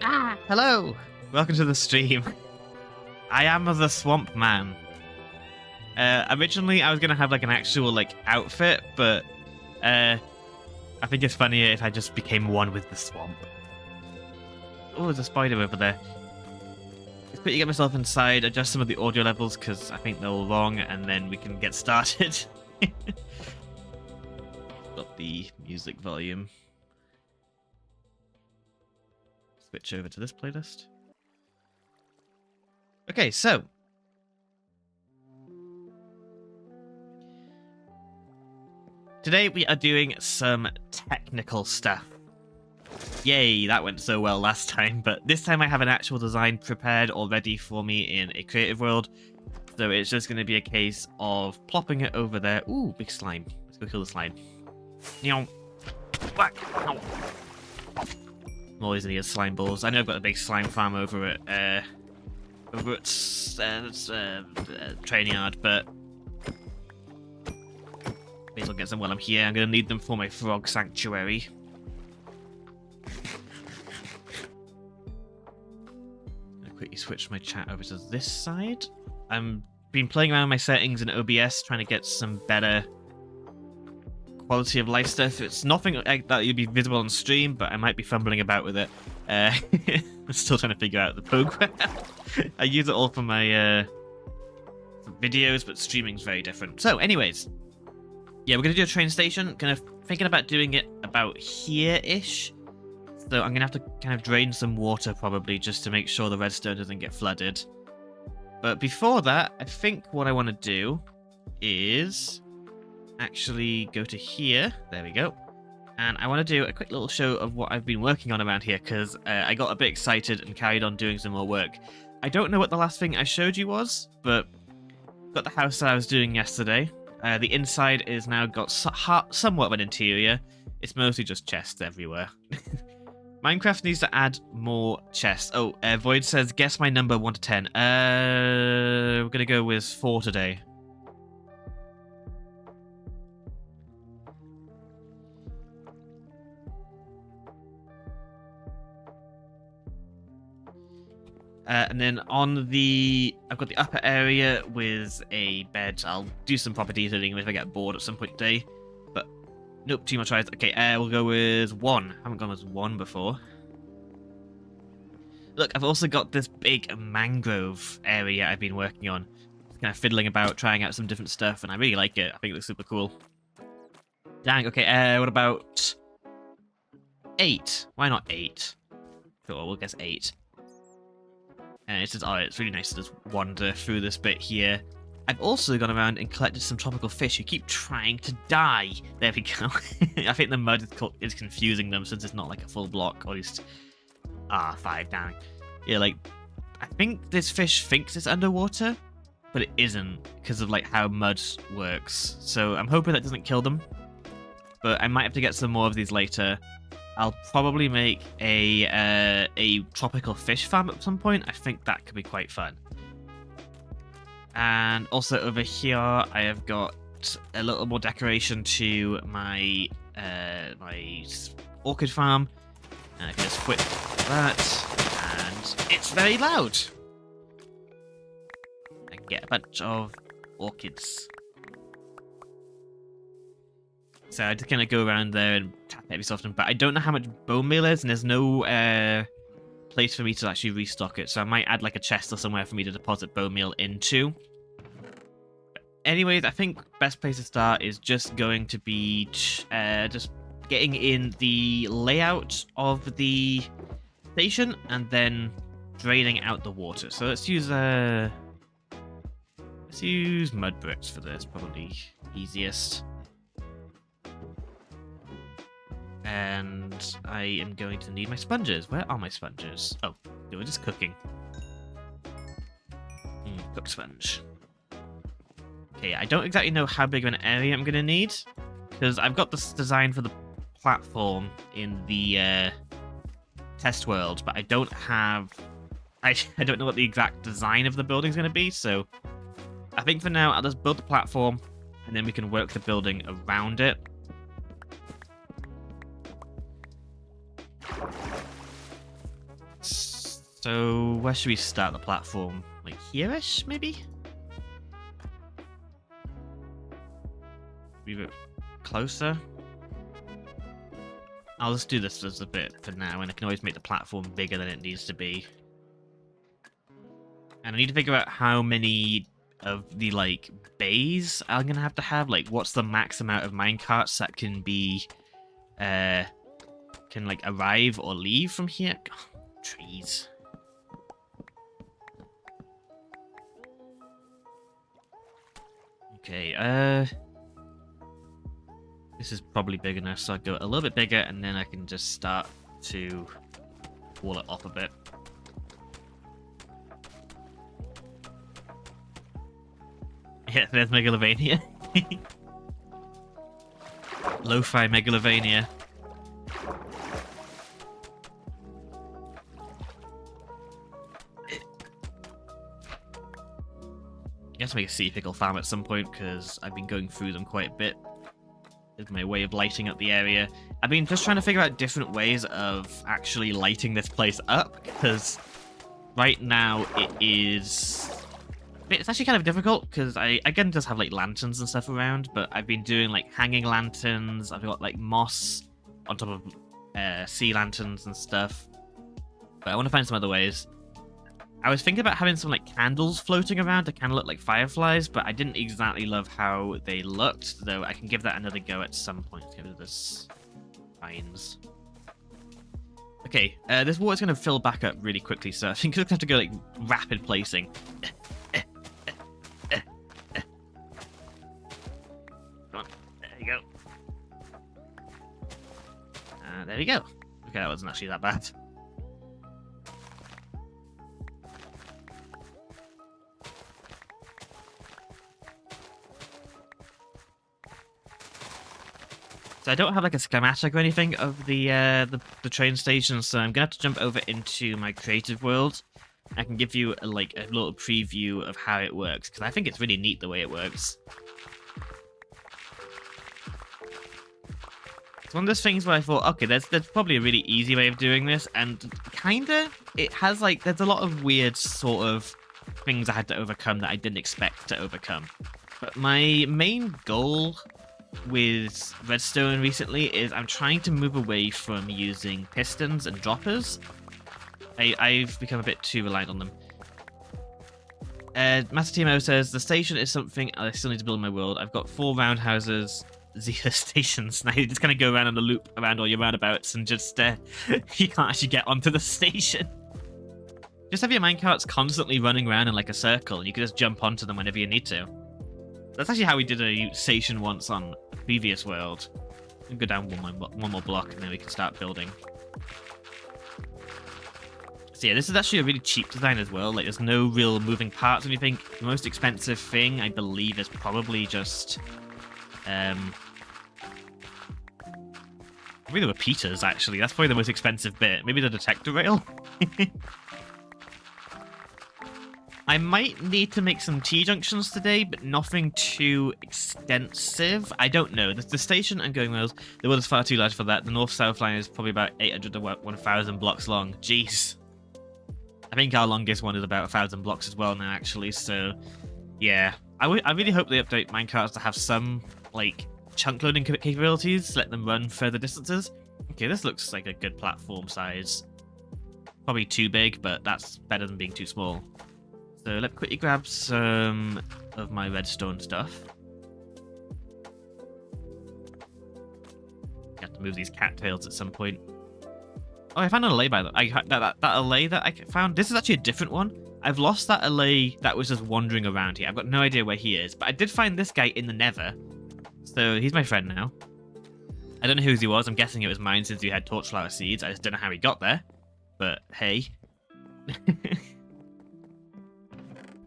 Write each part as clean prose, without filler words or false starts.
Hello! Welcome to the stream. I am the Swamp Man. Originally, I was going to have like an actual like outfit, but I think it's funnier if I just became one with the swamp. Oh, there's a spider over there. Let's quickly get myself inside, adjust some of the audio levels because I think they're all wrong, and then we can get started. Got the music volume. Switch over to this playlist. Okay, so today we are doing some technical stuff. Yay, that went so well last time, but this time I have an actual design prepared already for me in a creative world. So it's just going to be a case of plopping it over there. Ooh, big slime. Let's go kill the slime. Whack. Ow. I'm always in here slime balls. I know I've got a big slime farm over at training yard, but may as well get some while I'm here. I'm going to need them for my frog sanctuary. I'm going to quickly switch my chat over to this side. I've been playing around with my settings in OBS, trying to get some better quality of life stuff. It's nothing like that you'll be visible on stream, but I might be fumbling about with it. I'm still trying to figure out the program. I use it all for my for videos, but streaming's very different. So anyways, yeah, we're going to do a train station. Thinking about doing it about here-ish. So I'm going to have to kind of drain some water probably just to make sure the redstone doesn't get flooded. But before that, I think what I want to do is actually go to here. There we go. And I want to do a quick little show of what I've been working on around here because I got a bit excited and carried on doing some more work. I don't know what the last thing I showed you was, but got the house that I was doing yesterday. The inside is now got somewhat of an interior. It's mostly just chests everywhere. Minecraft needs to add more chests. Oh, Void says, guess my number 1 to 10. We're going to go with 4 today. And then on I've got the upper area with a bed. I'll do some proper detailing if I get bored at some point today. But nope, too much eyes. Okay, we'll go with 1. I haven't gone with 1 before. Look, I've also got this big mangrove area I've been working on. Kind of fiddling about, trying out some different stuff, and I really like it. I think it looks super cool. Dang, okay, what about 8? Why not 8? Sure, we'll guess 8. And it says, oh, it's really nice to just wander through this bit here. I've also gone around and collected some tropical fish who keep trying to die. There we go. I think the mud is confusing them since it's not like a full block, or at least 5 down. Yeah, like, I think this fish thinks it's underwater, but it isn't because of like how mud works. So I'm hoping that doesn't kill them, but I might have to get some more of these later. I'll probably make a tropical fish farm at some point. I think that could be quite fun. And also over here, I have got a little more decoration to my my orchid farm. And I can just whip that, and it's very loud. I can get a bunch of orchids. So I just kind of go around there and tap it every so often, but I don't know how much bone meal is, and there's no place for me to actually restock it, so I might add like a chest or somewhere for me to deposit bone meal into. But anyways, I think best place to start is just going to be just getting in the layout of the station and then draining out the water. So let's use mud bricks for this, probably easiest. And I am going to need my sponges. Where are my sponges? Oh, they were just cooking. Cook sponge. Okay, I don't exactly know how big of an area I'm going to need, because I've got this design for the platform in the test world, but I don't have... I don't know what the exact design of the building is going to be, so I think for now I'll just build the platform, and then we can work the building around it. So where should we start the platform? Like here-ish, maybe? Be a bit closer. I'll just do this as a bit for now, and I can always make the platform bigger than it needs to be. And I need to figure out how many of the, like, bays I'm gonna have to have. Like, what's the max amount of minecarts that can be, can, like, arrive or leave from here? Oh, trees. Okay, this is probably big enough, so I'll go a little bit bigger, and then I can just start to wall it off a bit. Yeah, there's Megalovania. Lo-fi Megalovania. I have to make a sea pickle farm at some point, because I've been going through them quite a bit. Is my way of lighting up the area. I've been just trying to figure out different ways of actually lighting this place up, because right now it's actually kind of difficult, because I again just have like lanterns and stuff around, but I've been doing like hanging lanterns. I've got like moss on top of sea lanterns and stuff, but I want to find some other ways. I was thinking about having some like candles floating around to kind of look like fireflies, but I didn't exactly love how they looked, though I can give that another go at some point. Let's get rid of this vines. Okay, this water's going to fill back up really quickly, so I think I'm going to have to go like rapid placing. Come on, there you go. There we go. Okay, that wasn't actually that bad. So I don't have like a schematic or anything of the train station, so I'm gonna have to jump over into my creative world. I can give you a little preview of how it works, because I think it's really neat the way it works. It's one of those things where I thought, okay, there's probably a really easy way of doing this, and kinda it has like there's a lot of weird sort of things I had to overcome that I didn't expect to overcome. But my main goal with Redstone recently is I'm trying to move away from using pistons and droppers. I've become a bit too reliant on them. Master Timo says, the station is something I still need to build in my world. I've got 4 roundhouses, 0 stations. Now you just kind of go around on a loop around all your roundabouts and just, you can't actually get onto the station. Just have your minecarts constantly running around in like a circle, and you can just jump onto them whenever you need to. That's actually how we did a station once on a previous world. We'll go down one more block, and then we can start building. So yeah, this is actually a really cheap design as well. Like, there's no real moving parts or anything. The most expensive thing, I believe, is probably just... Maybe the repeaters, actually. That's probably the most expensive bit. Maybe the detector rail? I might need to make some T-junctions today, but nothing too extensive. I don't know. The station I'm going with, the world is far too large for that. The north-south line is probably about 800 to 1,000 blocks long. Jeez. I think our longest one is about 1,000 blocks as well now, actually. So, yeah. I really hope they update minecarts to have some, like, chunk loading capabilities. Let them run further distances. Okay, this looks like a good platform size. Probably too big, but that's better than being too small. So let me quickly grab some of my redstone stuff. I have to move these cattails at some point. Oh, I found an allay by the way. That allay that I found. This is actually a different one. I've lost that allay that was just wandering around here. I've got no idea where he is, but I did find this guy in the Nether. So he's my friend now. I don't know whose he was. I'm guessing it was mine since he had torchflower seeds. I just don't know how he got there. But hey.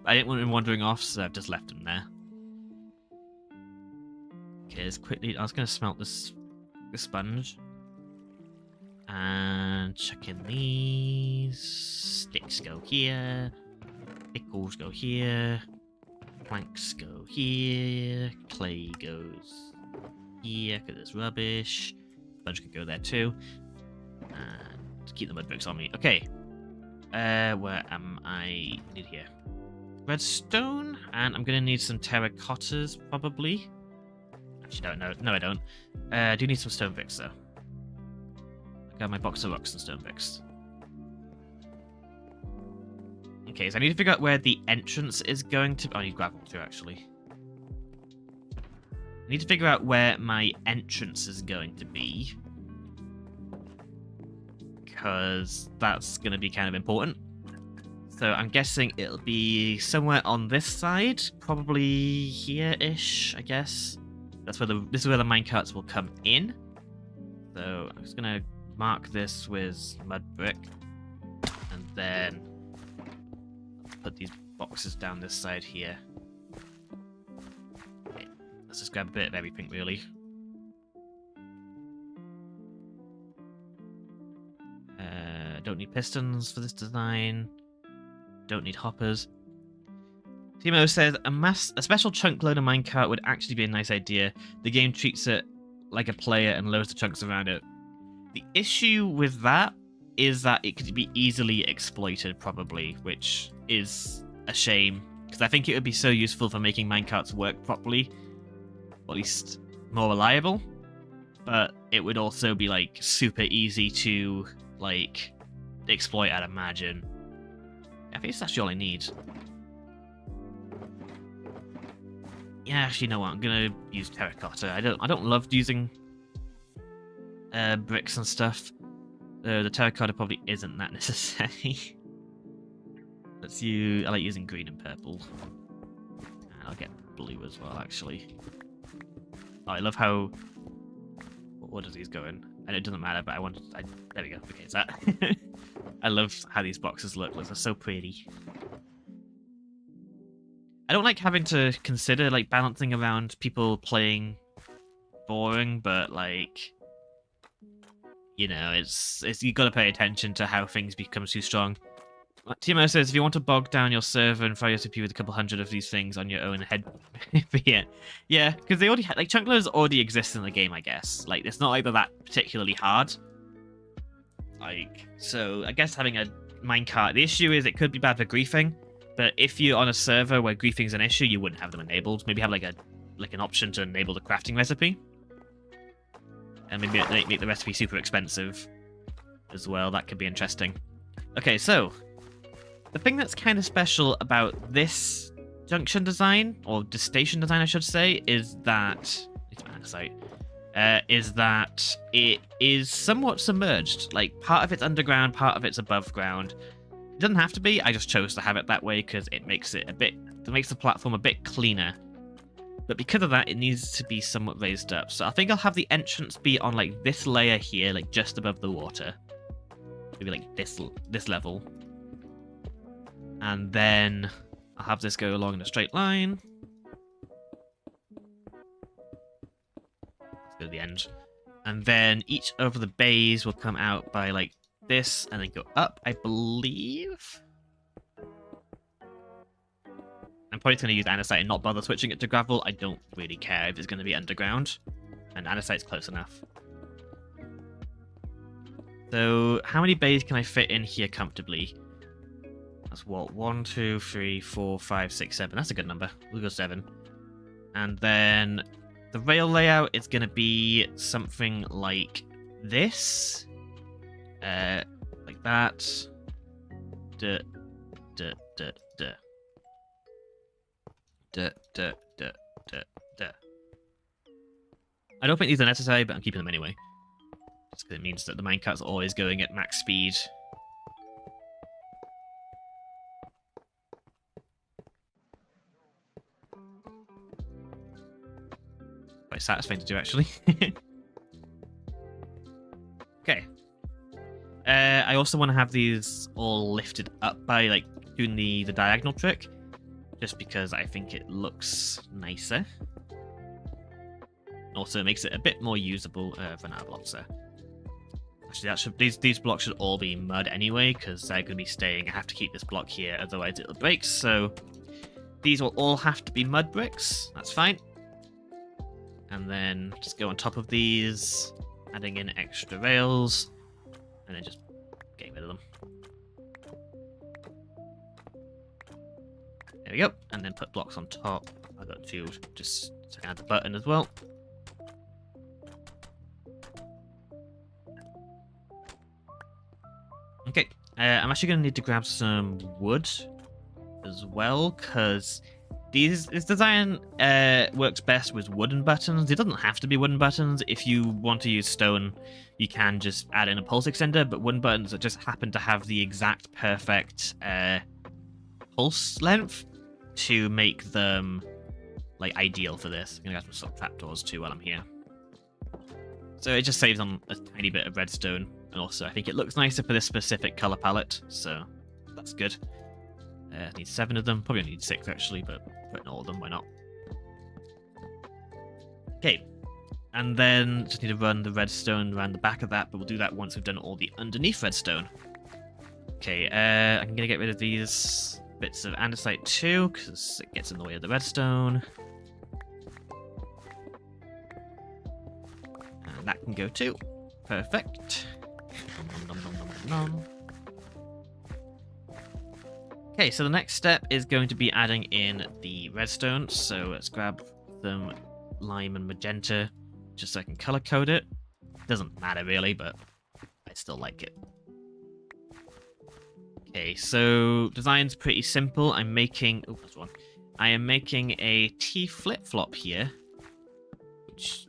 I didn't want him wandering off, so I've just left him there. Okay, let's quickly... I was going to smelt this sponge. And chuck in these. Sticks go here. Pickles go here. Planks go here. Clay goes here, because it's rubbish. Sponge could go there too. And keep the mud bricks on me. Okay. Where am I? I need here. Redstone, and I'm gonna need some terracottas, probably. Actually, don't know. No, I don't. I do need some stone bricks, though. I got my box of rocks and stone bricks. Okay, so I need to figure out where the entrance is going to... Oh, I need gravel too, actually. I need to figure out where my entrance is going to be. Because that's going to be kind of important. So I'm guessing it'll be somewhere on this side, probably here-ish, I guess. This is where the minecarts will come in. So I'm just gonna mark this with mud brick, and then put these boxes down this side here. Okay, let's just grab a bit of everything, really. Don't need pistons for this design. Don't need hoppers. Timo says, a special chunk loader minecart would actually be a nice idea. The game treats it like a player and loads the chunks around it. The issue with that is that it could be easily exploited, probably, which is a shame. Because I think it would be so useful for making minecarts work properly. Or at least more reliable. But it would also be, like, super easy to, like, exploit, I'd imagine. I think it's actually all I need. Yeah, actually, you know what? I'm gonna use terracotta. I don't love using bricks and stuff. The terracotta probably isn't that necessary. I like using green and purple. And I'll get blue as well, actually. Oh, I love how... What does these go in? And it doesn't matter, but there we go. Okay, it's that. I love how these boxes look. They're so pretty. I don't like having to consider, like, balancing around people playing boring, but, like, you know, it's you gotta pay attention to how things become too strong. Timo says, if you want to bog down your server and fire CPU with a couple hundred of these things on your own head, yeah, because they already like chunk loaders already exist in the game, I guess. Like, it's not like they're that particularly hard. Like, so I guess having a minecart. The issue is it could be bad for griefing, but if you're on a server where griefing is an issue, you wouldn't have them enabled. Maybe have like an option to enable the crafting recipe, and maybe make the recipe super expensive as well. That could be interesting. Okay, so the thing that's kind of special about this junction design, or the station design, I should say, is that it is somewhat submerged. Like, part of it's underground, part of it's above ground. It doesn't have to be. I just chose to have it that way because it makes the platform a bit cleaner. But because of that, it needs to be somewhat raised up. So I think I'll have the entrance be on like this layer here, like just above the water. Maybe like this level. And then I'll have this go along in a straight line. Let's go to the end. And then each of the bays will come out by like this and then go up, I believe. I'm probably going to use andesite and not bother switching it to gravel. I don't really care if it's going to be underground. And andesite's close enough. So, how many bays can I fit in here comfortably? That's what? 1, 2, 3, 4, 5, 6, 7. That's a good number. We'll go 7. And then the rail layout is going to be something like this. Like that. Duh, duh, duh, duh. Duh, duh, duh, duh, duh. I don't think these are necessary, but I'm keeping them anyway. Just because it means that the minecart's always going at max speed. Quite satisfying to do, actually. Okay. I also want to have these all lifted up by like doing the diagonal trick. Just because I think it looks nicer. Also, it makes it a bit more usable for now blocks there. Actually, these blocks should all be mud anyway, because they're going to be staying. I have to keep this block here, otherwise it'll break. So these will all have to be mud bricks. That's fine. And then just go on top of these, adding in extra rails, and then just getting rid of them. There we go. And then put blocks on top. I got to just add the button as well. Okay, I'm actually going to need to grab some wood as well, because this design works best with wooden buttons. It doesn't have to be wooden buttons. If you want to use stone, you can just add in a pulse extender, but wooden buttons that just happen to have the exact perfect pulse length to make them like ideal for this. I'm going to grab some trapdoors too while I'm here. So it just saves on a tiny bit of redstone. And also, I think it looks nicer for this specific color palette, so that's good. I need 7 of them. Probably only need 6 actually, but putting all of them, why not? Okay, and then just need to run the redstone around the back of that, but we'll do that once we've done all the underneath redstone. Okay, I'm gonna get rid of these bits of andesite too, because it gets in the way of the redstone. And that can go too. Perfect. Nom, nom, nom, nom, nom. Okay, so the next step is going to be adding in the redstone. So let's grab some lime and magenta, just so I can color code it. Doesn't matter really, but I still like it. Okay, so design's pretty simple. I'm making... Oh, that's one. I am making a T flip-flop here, which...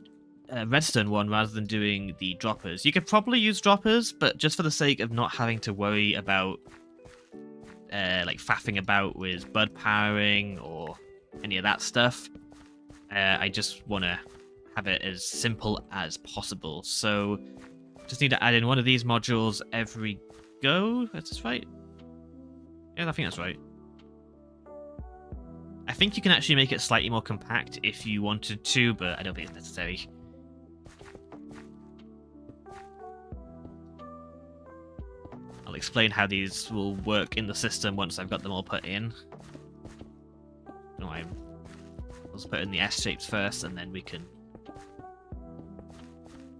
redstone one rather than doing the droppers. You could probably use droppers, but just for the sake of not having to worry about like faffing about with bud powering or any of that stuff, I just want to have it as simple as possible. So just need to add in one of these modules every go. That's right. Yeah, I think that's right. I think you can actually make it slightly more compact if you wanted to, but I don't think it's necessary. I'll explain how these will work in the system once I've got them all put in. No, let's put in the S shapes first, and then we can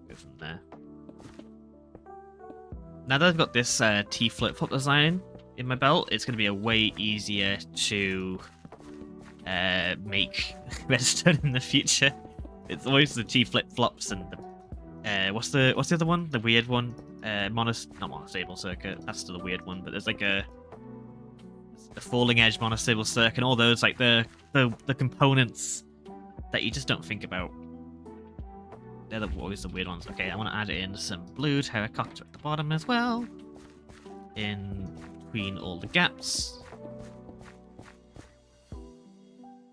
go from there. Now that I've got this T flip-flop design in my belt, it's going to be a way easier to make redstone in the future. It's always the T flip-flops and the what's the other one? The weird one? Not monostable circuit. That's still a weird one, but there's like a falling edge monostable circuit, and all those like the components that you just don't think about. They're always the weird ones. Okay, I want to add in some blue terracotta at the bottom as well, in between all the gaps.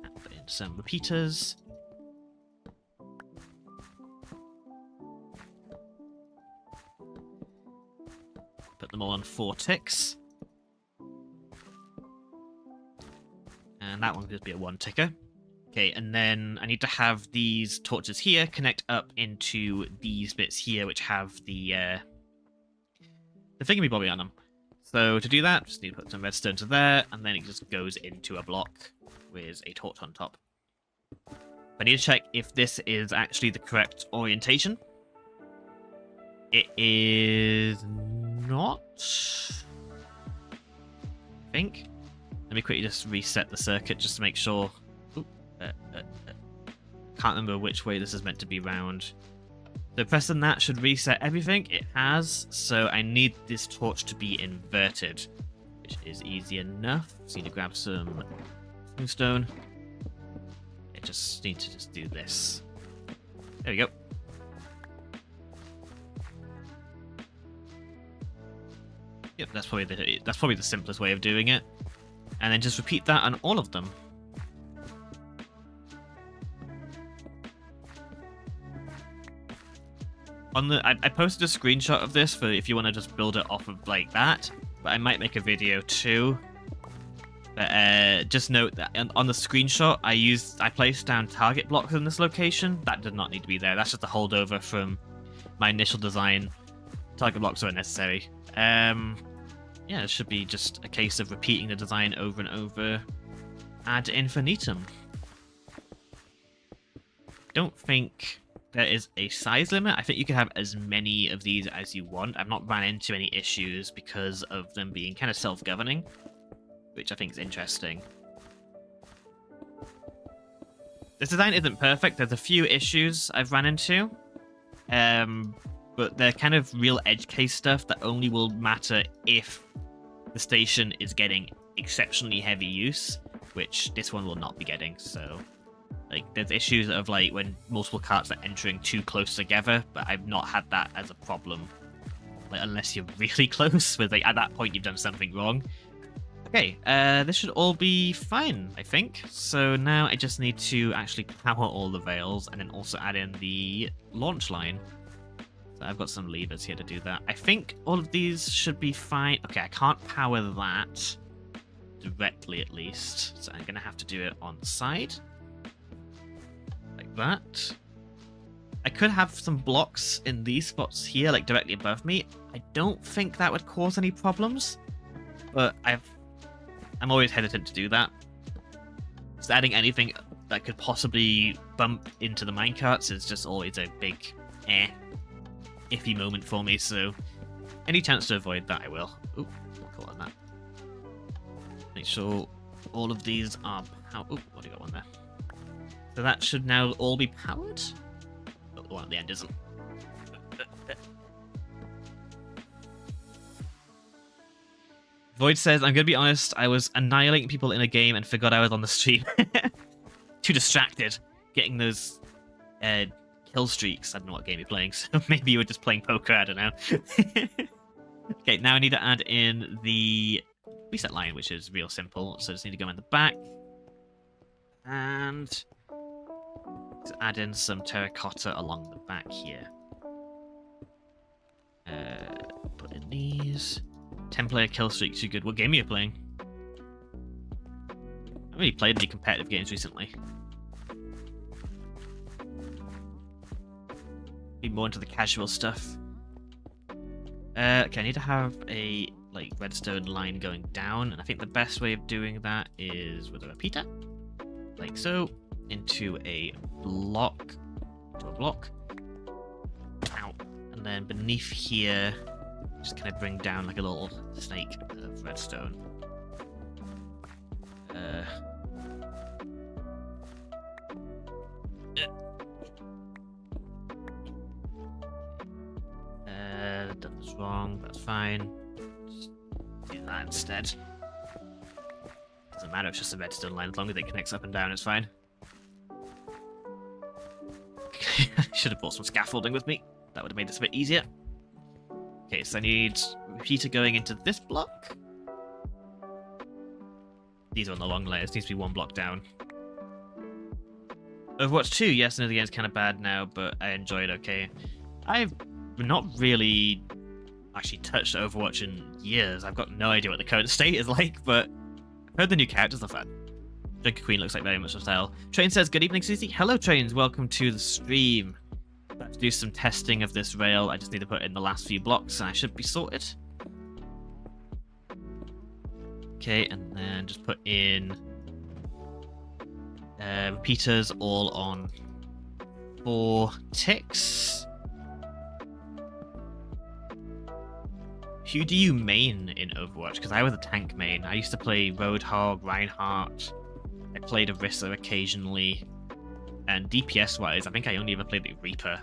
And put in some repeaters. Put them all on 4 ticks. And that one could just be a 1 ticker. Okay, and then I need to have these torches here connect up into these bits here, which have the thingamabobby on them. So to do that, just need to put some redstone to there, and then it just goes into a block with a torch on top. I need to check if this is actually the correct orientation. It is not, I think. Let me quickly just reset the circuit just to make sure. Can't remember which way this is meant to be round. So pressing that should reset everything. It has, so I need this torch to be inverted, which is easy enough. Just need to grab some stone. I just need to just do this. There we go. Yep, that's probably the simplest way of doing it. And then just repeat that on all of them. I posted a screenshot of this for if you want to just build it off of like that, but I might make a video too. But just note that on the screenshot I placed down target blocks in this location. That did not need to be there. That's just a holdover from my initial design. Target blocks are unnecessary. Yeah, it should be just a case of repeating the design over and over ad infinitum. Don't think there is a size limit. I think you can have as many of these as you want. I've not ran into any issues because of them being kind of self-governing, which I think is interesting. This design isn't perfect. There's a few issues I've run into. But they're kind of real edge case stuff that only will matter if the station is getting exceptionally heavy use, which this one will not be getting. So, like, there's issues of like when multiple carts are entering too close together, but I've not had that as a problem. Like, unless you're really close, with like at that point you've done something wrong. Okay, this should all be fine, I think. So now I just need to actually power all the rails and then also add in the launch line. So I've got some levers here to do that. I think all of these should be fine. Okay, I can't power that directly at least. So I'm going to have to do it on the side. Like that. I could have some blocks in these spots here, like directly above me. I don't think that would cause any problems. But I'm always hesitant to do that. Just adding anything that could possibly bump into the minecarts is just always a big iffy moment for me, so any chance to avoid that I will. Ooh, cool on that. Make sure all of these are Ooh, already got one there. So that should now all be powered? Oh, the one at the end isn't. Void says, I'm going to be honest, I was annihilating people in a game and forgot I was on the stream. Too distracted. Getting those kill streaks. I don't know what game you're playing, so maybe you were just playing poker, I don't know. Okay, now I need to add in the reset line, which is real simple. So I just need to go in the back. And add in some terracotta along the back here. Put in these. 10-player kill streaks, you good. What game are you playing? I haven't really played any competitive games recently. Be more into the casual stuff. Okay, I need to have a redstone line going down, and I think the best way of doing that is with a repeater, like so, into a block, Ow. And then beneath here, just kind of bring down like a little snake of redstone. Done this wrong, that's fine. Just do that instead. Doesn't matter, it's just a redstone line, as long as it connects up and down, it's fine. I should have brought some scaffolding with me. That would have made this a bit easier. Okay, so I need repeater going into this block. These are on the long layers, needs to be one block down. Overwatch 2, yes, I know the game's kind of bad now, but I enjoy it okay. I've not really actually touched Overwatch in years. I've got no idea what the current state is like, but I've heard the new characters are fun. Drinker Queen looks like very much a style. Train says, good evening, Susie. Hello, Trains. Welcome to the stream. Let's do some testing of this rail. I just need to put in the last few blocks and I should be sorted. Okay, and then just put in repeaters all on 4 ticks. Who do you main in Overwatch? Because I was a tank main. I used to play Roadhog, Reinhardt. I played Orisa occasionally. And DPS-wise, I think I only ever played the Reaper.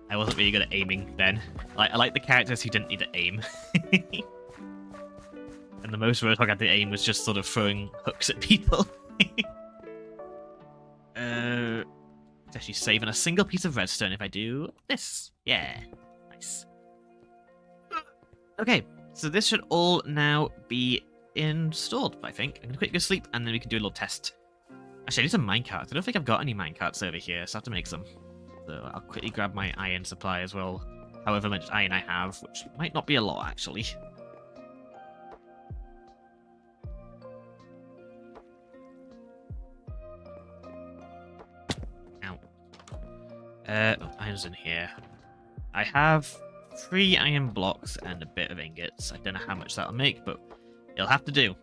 I wasn't really good at aiming then. I like the characters who didn't need to aim. And the most Roadhog had to aim was just sort of throwing hooks at people. It's actually saving a single piece of redstone if I do this. Yeah, nice. Okay, so this should all now be installed, I think. I'm going to quickly go sleep, and then we can do a little test. Actually, I need some minecarts. I don't think I've got any minecarts over here, so I have to make some. So I'll quickly grab my iron supply as well. However much iron I have, which might not be a lot, actually. Ow. Iron's in here. I have 3 iron blocks and a bit of ingots. I don't know how much that'll make, but it'll have to do.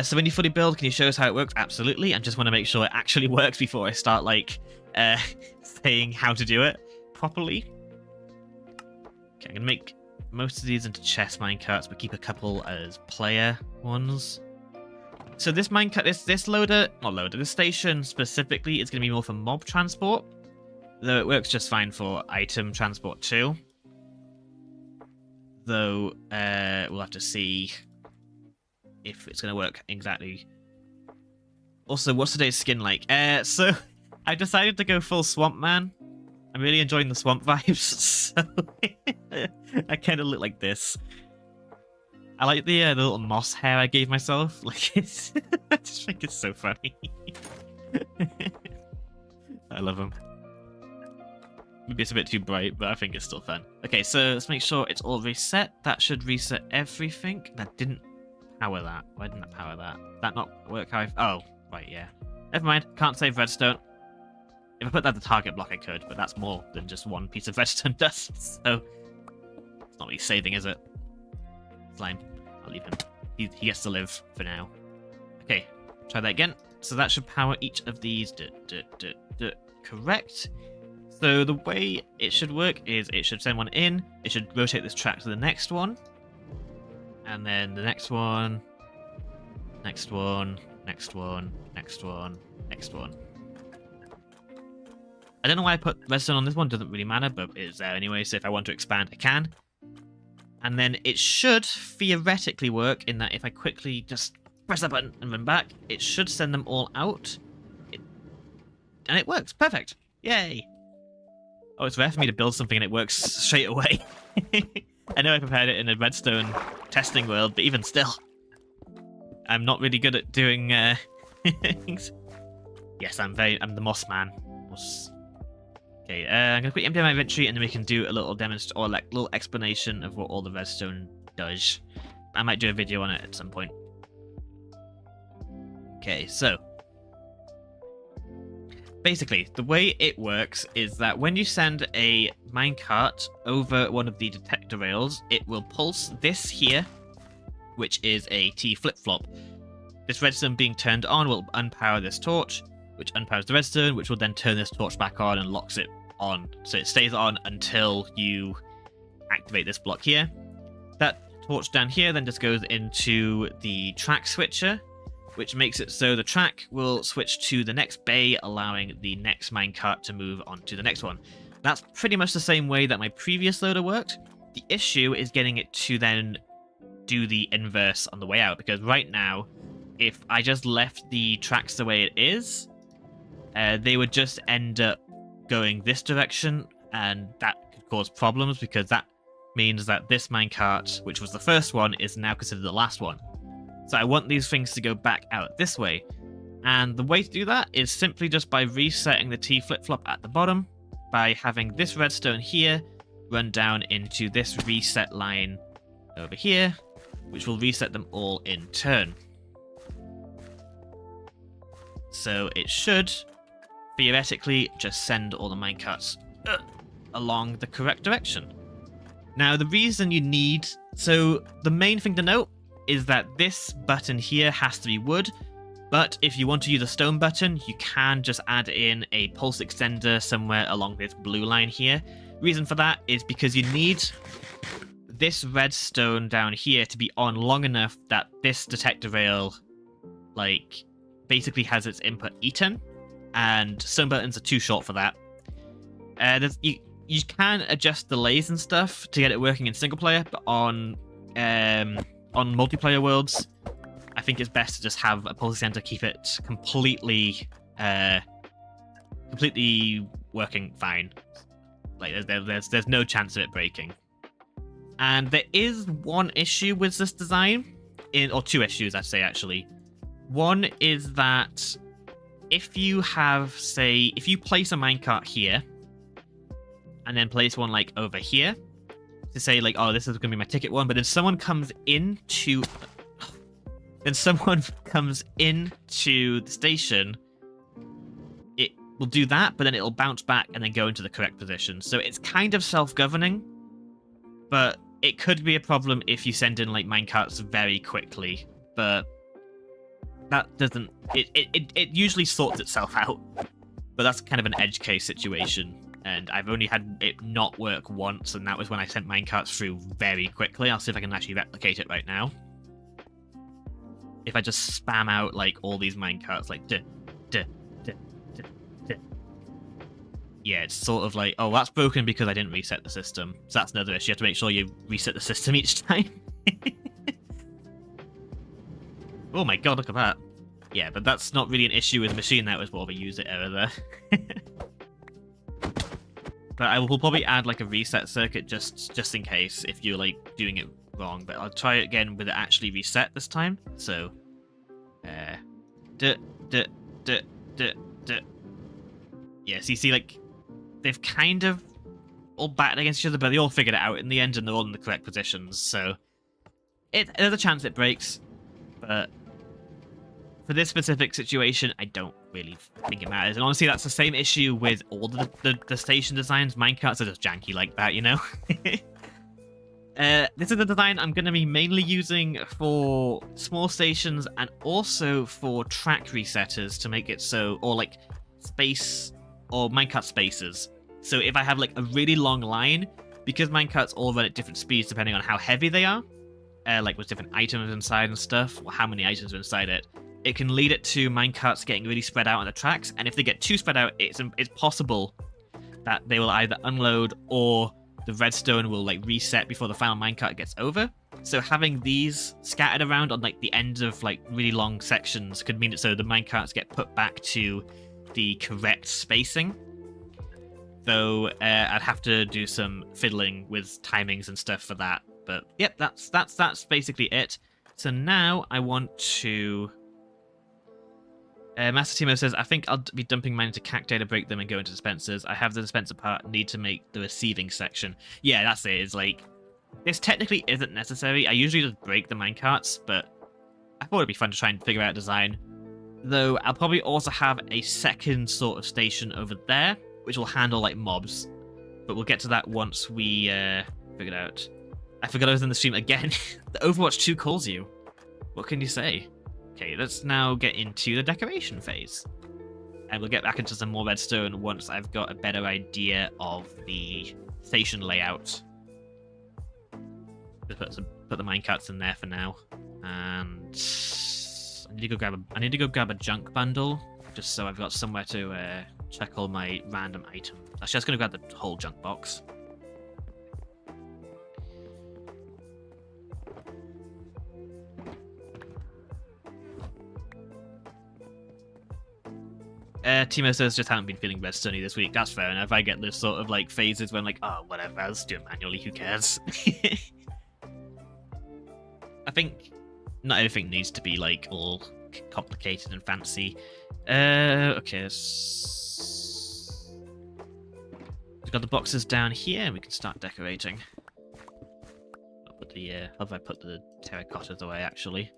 So when you fully build, can you show us how it works? Absolutely. I just want to make sure it actually works before I start, saying how to do it properly. Okay, I'm going to make most of these into chest minecarts, but keep a couple as player ones. So this minecart, this station specifically is going to be more for mob transport, though it works just fine for item transport too. Though we'll have to see if it's going to work exactly. Also, what's today's skin like? So I decided to go full swamp man. I'm really enjoying the swamp vibes, so I kind of look like this. I like the little moss hair I gave myself. Like, it's I just think it's so funny. I love them. Maybe it's a bit too bright, but I think it's still fun. Okay, so let's make sure it's all reset. That should reset everything. That didn't power that. Why didn't that power that? Did that not work how Oh, right, yeah. Never mind. Can't save redstone. If I put that at the target block, I could, but that's more than just one piece of redstone dust, so it's not really saving, is it? Slime. I'll leave him. He gets to live for now. Okay, try that again. So that should power each of these. Correct. So the way it should work is it should send one in, it should rotate this track to the next one, and then the next one, next one, next one, next one, next one. I don't know why I put redstone on this one, doesn't really matter, but it's there anyway, so if I want to expand, I can. And then it should theoretically work in that if I quickly just press that button and run back, it should send them all out. And it works. Perfect. Yay. Oh, it's rare for me to build something and it works straight away. I know I prepared it in a redstone testing world, but even still, I'm not really good at doing things. Yes, I'm the moss man. Okay, I'm gonna quickly empty my inventory and then we can do a little little explanation of what all the redstone does. I might do a video on it at some point. Okay, so basically, the way it works is that when you send a minecart over one of the detector rails, it will pulse this here, which is a T flip-flop. This redstone being turned on will unpower this torch, which unpowers the redstone, which will then turn this torch back on and locks it on. So it stays on until you activate this block here. That torch down here then just goes into the track switcher, which makes it so the track will switch to the next bay, allowing the next minecart to move on to the next one. That's pretty much the same way that my previous loader worked. The issue is getting it to then do the inverse on the way out, because right now, if I just left the tracks the way it is, they would just end up going this direction, and that could cause problems because that means that this minecart, which was the first one, is now considered the last one. So I want these things to go back out this way. And the way to do that is simply just by resetting the T flip-flop at the bottom, by having this redstone here run down into this reset line over here, which will reset them all in turn. So it should theoretically just send all the minecarts along the correct direction. Now, the reason you need... So the main thing to note is that this button here has to be wood, but if you want to use a stone button, you can just add in a pulse extender somewhere along this blue line here. Reason for that is because you need this redstone down here to be on long enough that this detector rail, like, basically has its input eaten, and stone buttons are too short for that. You can adjust delays and stuff to get it working in single player, but on multiplayer worlds, I think it's best to just have a pulse center, keep it completely working fine. Like there's no chance of it breaking. And there is one issue with this design, or two issues I'd say actually. One is that if you have, say, if you place a minecart here and then place one like over here to say like, oh, this is going to be my ticket one, but then someone comes into the station, it will do that, but then it'll bounce back and then go into the correct position. So it's kind of self-governing, but it could be a problem if you send in like minecarts very quickly, but that doesn't... It usually sorts itself out, but that's kind of an edge case situation. And I've only had it not work once, and that was when I sent minecarts through very quickly. I'll see if I can actually replicate it right now. if I just spam out like all these minecarts, like duh, duh, duh, duh, duh. Yeah, it's sort of like, oh, that's broken because I didn't reset the system. So that's another issue. You have to make sure you reset the system each time. Oh my god, look at that. Yeah, but that's not really an issue with the machine. That was more of a user error there. But I will probably add like a reset circuit just in case if you're like doing it wrong. But I'll try it again with it actually reset this time. So, yeah, so you see, like, they've kind of all batted against each other, but they all figured it out in the end, and they're all in the correct positions. So, there's a chance it breaks, but for this specific situation, I don't really think it matters. And honestly, that's the same issue with all the station designs. Minecarts are just janky like that, you know? This is the design I'm going to be mainly using for small stations and also for track resetters to make it so, or like space, or minecart spaces. So if I have like a really long line, because minecarts all run at different speeds depending on how heavy they are, like with different items inside and stuff, or how many items are inside it, it can lead it to minecarts getting really spread out on the tracks, and if they get too spread out, it's possible that they will either unload or the redstone will like reset before the final minecart gets over. So having these scattered around on like the ends of like really long sections could mean that so the minecarts get put back to the correct spacing. Though I'd have to do some fiddling with timings and stuff for that. But yep, that's basically it. So now I want to. Master Timo says, I think I'll be dumping mine into Cacti to break them and go into dispensers. I have the dispenser part, need to make the receiving section. Yeah, that's it. It's like, this technically isn't necessary. I usually just break the minecarts, but I thought it'd be fun to try and figure out design. Though I'll probably also have a second sort of station over there, which will handle like mobs. But we'll get to that once we figure it out. I forgot I was in the stream again. The Overwatch 2 calls you. What can you say? Okay, let's now get into the decoration phase. And we'll get back into some more redstone once I've got a better idea of the station layout. Just put the minecarts in there for now. And I need to go grab a junk bundle, just so I've got somewhere to check all my random items. Actually, I was going to grab the whole junk box. Timo says just haven't been feeling redstone-y this week. That's fair enough. I get this sort of like phases when like, oh, whatever, I'll just do it manually, who cares? I think not everything needs to be like all complicated and fancy. Okay, we've got the boxes down here, and we can start decorating. I'll put the how have I put the terracottas away actually?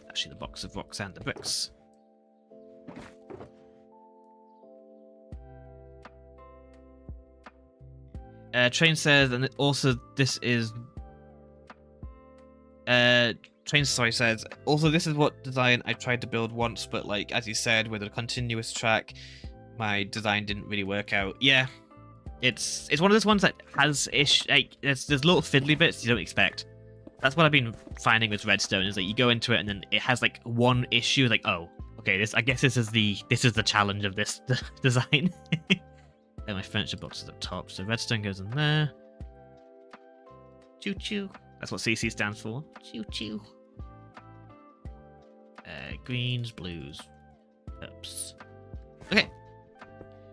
Actually, the box of rocks and the bricks. Train says, and also this is. Train says, also this is what design I tried to build once, but like as you said, with a continuous track, my design didn't really work out. Yeah, it's one of those ones that has like there's little fiddly bits you don't expect. That's what I've been finding with redstone, is that you go into it and then it has like one issue, like, oh, okay, I guess this is the challenge of this design. And my furniture box is at the top, so redstone goes in there. Choo choo. That's what CC stands for. Choo choo. Greens, blues, purps. Okay.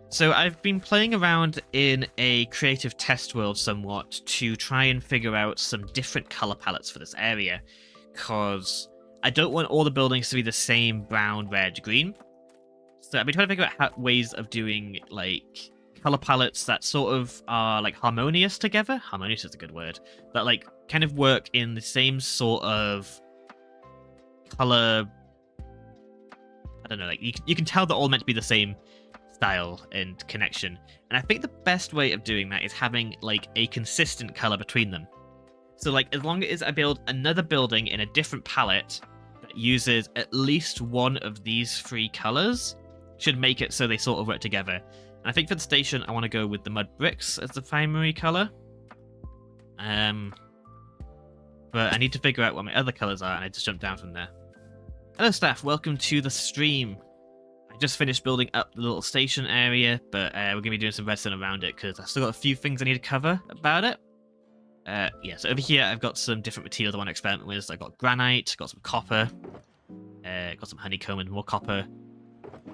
So I've been playing around in a creative test world somewhat to try and figure out some different color palettes for this area, because I don't want all the buildings to be the same brown, red, green. So I've been trying to figure out ways of doing like color palettes that sort of are like harmonious together. Harmonious is a good word. That like kind of work in the same sort of color. I don't know, like you can tell they're all meant to be the same style and connection, and I think the best way of doing that is having like a consistent color between them. So like as long as I build another building in a different palette that uses at least one of these three colors, should make it so they sort of work together. And I think for the station I want to go with the mud bricks as the primary color. But I need to figure out what my other colours are, and I just jumped down from there. Hello, staff. Welcome to the stream. I just finished building up the little station area, but we're going to be doing some redstone around it, because I've still got a few things I need to cover about it. Yeah, so over here I've got some different materials I want to experiment with. So I've got granite, got some copper, got some honeycomb and more copper.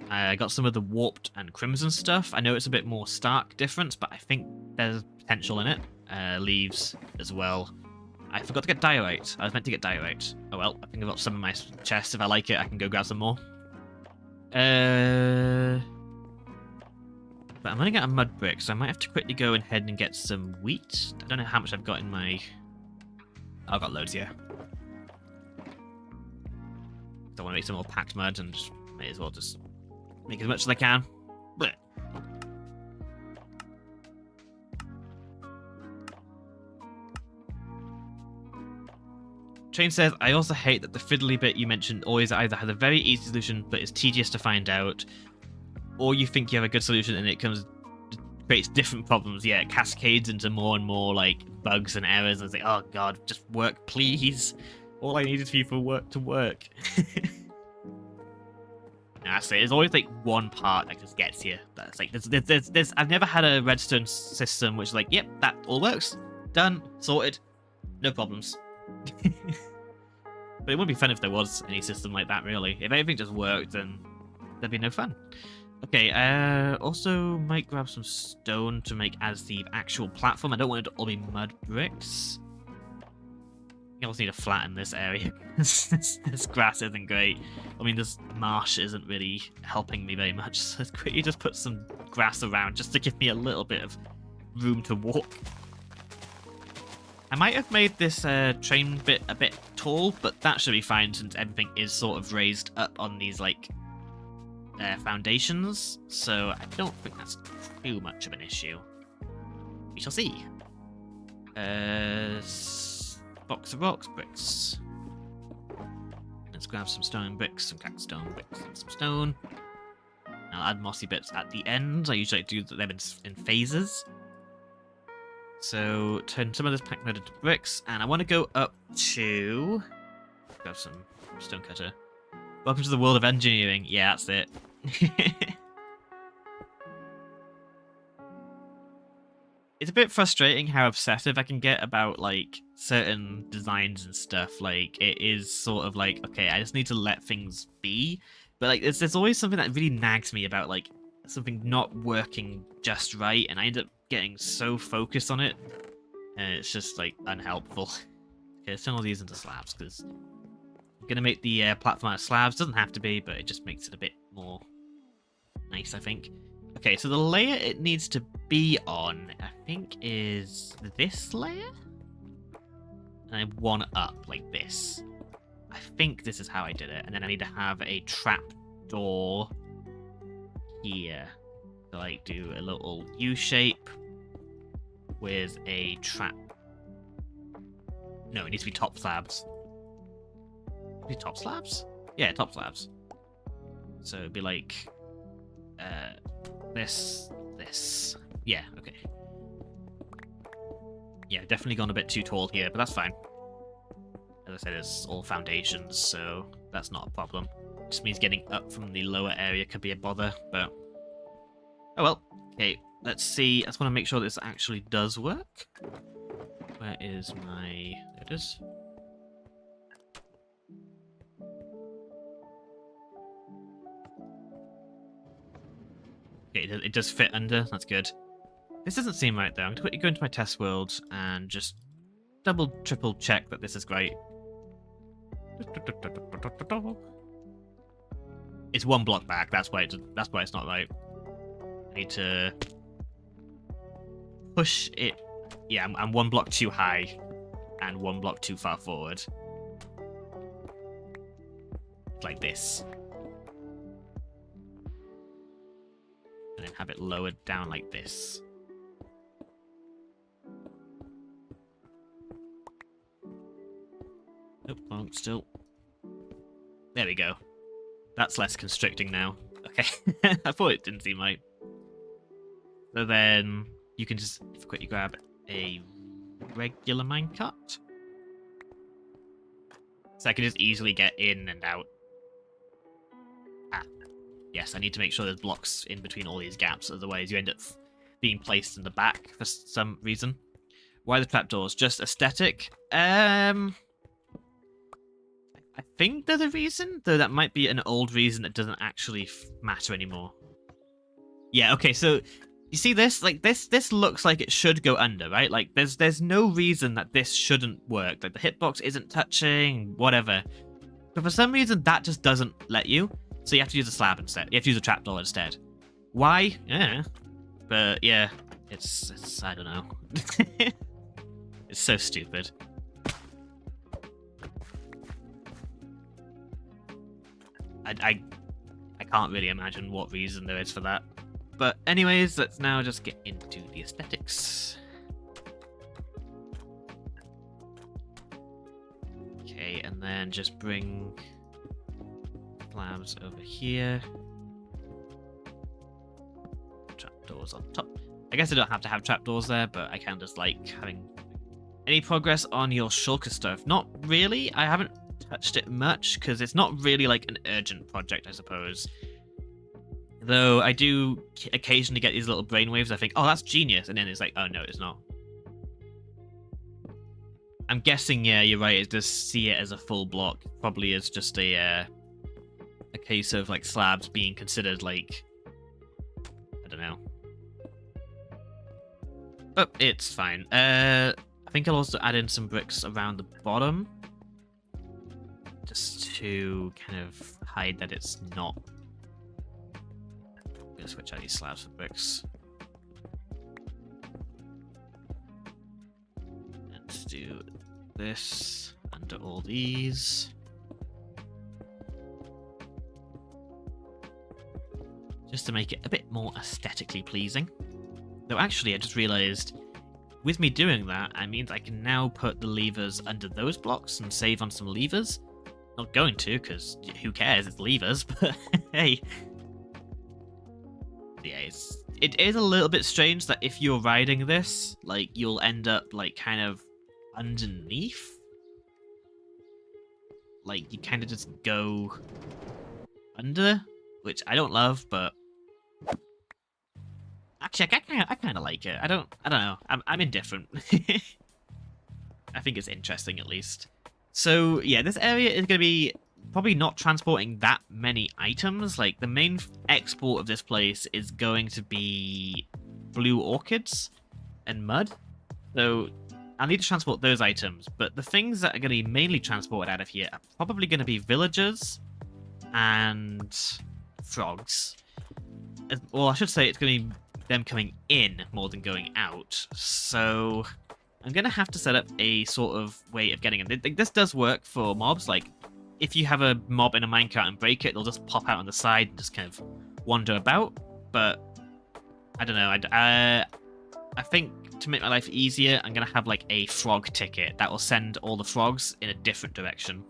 I got some of the warped and crimson stuff. I know it's a bit more stark difference, but I think there's potential in it. Leaves as well. I forgot to get diorite. I was meant to get diorite. Oh well, I think I've got some in my chest. If I like it, I can go grab some more. But I'm running out of mud bricks, so I might have to quickly go ahead and get some wheat. I don't know how much I've got in my... I've got loads, yeah. I want to make some more packed mud, and just may as well just make as much as I can. Blech. Train says, I also hate that the fiddly bit you mentioned always either has a very easy solution but is tedious to find out, or you think you have a good solution and it creates different problems. Yeah, it cascades into more and more like bugs and errors, and it's like, oh god, just work, please. All I need is for you for work to work. That's it. There's always like one part that just gets you. That's like there's I've never had a redstone system which is like, yep, that all works, done, sorted, no problems. But it would be fun if there was any system like that, really. If everything just worked, then there'd be no fun. Okay, also might grab some stone to make as the actual platform. I don't want it to all be mud bricks. I also need to flatten this area. this grass isn't great. I mean, this marsh isn't really helping me very much. So let's quickly just put some grass around just to give me a little bit of room to walk. I might have made this train bit a bit tall, but that should be fine since everything is sort of raised up on these like foundations. So I don't think that's too much of an issue. We shall see. Box of rocks, bricks. Let's grab some stone bricks, some cactus bricks, and some stone. I'll add mossy bits at the end. I usually do them in phases. So turn some of this packed mud into bricks, and I want to go up to... Grab some stone cutter. Welcome to the world of engineering. Yeah, that's it. It's a bit frustrating how obsessive I can get about like certain designs and stuff. Like it is sort of like, okay, I just need to let things be. But like there's always something that really nags me about like something not working just right, and I end up getting so focused on it, and it's just like unhelpful. Okay, let's turn all these into slabs because I'm gonna make the platform out of slabs. Doesn't have to be, but it just makes it a bit more nice, I think. Okay, so the layer it needs to be on, I think, is this layer, and I one up like this. I think this is how I did it, and then I need to have a trap door here. So like do a little U shape with a trap. No, it needs to be top slabs. Be top slabs? Yeah, top slabs. So it'd be like this. Yeah, okay. Yeah, definitely gone a bit too tall here, but that's fine. As I said, it's all foundations, so that's not a problem. Just means getting up from the lower area could be a bother, but oh well. Okay, let's see. I just want to make sure this actually does work. Where is my... There it is. Okay, it does fit under. That's good. This doesn't seem right, though. I'm going to quickly go into my test world and just double, triple check that this is great. It's one block back. That's why it's not right. I need to push it. Yeah, I'm one block too high and one block too far forward. Like this. And then have it lowered down like this. Nope, wrong still. There we go. That's less constricting now. Okay. I thought it didn't seem right. So then you can just quickly grab a regular minecart. So I can just easily get in and out. Ah, yes, I need to make sure there's blocks in between all these gaps, otherwise you end up being placed in the back for some reason. Why the trapdoors? Just aesthetic? I think there's a reason, though that might be an old reason that doesn't actually matter anymore. Yeah, okay, so you see this? Like this looks like it should go under, right? Like there's no reason that this shouldn't work. Like the hitbox isn't touching, whatever. But for some reason that just doesn't let you. So you have to use a slab instead. You have to use a trapdoor instead. Why? Yeah. But yeah, it's I don't know. It's so stupid. I can't really imagine what reason there is for that. But anyways, let's now just get into the aesthetics. Okay, and then just bring slabs over here. Trapdoors on top. I guess I don't have to have trapdoors there, but I can just like having... Any progress on your shulker stuff? Not really. I haven't touched it much because it's not really like an urgent project, I suppose. Though I do occasionally get these little brainwaves. I think, oh, that's genius, and then it's like, oh no, it's not. I'm guessing, yeah, you're right. It does see it as a full block. Probably is just a case of like slabs being considered like, I don't know. But it's fine. I think I'll also add in some bricks around the bottom, just to kind of hide that it's not. I'm gonna switch out these slabs for bricks. Let's do this under all these. Just to make it a bit more aesthetically pleasing. Though actually, I just realized, with me doing that, it means I can now put the levers under those blocks and save on some levers. Not going to, because who cares, it's levers, but hey. Yeah, it is a little bit strange that if you're riding this, like, you'll end up, like, kind of underneath. Like, you kind of just go under, which I don't love, but actually, I kind of like it. I don't know. I'm indifferent. I think it's interesting, at least. So, yeah, this area is going to be probably not transporting that many items. Like, the main export of this place is going to be blue orchids and mud. So, I'll need to transport those items. But the things that are going to be mainly transported out of here are probably going to be villagers and frogs. Well, I should say it's going to be them coming in more than going out. So I'm going to have to set up a sort of way of getting them. This does work for mobs. Like, if you have a mob in a minecart and break it, they'll just pop out on the side and just kind of wander about. But I don't know. I think to make my life easier, I'm going to have like a frog ticket that will send all the frogs in a different direction.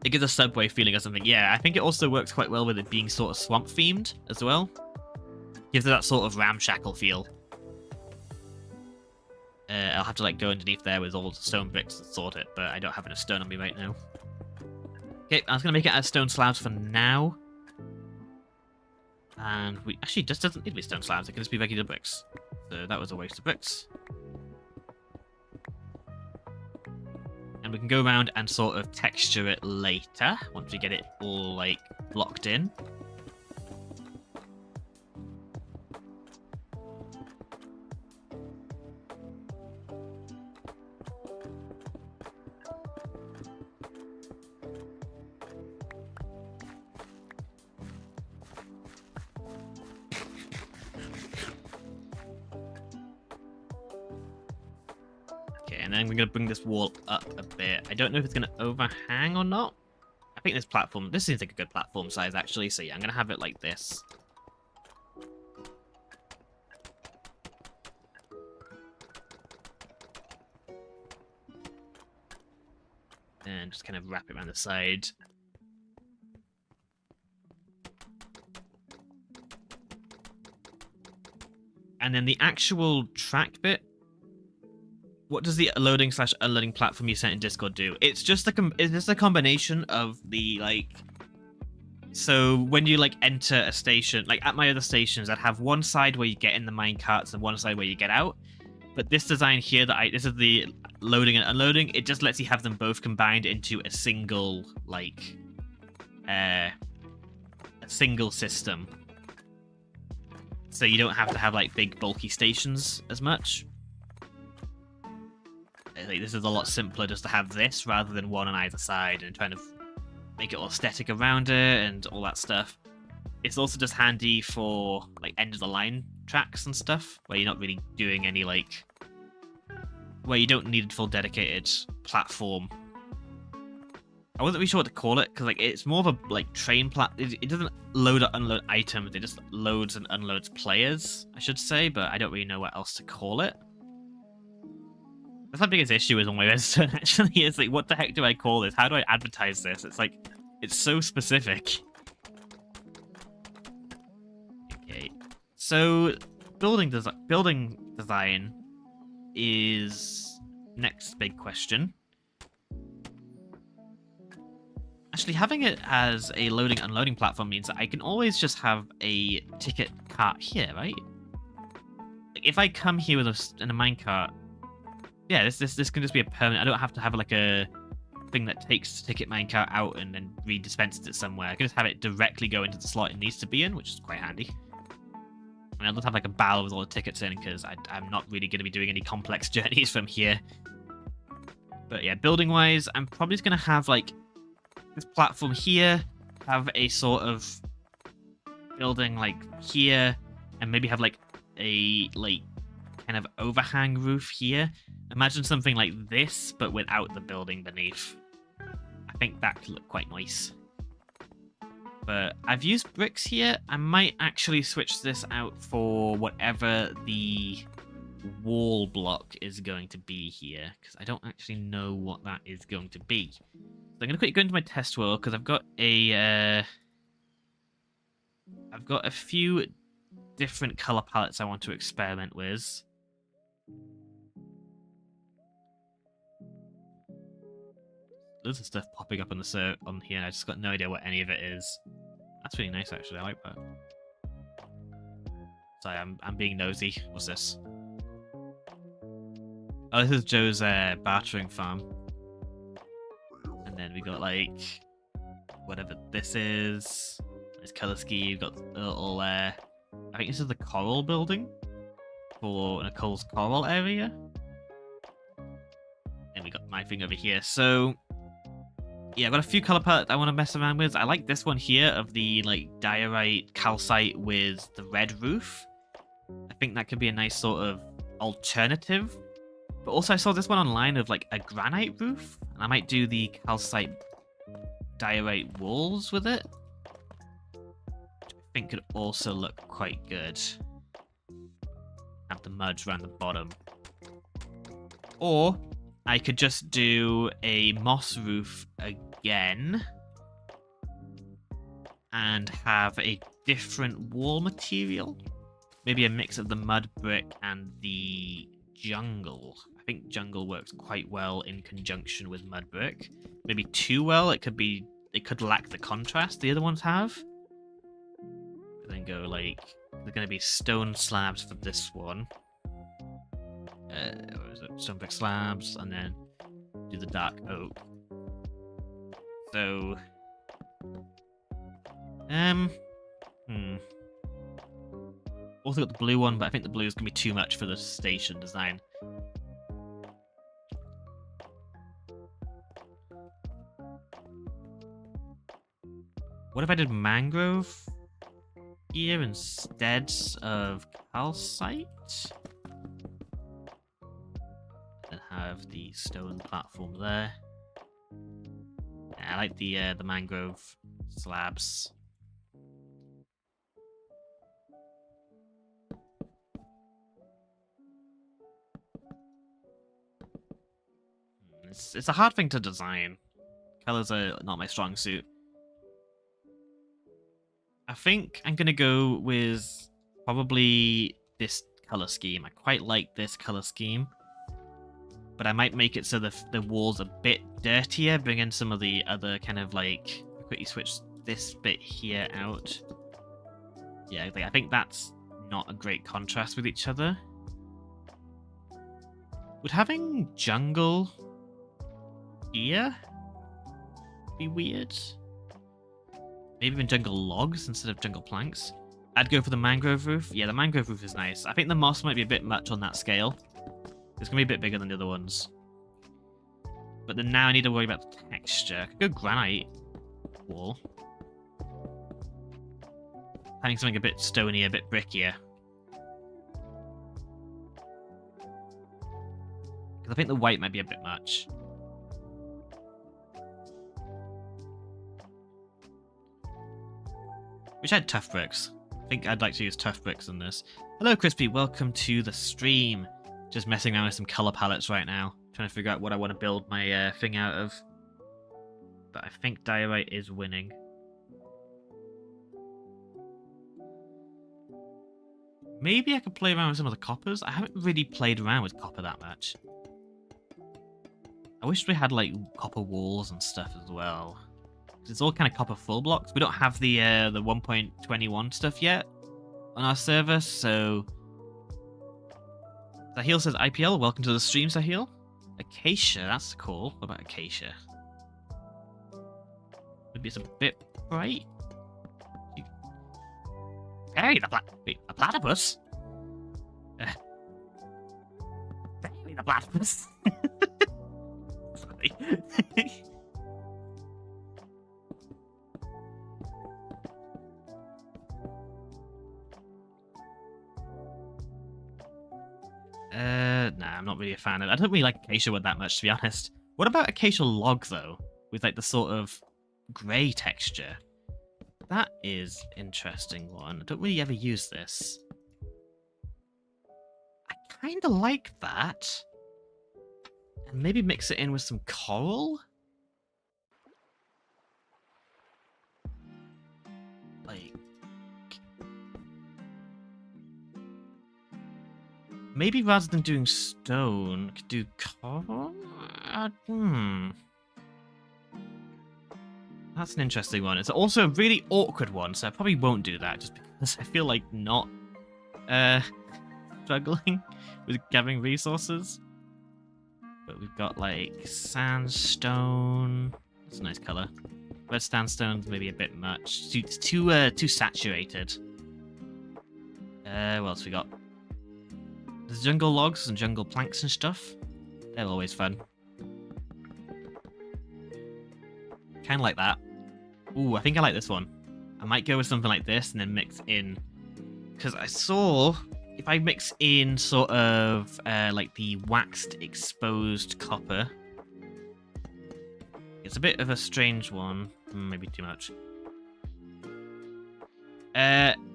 It gives a Subway feeling or something. Yeah, I think it also works quite well with it being sort of swamp themed as well. Gives it that sort of ramshackle feel. I'll have to like go underneath there with all the stone bricks and sort it, but I don't have enough stone on me right now. Okay, I was going to make it out of stone slabs for now. And we actually just doesn't need to be stone slabs, it can just be regular bricks. So that was a waste of bricks. And we can go around and sort of texture it later, once we get it all like locked in. And then we're going to bring this wall up a bit. I don't know if it's going to overhang or not. I think this seems like a good platform size, actually. So yeah, I'm going to have it like this. And just kind of wrap it around the side. And then the actual track bit, what does the loading/unloading platform you sent in Discord do? It's just it's just a combination of the like. So when you like enter a station, like at my other stations, I'd have one side where you get in the mine carts and one side where you get out. But this design here, this is the loading and unloading. It just lets you have them both combined into a single like a single system. So you don't have to have like big bulky stations as much. Like, this is a lot simpler just to have this rather than one on either side and trying to make it all static around it and all that stuff. It's also just handy for like end of the line tracks and stuff where you're not really doing any like where you don't need a full dedicated platform. I wasn't really sure what to call it because like it's more of a like train it doesn't load or unload items, it just loads and unloads players, I should say, but I don't really know what else to call it. That's my biggest issue is on my redstone actually, is like what the heck do I call this? How do I advertise this? It's like it's so specific. Okay. So building design is next big question. Actually, having it as a loading unloading platform means that I can always just have a ticket cart here, right? Like if I come here with in a minecart, yeah, this can just be a permanent. I don't have to have like a thing that takes the ticket minecart out and then redispenses it somewhere. I can just have it directly go into the slot it needs to be in, which is quite handy. And I'll just have like a barrel with all the tickets in because I'm not really going to be doing any complex journeys from here. But yeah, building wise, I'm probably just going to have like this platform here, have a sort of building like here, and maybe have like a like kind of overhang roof here. Imagine something like this, but without the building beneath. I think that could look quite nice. But I've used bricks here. I might actually switch this out for whatever the wall block is going to be here, because I don't actually know what that is going to be. So I'm going to quickly go into my test world, because I've got a few different color palettes I want to experiment with. Loads of stuff popping up on here. I just got no idea what any of it is. That's really nice, actually. I like that. Sorry, I'm being nosy. What's this? Oh, this is Joe's bartering farm. And then we got like whatever this is. This color scheme. You've got a little. I think this is the coral building for Nicole's coral area. And we got my thing over here. So. Yeah, I've got a few color palettes I want to mess around with. I like this one here of the like diorite calcite with the red roof. I think that could be a nice sort of alternative. But also I saw this one online of like a granite roof. And I might do the calcite diorite walls with it. Which I think could also look quite good. Have the mud around the bottom. Or I could just do a moss roof again and have a different wall material. Maybe a mix of the mud brick and the jungle. I think jungle works quite well in conjunction with mud brick. Maybe too well. It could lack the contrast the other ones have. And then go like, there's going to be stone slabs for this one. What is it? Stone brick slabs, and then do the dark oak. So, also got the blue one, but I think the blue is gonna be too much for the station design. What if I did mangrove here instead of calcite? And have the stone platform there. Yeah, I like the mangrove slabs. It's a hard thing to design. Colors are not my strong suit. I think I'm gonna go with probably this color scheme. I quite like this color scheme. but I might make it so the walls a bit dirtier, bring in some of the other kind of like, quickly switch this bit here out. Yeah, like, I think that's not a great contrast with each other. Would having jungle here be weird? Maybe even jungle logs instead of jungle planks. I'd go for the mangrove roof. Yeah, the mangrove roof is nice. I think the moss might be a bit much on that scale. It's going to be a bit bigger than the other ones. But then now I need to worry about the texture. I could go granite wall. Having something a bit stony, a bit brickier. Because I think the white might be a bit much. Wish I had tough bricks. I think I'd like to use tough bricks in this. Hello, Crispy. Welcome to the stream. Just messing around with some color palettes right now. Trying to figure out what I want to build my thing out of. But I think diorite is winning. Maybe I could play around with some of the coppers. I haven't really played around with copper that much. I wish we had like copper walls and stuff as well. It's all kind of copper full blocks. We don't have the 1.21 stuff yet on our server, so... Sahil says, IPL, welcome to the stream, Sahil. Acacia, that's cool. What about Acacia? Maybe it's a bit bright? Bury the wait, a platypus? Bury the platypus? Sorry. Nah, I'm not really a fan of it. I don't really like acacia wood that much, to be honest. What about acacia log, though? With, like, the sort of grey texture. That is interesting one. I don't really ever use this. I kind of like that. And maybe mix it in with some coral? Like... Maybe rather than doing stone, I could do coral? That's an interesting one. It's also a really awkward one, so I probably won't do that just because I feel like not struggling with gathering resources. But we've got like sandstone. That's a nice color. Red sandstone's maybe a bit much. It's too saturated. What else we got? There's jungle logs and jungle planks and stuff. They're always fun. Kind of like that. Ooh, I think I like this one. I might go with something like this and then mix in. Because I saw if I mix in sort of like the waxed exposed copper. It's a bit of a strange one. Maybe too much.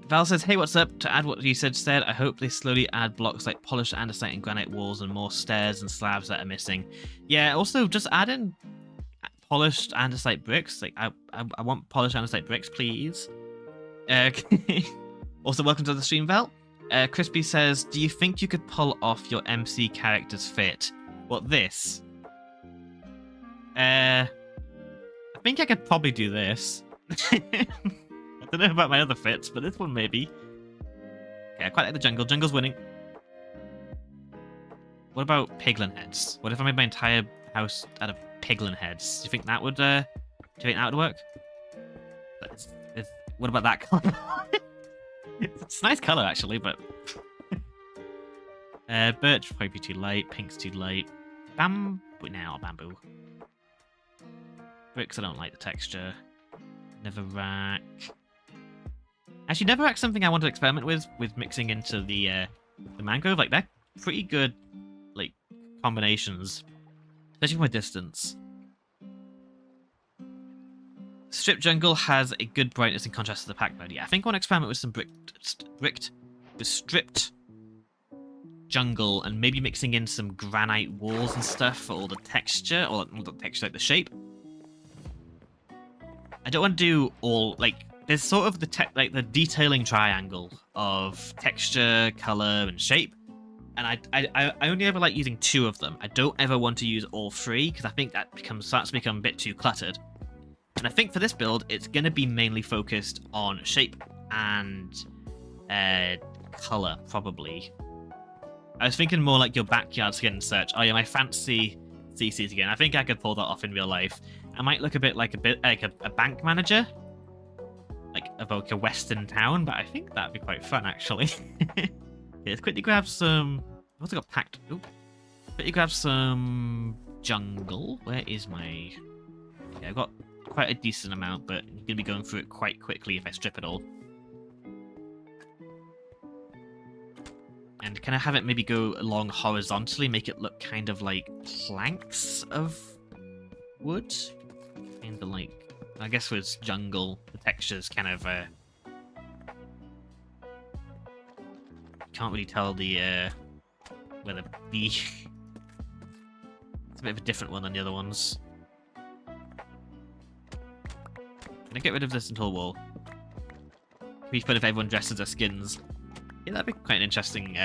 Val says, hey, what's up? To add what you said, I hope they slowly add blocks like polished andesite and granite walls and more stairs and slabs that are missing. Yeah, also just add in polished andesite bricks. Like, I want polished andesite bricks, please. Also, welcome to the stream, Val. Crispy says, do you think you could pull off your MC character's fit? What, this? I think I could probably do this. I don't know about my other fits, but this one maybe. Okay, I quite like the jungle. Jungle's winning. What about piglin heads? What if I made my entire house out of piglin heads? Do you think that would? Do you think that would work? What about that color? It's a nice color actually, but birch would probably be too light. Pink's too light. Bamboo now, bamboo. Bricks, I don't like the texture. Netherrack. Actually, Netherrack's something I want to experiment with mixing into the mangrove. Like, they're pretty good, like, combinations. Especially from a distance. Strip Jungle has a good brightness in contrast to the pack mode. Yeah, I think I want to experiment with some stripped jungle and maybe mixing in some granite walls and stuff for all the texture, or not the texture, like the shape. I don't want to do all, like, there's sort of the detailing triangle of texture, color, and shape. and I only ever like using 2 of them. I don't ever want to use all 3 because I think that starts to become a bit too cluttered. And I think for this build, it's going to be mainly focused on shape and color, probably. I was thinking more like your backyard skin and such. Oh yeah, my fancy CCs again. I think I could pull that off in real life. I might look a bit like a bank manager, like evoke a western town, but I think that'd be quite fun actually. Yeah, let's quickly grab some. I've also got packed. Oop. Quickly grab some jungle. Where is my? Okay, I've got quite a decent amount, but I'm gonna be going through it quite quickly if I strip it all. And can I have it maybe go along horizontally, make it look kind of like planks of wood? Kind of like, I guess with jungle, the texture's kind of, can't really tell the, where the bee... It's a bit of a different one than the other ones. Can I get rid of this until wall? Be fun if everyone dresses their skins. Yeah, that'd be quite an interesting,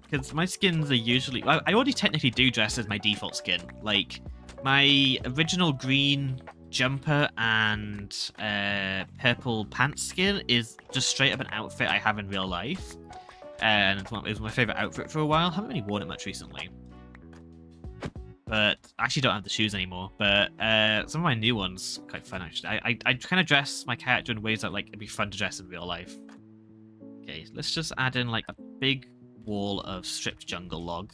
because my skins are usually... I already technically do dress as my default skin. Like, my original green jumper and purple pants skin is just straight up an outfit I have in real life. And it was my favourite outfit for a while. I haven't really worn it much recently. But I actually don't have the shoes anymore. But some of my new ones, quite fun actually. I kind of dress my character in ways that like it'd be fun to dress in real life. Okay, let's just add in like a big wall of stripped jungle log.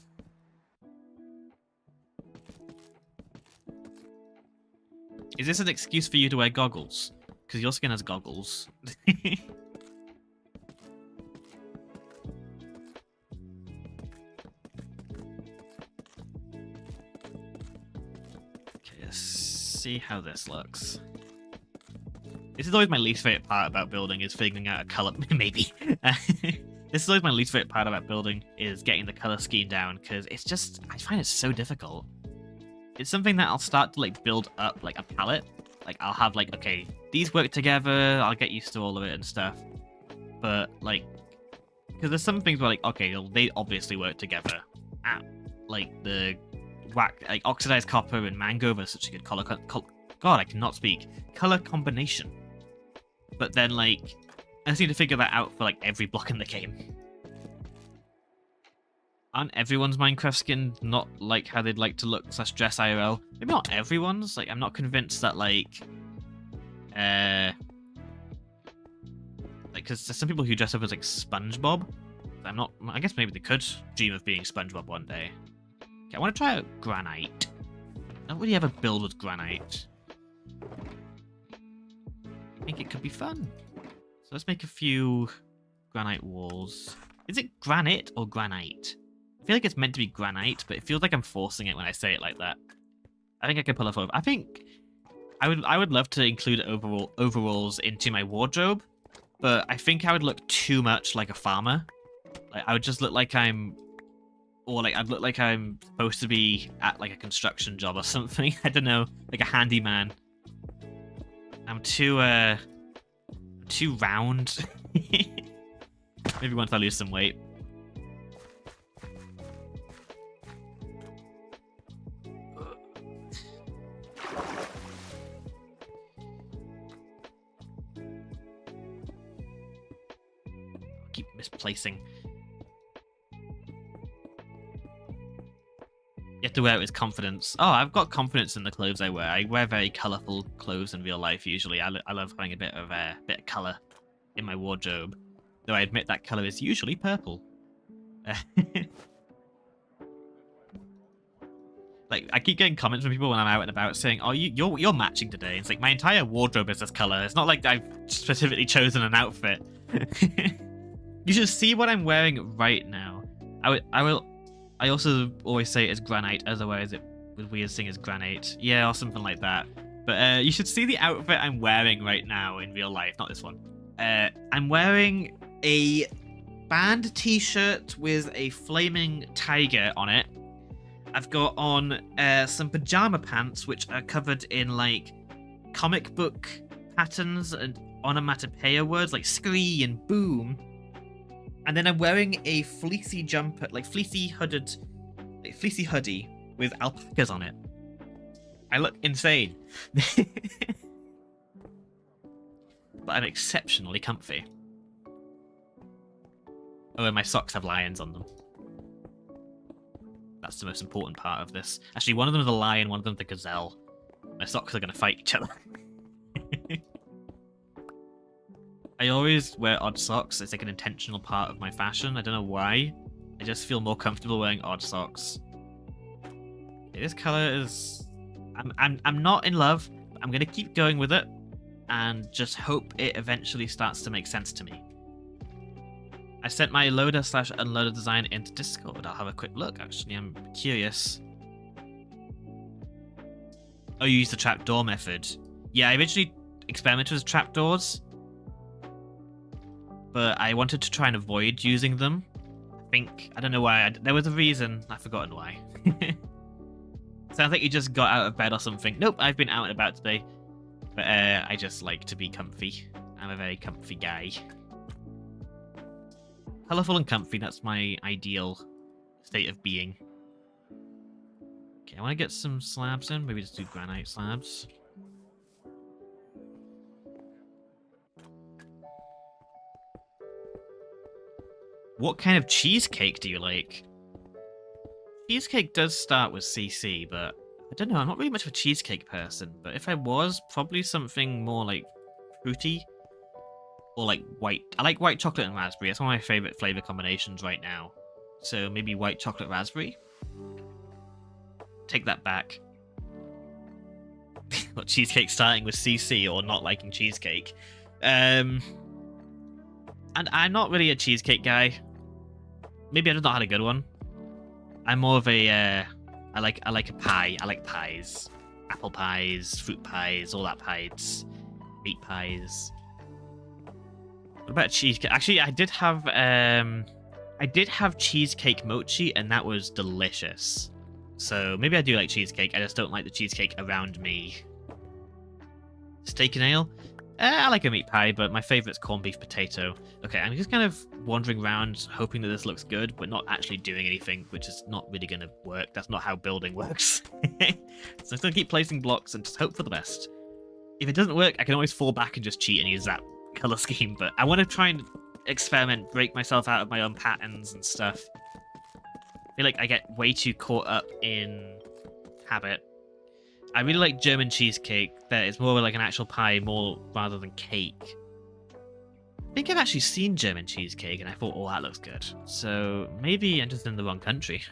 Is this an excuse for you to wear goggles? Because your skin has goggles. Okay, let's see how this looks. This is always my least favorite part about building, is figuring out a color. Maybe. This is always my least favorite part about building, is getting the color scheme down, because it's just, I find it so difficult. It's something that I'll start to like build up like a palette. Like I'll have like, okay, these work together, I'll get used to all of it and stuff. But like, because there's some things where like, okay, they obviously work together. Like the like oxidized copper and mangrove are such a good color. God, I cannot speak. Color combination. But then like, I just need to figure that out for like every block in the game. Aren't everyone's Minecraft skin not like how they'd like to look / dress IRL? Maybe not everyone's. Like, I'm not convinced that like, because there's some people who dress up as like SpongeBob. I'm not. I guess maybe they could dream of being SpongeBob one day. Okay, I want to try out granite. I don't really ever build with granite. I think it could be fun. So let's make a few granite walls. Is it granite or granite? I feel like it's meant to be granite, but it feels like I'm forcing it when I say it like that. I think I could pull off over. I think I would love to include overalls into my wardrobe, but I think I would look too much like a farmer. Like I would just look like I'd look like I'm supposed to be at like a construction job or something. I don't know, like a handyman. I'm too round. Maybe once I lose some weight. Keep misplacing. You have to wear it with confidence. Oh, I've got confidence in the clothes I wear. I wear very colourful clothes in real life usually. I love having a bit of colour in my wardrobe. Though I admit that colour is usually purple. Like, I keep getting comments from people when I'm out and about saying, "Oh, you're matching today." It's like my entire wardrobe is this colour. It's not like I've specifically chosen an outfit. You should see what I'm wearing right now. I also always say it's granite, otherwise it would weird thing as granite. Yeah, or something like that. But you should see the outfit I'm wearing right now in real life, not this one. I'm wearing a band t-shirt with a flaming tiger on it. I've got on some pajama pants, which are covered in like comic book patterns and onomatopoeia words like scree and boom. And then I'm wearing a fleecy jumper, like fleecy hooded, like fleecy hoodie with alpacas on it. I look insane. But I'm exceptionally comfy. Oh, and my socks have lions on them. That's the most important part of this. Actually, one of them is a lion, one of them is a gazelle. My socks are going to fight each other. I always wear odd socks. It's like an intentional part of my fashion. I don't know why. I just feel more comfortable wearing odd socks. Okay, this color is... I'm not in love. But I'm going to keep going with it and just hope it eventually starts to make sense to me. I sent my loader/unloader design into Discord. I'll have a quick look, actually. I'm curious. Oh, you used the trapdoor method. Yeah, I originally experimented with trapdoors, but I wanted to try and avoid using them. I don't know why. There was a reason. I've forgotten why. Sounds like you just got out of bed or something. Nope, I've been out and about today. But I just like to be comfy. I'm a very comfy guy. Colourful and comfy, that's my ideal state of being. Okay, I want to get some slabs in. Maybe just do granite slabs. What kind of cheesecake do you like? Cheesecake does start with CC, but I don't know. I'm not really much of a cheesecake person. But if I was, probably something more like fruity. Or like white. I like white chocolate and raspberry. That's one of my favorite flavor combinations right now. So maybe white chocolate raspberry. Take that back. What, cheesecake starting with CC or not liking cheesecake? And I'm not really a cheesecake guy. Maybe I just not had a good one. I'm more of a I like a pie. I like pies. Apple pies, fruit pies, all that pies. Meat pies. What about cheesecake? Actually, I did have cheesecake mochi, and that was delicious. So maybe I do like cheesecake. I just don't like the cheesecake around me. Steak and ale? I like a meat pie, but my favorite's corned beef potato. Okay, I'm just kind of wandering around, hoping that this looks good, but not actually doing anything, which is not really going to work. That's not how building works. So I'm just going to keep placing blocks and just hope for the best. If it doesn't work, I can always fall back and just cheat and use that color scheme, but I want to try and experiment, break myself out of my own patterns and stuff. I feel like I get way too caught up in habit. I really like German cheesecake, that it's more like an actual pie more rather than cake. I think I've actually seen German cheesecake and I thought, oh, that looks good. So maybe I'm just in the wrong country.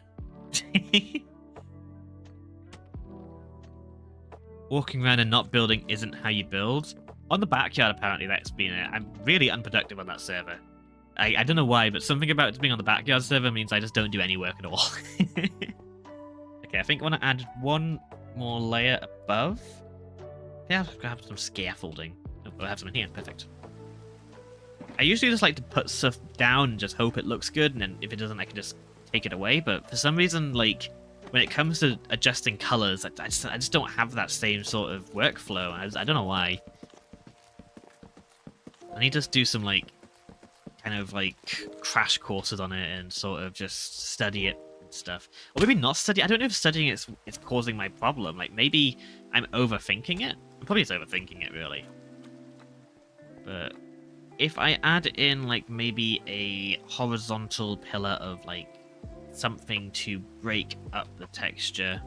Walking around and not building isn't how you build. On the backyard, apparently, that's been it. I'm really unproductive on that server. I don't know why, but something about being on the backyard server means I just don't do any work at all. Okay, I think I want to add one more layer above. Yeah, I'll have some scaffolding. Oh, I have some in here. Perfect. I usually just like to put stuff down and just hope it looks good, and then if it doesn't, I can just take it away. But for some reason, like, when it comes to adjusting colors, I just don't have that same sort of workflow. I don't know why. I need to do some, like, kind of, like, crash courses on it and sort of just study it and stuff. Or maybe not study. I don't know if studying it's causing my problem. Like, maybe I'm overthinking it. I'm probably just overthinking it, really. But if I add in, like, maybe a horizontal pillar of, like, something to break up the texture.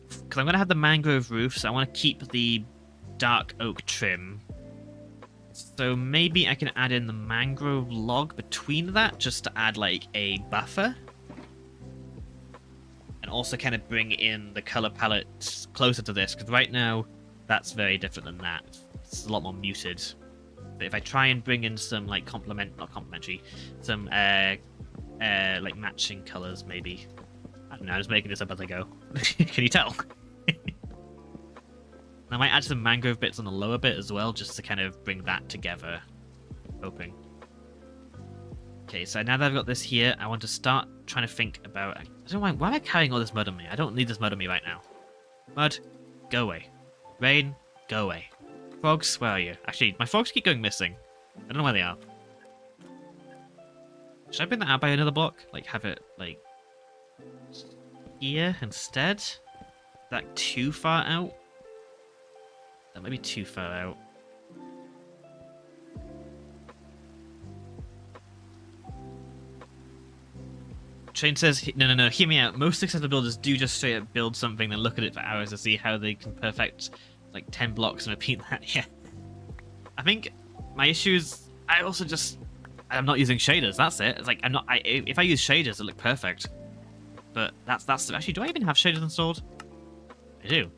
Because I'm going to have the mangrove roof, so I want to keep the dark oak trim. So maybe I can add in the mangrove log between that, just to add, like, a buffer. And also kind of bring in the color palette closer to this, because right now, that's very different than that. It's a lot more muted. But if I try and bring in some, like, not complementary, some, like, matching colors, maybe. I don't know, I'm just making this up as I go. Can you tell? I might add some mangrove bits on the lower bit as well, just to kind of bring that together. Hoping. Okay, so now that I've got this here, I want to start trying to think about... I don't know why am I carrying all this mud on me? I don't need this mud on me right now. Mud, go away. Rain, go away. Frogs, where are you? Actually, my frogs keep going missing. I don't know where they are. Should I bring that out by another block? Like, have it, like, here instead? Is that too far out? That might be too far out. Shane says, no, hear me out. Most successful builders do just straight up build something, then look at it for hours to see how they can perfect like 10 blocks and repeat that. Yeah. I think my issue is I'm not using shaders. That's it. It's like if I use shaders, it look perfect. But that's actually, do I even have shaders installed? I do.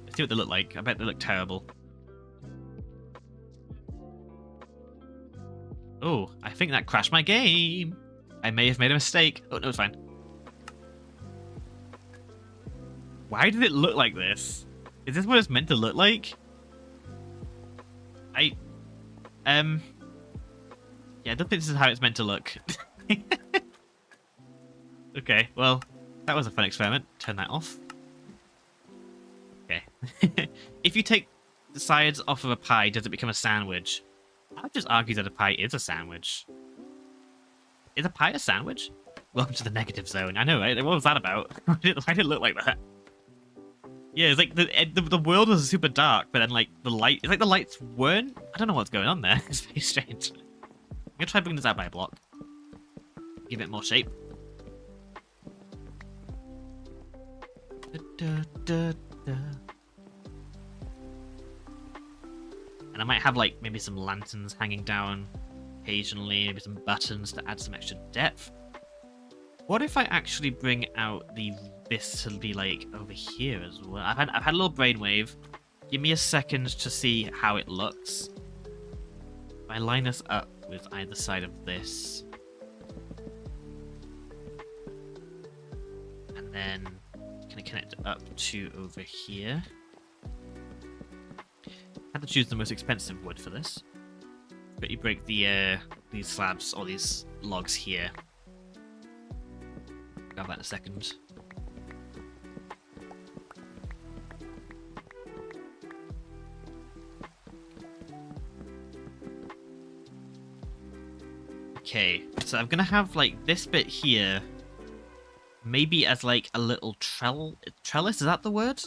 Let's see what they look like. I bet they look terrible. Oh, I think that crashed my game. I may have made a mistake. Oh, no, it's fine. Why did it look like this? Is this what it's meant to look like? Yeah, I don't think this is how it's meant to look. Okay, well, that was a fun experiment. Turn that off. Okay. If you take the sides off of a pie, does it become a sandwich? I would just argue that a pie is a sandwich. Is a pie a sandwich? Welcome to the negative zone. I know, right? What was that about? Why did it look like that? Yeah, it's like the world was super dark, but then like the light, it's like the lights weren't. I don't know what's going on there. It's very strange. I'm gonna try bringing this out by a block. Give it more shape. And I might have like maybe some lanterns hanging down occasionally, maybe some buttons to add some extra depth. What if I actually bring out this to be like over here as well? I've had a little brainwave. Give me a second to see how it looks. If I line us up with either side of this, and then kind of connect it up to over here. I had to choose the most expensive wood for this. But you break the these slabs or these logs here. Grab that in a second. Okay, so I'm gonna have like this bit here, maybe as like a little trellis. Is that the word?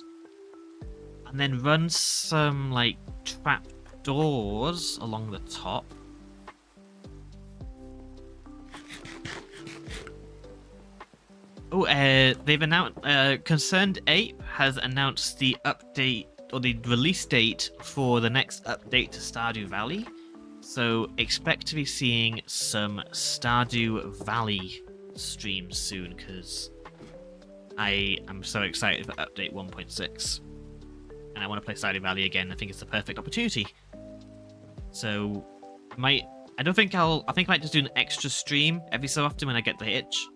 And then run some like trap doors along the top. Oh, they've announced. Concerned Ape has announced the update or the release date for the next update to Stardew Valley. So expect to be seeing some Stardew Valley streams soon, because I am so excited for update 1.6. And I want to play Stardew Valley again. I think it's the perfect opportunity. So, I think I might just do an extra stream every so often when I get the itch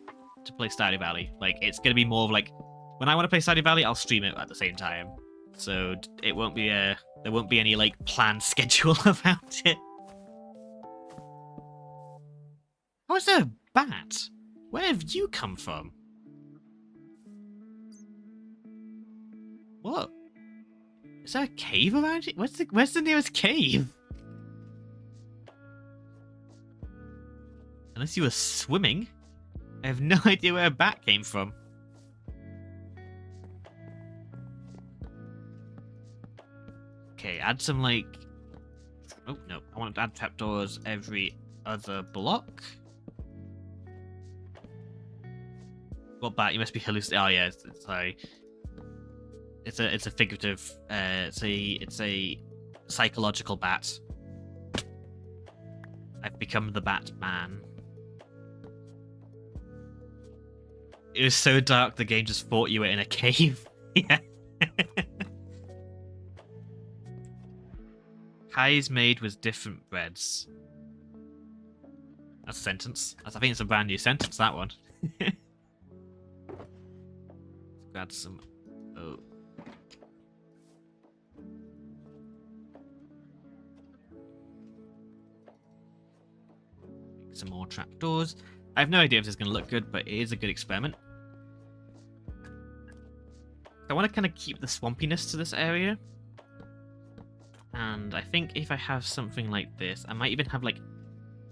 to play Stardew Valley. Like, it's going to be more of like, when I want to play Stardew Valley, I'll stream it at the same time. So, it won't be there won't be any, like, planned schedule about it. How is there a bat? Where have you come from? What? Is there a cave around here? Where's the nearest cave? Unless you were swimming. I have no idea where a bat came from. Okay, add some like... Oh, no. I want to add trapdoors every other block. What bat? You must be hallucinating. Oh, yeah. Sorry. It's a figurative. It's a psychological bat. I've become the Batman. It was so dark the game just thought you were in a cave. Yeah. Pies made with different breads. That's a sentence. I think it's a brand new sentence, that one. Let's add some... Oh. Some more trapdoors. I have no idea if this is going to look good, but it is a good experiment. I want to kind of keep the swampiness to this area. And I think if I have something like this, I might even have like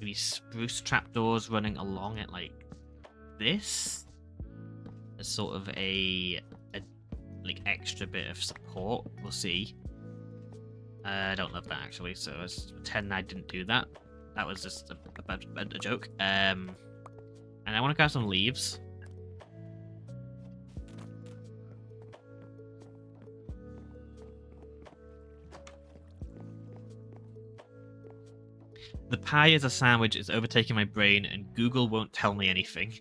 maybe spruce trapdoors running along it like this, as sort of a like extra bit of support. We'll see. I don't love that actually, so let's pretend I didn't do that. That was just a joke. And I want to grab some leaves. The pie as a sandwich is overtaking my brain, and Google won't tell me anything.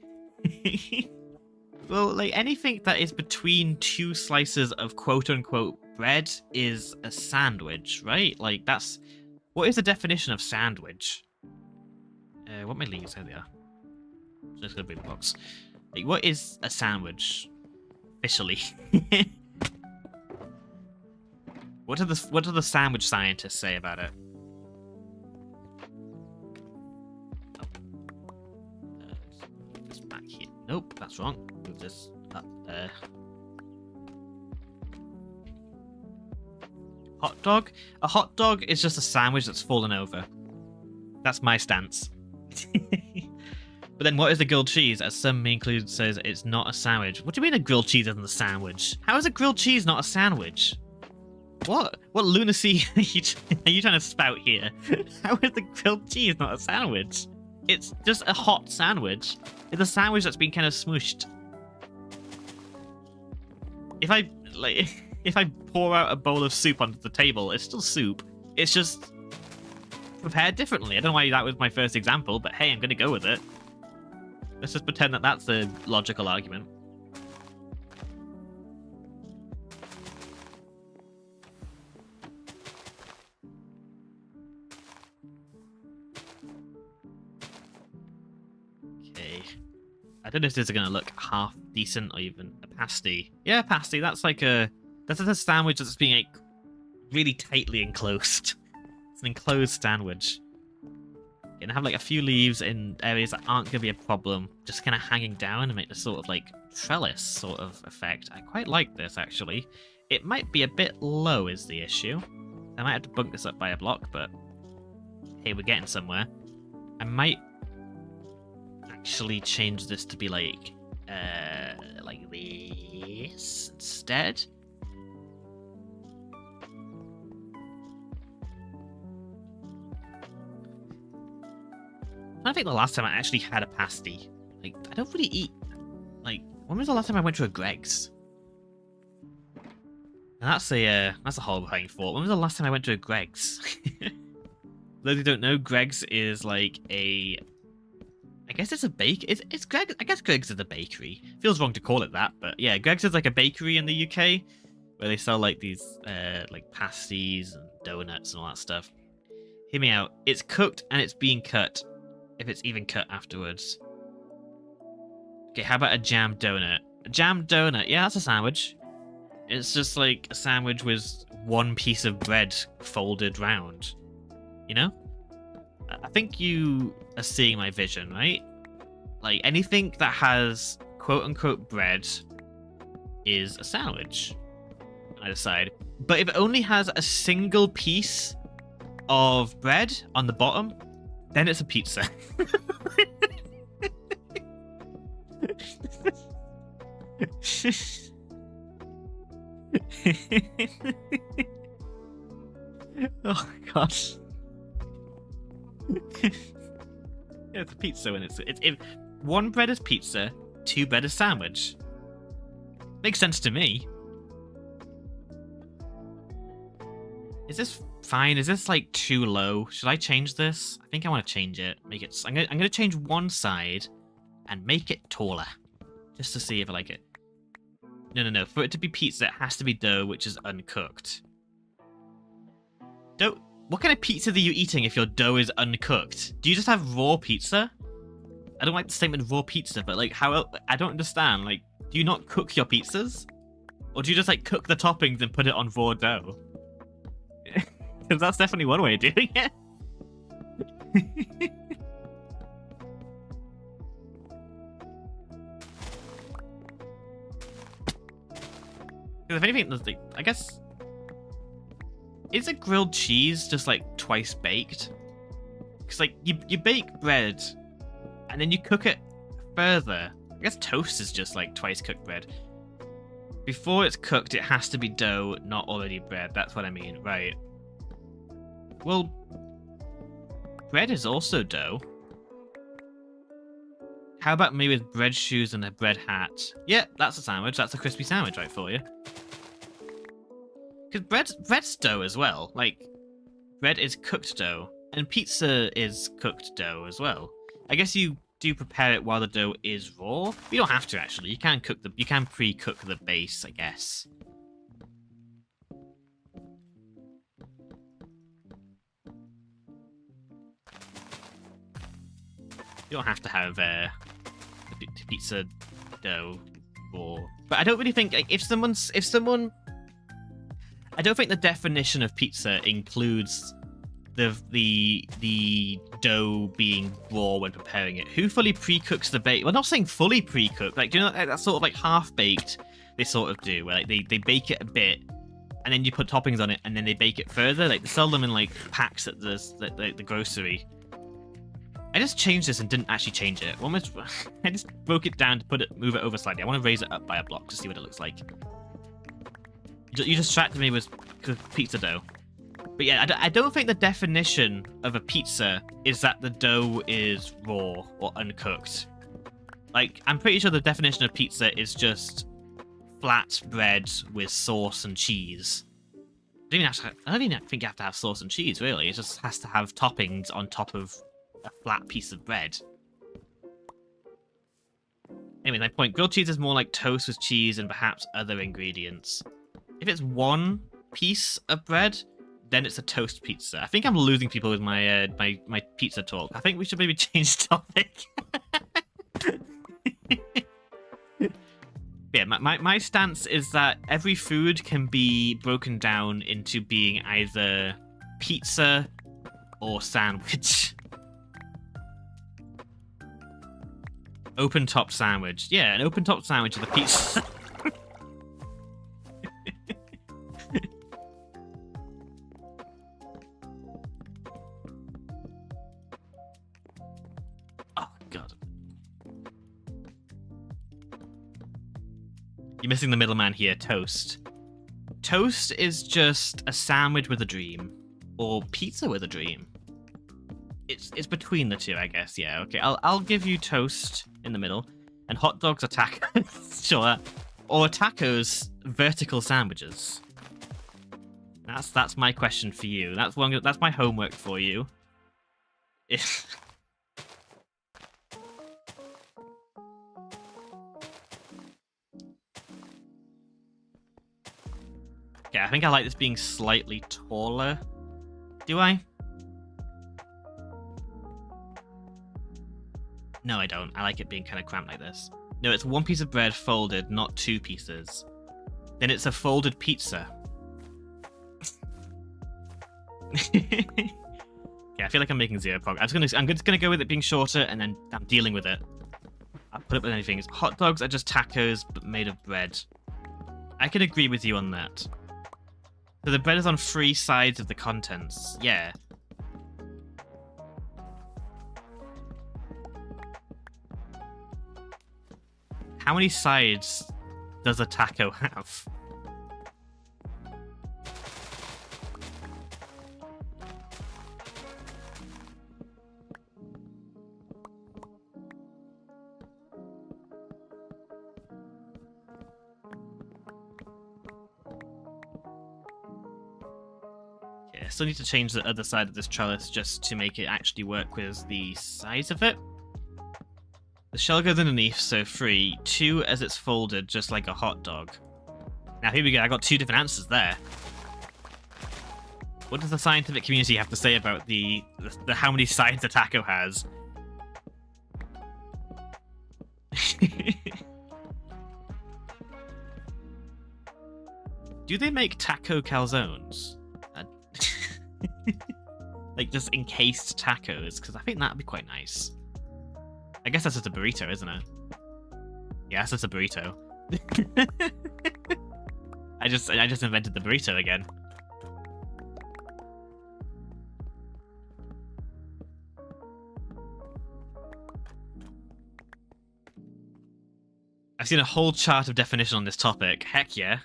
Well, like, anything that is between two slices of quote-unquote bread is a sandwich, right? Like, that's... What is the definition of sandwich? What are my leaves? There they are. Just gonna bring the box. Like, what is a sandwich? Officially. What do the sandwich scientists say about it? This back here. Nope, that's wrong. Move this up there. Hot dog? A hot dog is just a sandwich that's fallen over. That's my stance. But then what is a grilled cheese? As some me included says, it's not a sandwich. What do you mean a grilled cheese isn't a sandwich? How is a grilled cheese not a sandwich? What lunacy are you trying to spout here? How is the grilled cheese not a sandwich? It's just a hot sandwich. It's a sandwich that's been kind of smooshed. If I pour out a bowl of soup onto the table, it's still soup. It's just prepared differently. I don't know why that was my first example, but hey, I'm going to go with it. Let's just pretend that that's a logical argument. Okay. I don't know if this is going to look half decent or even a pasty. Yeah, pasty. That's like that's a sandwich that's being like really tightly enclosed. It's an enclosed sandwich. You can have like a few leaves in areas that aren't going to be a problem, just kind of hanging down and make this sort of like trellis sort of effect. I quite like this actually. It might be a bit low is the issue. I might have to bunk this up by a block, but hey, we're getting somewhere. I might actually change this to be like this instead. I think the last time I actually had a pasty. Like, I don't really eat. Like, when was the last time I went to a Greggs? And that's a horrible thought. When was the last time I went to a Greggs? Those who don't know, Greggs is like a... I guess it's a bake. It's Greggs. I guess Greggs is a bakery. Feels wrong to call it that, but yeah, Greggs is like a bakery in the UK where they sell like these like pasties and donuts and all that stuff. Hear me out. It's cooked and it's being cut. If it's even cut afterwards. Okay, how about a jam donut? A jam donut, yeah, that's a sandwich. It's just like a sandwich with one piece of bread folded round. You know? I think you are seeing my vision, right? Like, anything that has quote-unquote bread is a sandwich. I decide. But if it only has a single piece of bread on the bottom, then it's a pizza. Oh gosh. Yeah, it's a pizza when it's if one bread is pizza, two bread is sandwich. Makes sense to me. Is this fine? Is this like too low? Should I change this? I think I want to change it. Make it. I'm gonna change one side and make it taller, just to see if I like it. No. For it to be pizza, it has to be dough, which is uncooked. Dough. What kind of pizza are you eating if your dough is uncooked? Do you just have raw pizza? I don't like the statement raw pizza, but like how? I don't understand. Like, do you not cook your pizzas, or do you just like cook the toppings and put it on raw dough? Because that's definitely one way of doing it. Because if anything, like, I guess... Is a grilled cheese just, like, twice baked? Because, like, you bake bread, and then you cook it further. I guess toast is just, like, twice cooked bread. Before it's cooked, it has to be dough, not already bread. That's what I mean, right. Well, bread is also dough. How about me with bread shoes and a bread hat? Yeah, that's a sandwich. That's a crispy sandwich right for you. Because bread's dough as well. Like, bread is cooked dough. And pizza is cooked dough as well. I guess you do prepare it while the dough is raw. You don't have to, actually. You can pre-cook the base, I guess. You don't have to have the pizza dough raw. But I don't really think, like, if someone I don't think the definition of pizza includes the dough being raw when preparing it. Who fully pre-cooks the bake? Well, not saying fully pre-cooked. Like, do you know that sort of like half-baked they sort of do, where like they bake it a bit, and then you put toppings on it, and then they bake it further. Like, they sell them in like packs at the grocery. I just changed this and didn't actually change it. I just broke it down to move it over slightly. I want to raise it up by a block to see what it looks like. You distracted me with pizza dough. But yeah, I don't think the definition of a pizza is that the dough is raw or uncooked. Like, I'm pretty sure the definition of pizza is just flat bread with sauce and cheese. I don't even think you have to have sauce and cheese, really. It just has to have toppings on top of a flat piece of bread. Anyway, my point. Grilled cheese is more like toast with cheese and perhaps other ingredients. If it's one piece of bread, then it's a toast pizza. I think I'm losing people with my my pizza talk. I think we should maybe change topic. Yeah, my stance is that every food can be broken down into being either pizza or sandwich. Open top sandwich. Yeah, an open top sandwich is a pizza. You're missing the middleman here, toast. Toast is just a sandwich with a dream. Or pizza with a dream. It's between the two, I guess, yeah. Okay, I'll give you toast in the middle. And hot dogs are tacos. Sure. Or tacos, vertical sandwiches. That's my question for you. That's my homework for you. Yeah, I think I like this being slightly taller. Do I? No, I don't. I like it being kind of cramped like this. No, it's one piece of bread folded, not two pieces. Then it's a folded pizza. Yeah, I feel like I'm making zero progress. I'm just gonna go with it being shorter, and then I'm dealing with it. I'll put up with anything. Hot dogs are just tacos, but made of bread. I can agree with you on that. So the bread is on three sides of the contents. Yeah. How many sides does a taco have? I still need to change the other side of this trellis just to make it actually work with the size of it. The shell goes underneath, so 3. 2 as it's folded, just like a hot dog. Now here we go, I got 2 different answers there. What does the scientific community have to say about the how many sides a taco has? Do they make taco calzones? Like just encased tacos, because I think that'd be quite nice. I guess that's just a burrito, isn't it? Yeah, that's just a burrito. I just invented the burrito again. I've seen a whole chart of definition on this topic. Heck yeah.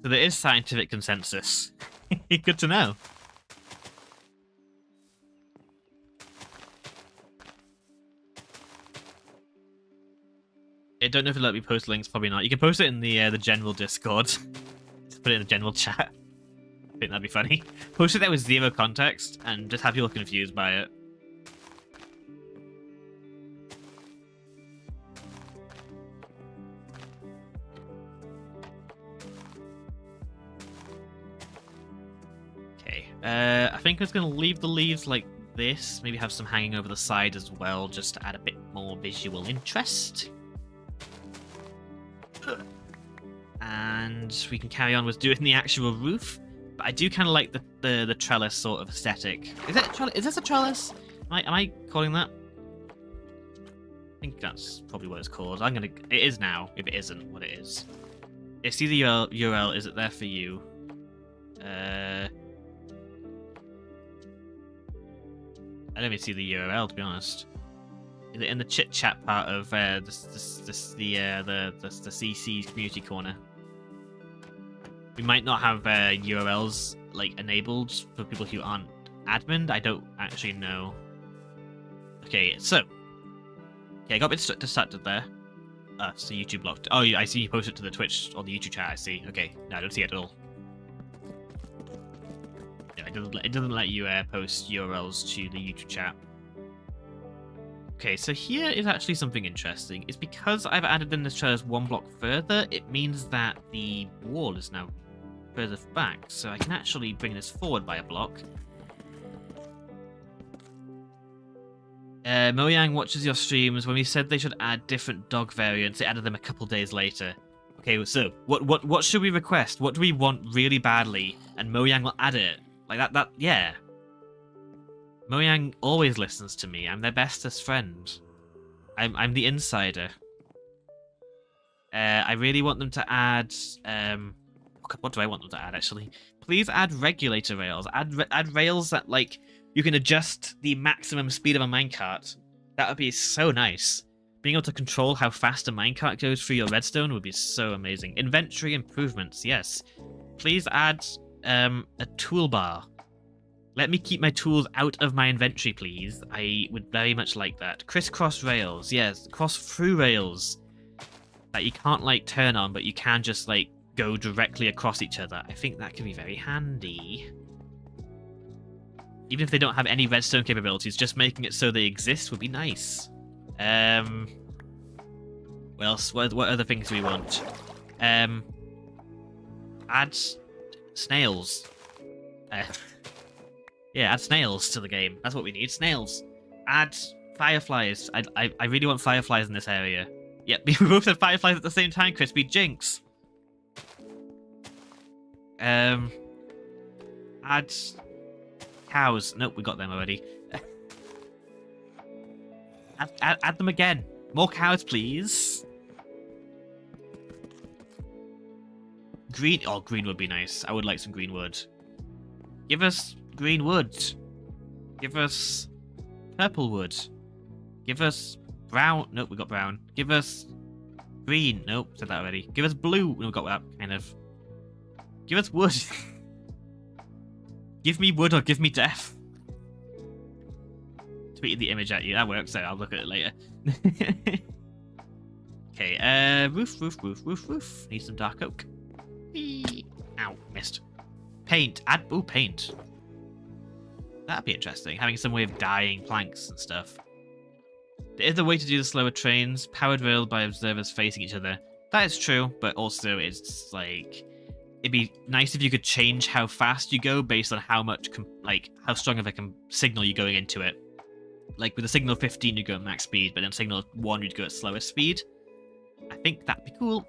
So there is scientific consensus. Good to know. I don't know if it'll let me post links, probably not. You can post it in the general Discord. Just put it in the general chat. I think that'd be funny. Post it there with zero context and just have people confused by it. Okay, I think I'm just going to leave the leaves like this. Maybe have some hanging over the side as well, just to add a bit more visual interest. And we can carry on with doing the actual roof. But I do kind of like the trellis sort of aesthetic. Is this a trellis? Am I calling that? I think that's probably what it's called. It is now, if it isn't what it is. It's the URL. Is it there for you? I don't even see the URL, to be honest. Is it in the chit chat part of the CC's community corner? We might not have URLs like enabled for people who aren't admin. I don't actually know. Okay, so I got a bit distracted there. So YouTube blocked. Oh, I see you posted to the Twitch or the YouTube chat. I see. Okay, no, I don't see it at all. Yeah, it doesn't let you post URLs to the YouTube chat. Okay, so here is actually something interesting. It's because I've added in this trellis one block further, it means that the wall is now further back, so I can actually bring this forward by a block. Mojang watches your streams. When we said they should add different dog variants, they added them a couple days later. Okay, so what should we request? What do we want really badly? And Mojang will add it. Like that, yeah. Mojang always listens to me. I'm their bestest friend. I'm the insider. I really want them to add. What do I want them to add? Actually, please add regulator rails. Add rails that like you can adjust the maximum speed of a minecart. That would be so nice. Being able to control how fast a minecart goes through your redstone would be so amazing. Inventory improvements, yes. Please add a toolbar. Let me keep my tools out of my inventory, please. I would very much like that. Crisscross rails, yes. Cross-through rails that you can't, like, turn on, but you can just, like, go directly across each other. I think that could be very handy. Even if they don't have any redstone capabilities, just making it so they exist would be nice. What else? What other things do we want? Add snails. Yeah, add snails to the game. That's what we need. Snails. Add fireflies. I really want fireflies in this area. Yep, we both said fireflies at the same time, Crispy. Jinx. Add cows. Nope, we got them already. add them again. More cows, please. Green. Oh, green would be nice. I would like some green wood. Give us green wood. Give us purple wood. Give us brown. Nope, we got brown. Give us green. Nope, said that already. Give us blue. No, we got that, kind of. Give us wood. Give me wood or give me death. Tweeted the image at you. That works, so I'll look at it later. Okay, roof. Need some dark oak. Whee. Ow, missed. Paint. Add paint. That'd be interesting, having some way of dyeing planks and stuff. There is a way to do the slower trains, powered rail by observers facing each other. That is true, but also it's like... It'd be nice if you could change how fast you go based on how much, how strong of a signal you're going into it. Like with a signal 15, you go at max speed, but then signal 1, you'd go at slower speed. I think that'd be cool.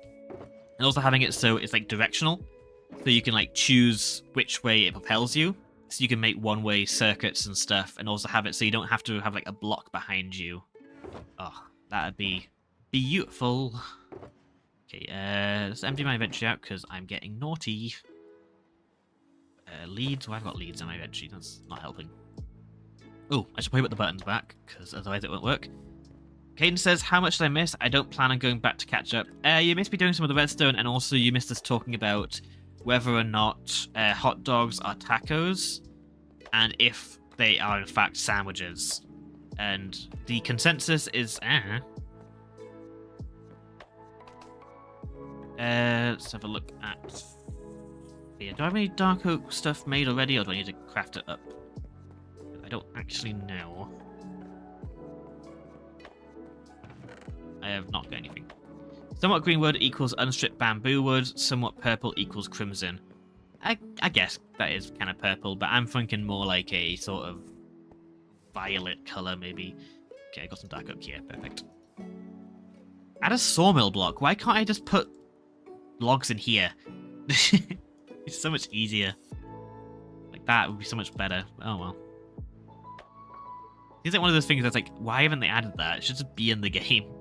And also having it so it's like directional, so you can like choose which way it propels you. So you can make one-way circuits and stuff, and also have it so you don't have to have like a block behind you. Oh, that'd be beautiful. Okay, let's empty my inventory out because I'm getting naughty. Leads. Well, I've got leads in my inventory. That's not helping. Oh, I should probably put the buttons back because otherwise it won't work. Caden says, how much did I miss? I don't plan on going back to catch up. You missed me doing some of the redstone, and also you missed us talking about whether or not hot dogs are tacos, and if they are in fact sandwiches. And the consensus is, let's have a look at... Yeah, do I have any dark oak stuff made already, or do I need to craft it up? I don't actually know. I have not got anything. Somewhat green wood equals unstripped bamboo wood. Somewhat purple equals crimson. I guess that is kind of purple, but I'm thinking more like a sort of violet color, maybe. Okay, I got some dark oak here. Perfect. Add a sawmill block. Why can't I just put logs in here? It's so much easier. Like that would be so much better. Oh well. Seems like one of those things that's like, why haven't they added that? It should just be in the game.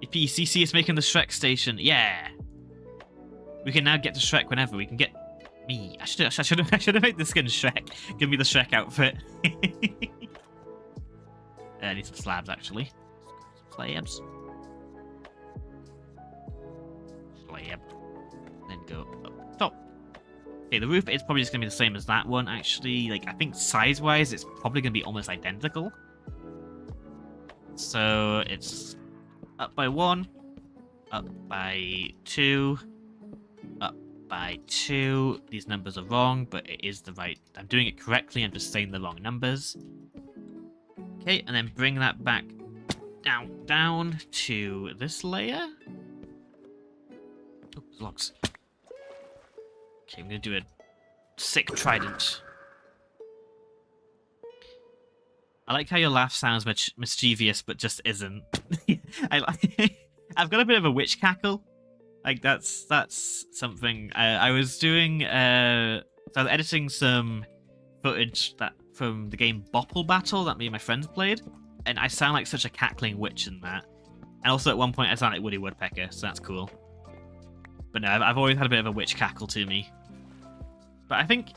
If CC is making the Shrek station, yeah. We can now get to Shrek whenever. We can get me. I should have made the skin Shrek. Give me the Shrek outfit. I need some slabs actually. Slabs. Slab. Then go up top. Okay, the roof is probably just gonna be the same as that one. Actually, like I think size-wise, it's probably gonna be almost identical. So it's up by 1, up by 2, up by 2. These numbers are wrong, but it is the right... I'm doing it correctly, I'm just saying the wrong numbers. Okay, and then bring that back down to this layer. Oh, logs. Okay, I'm going to do a sick trident. I like how your laugh sounds mischievous, but just isn't. I've got a bit of a witch cackle. Like that's something. I was doing. So I was editing some footage from the game Bopple Battle that me and my friends played, and I sound like such a cackling witch in that. And also at one point I sound like Woody Woodpecker, so that's cool. But no, I've always had a bit of a witch cackle to me. But I think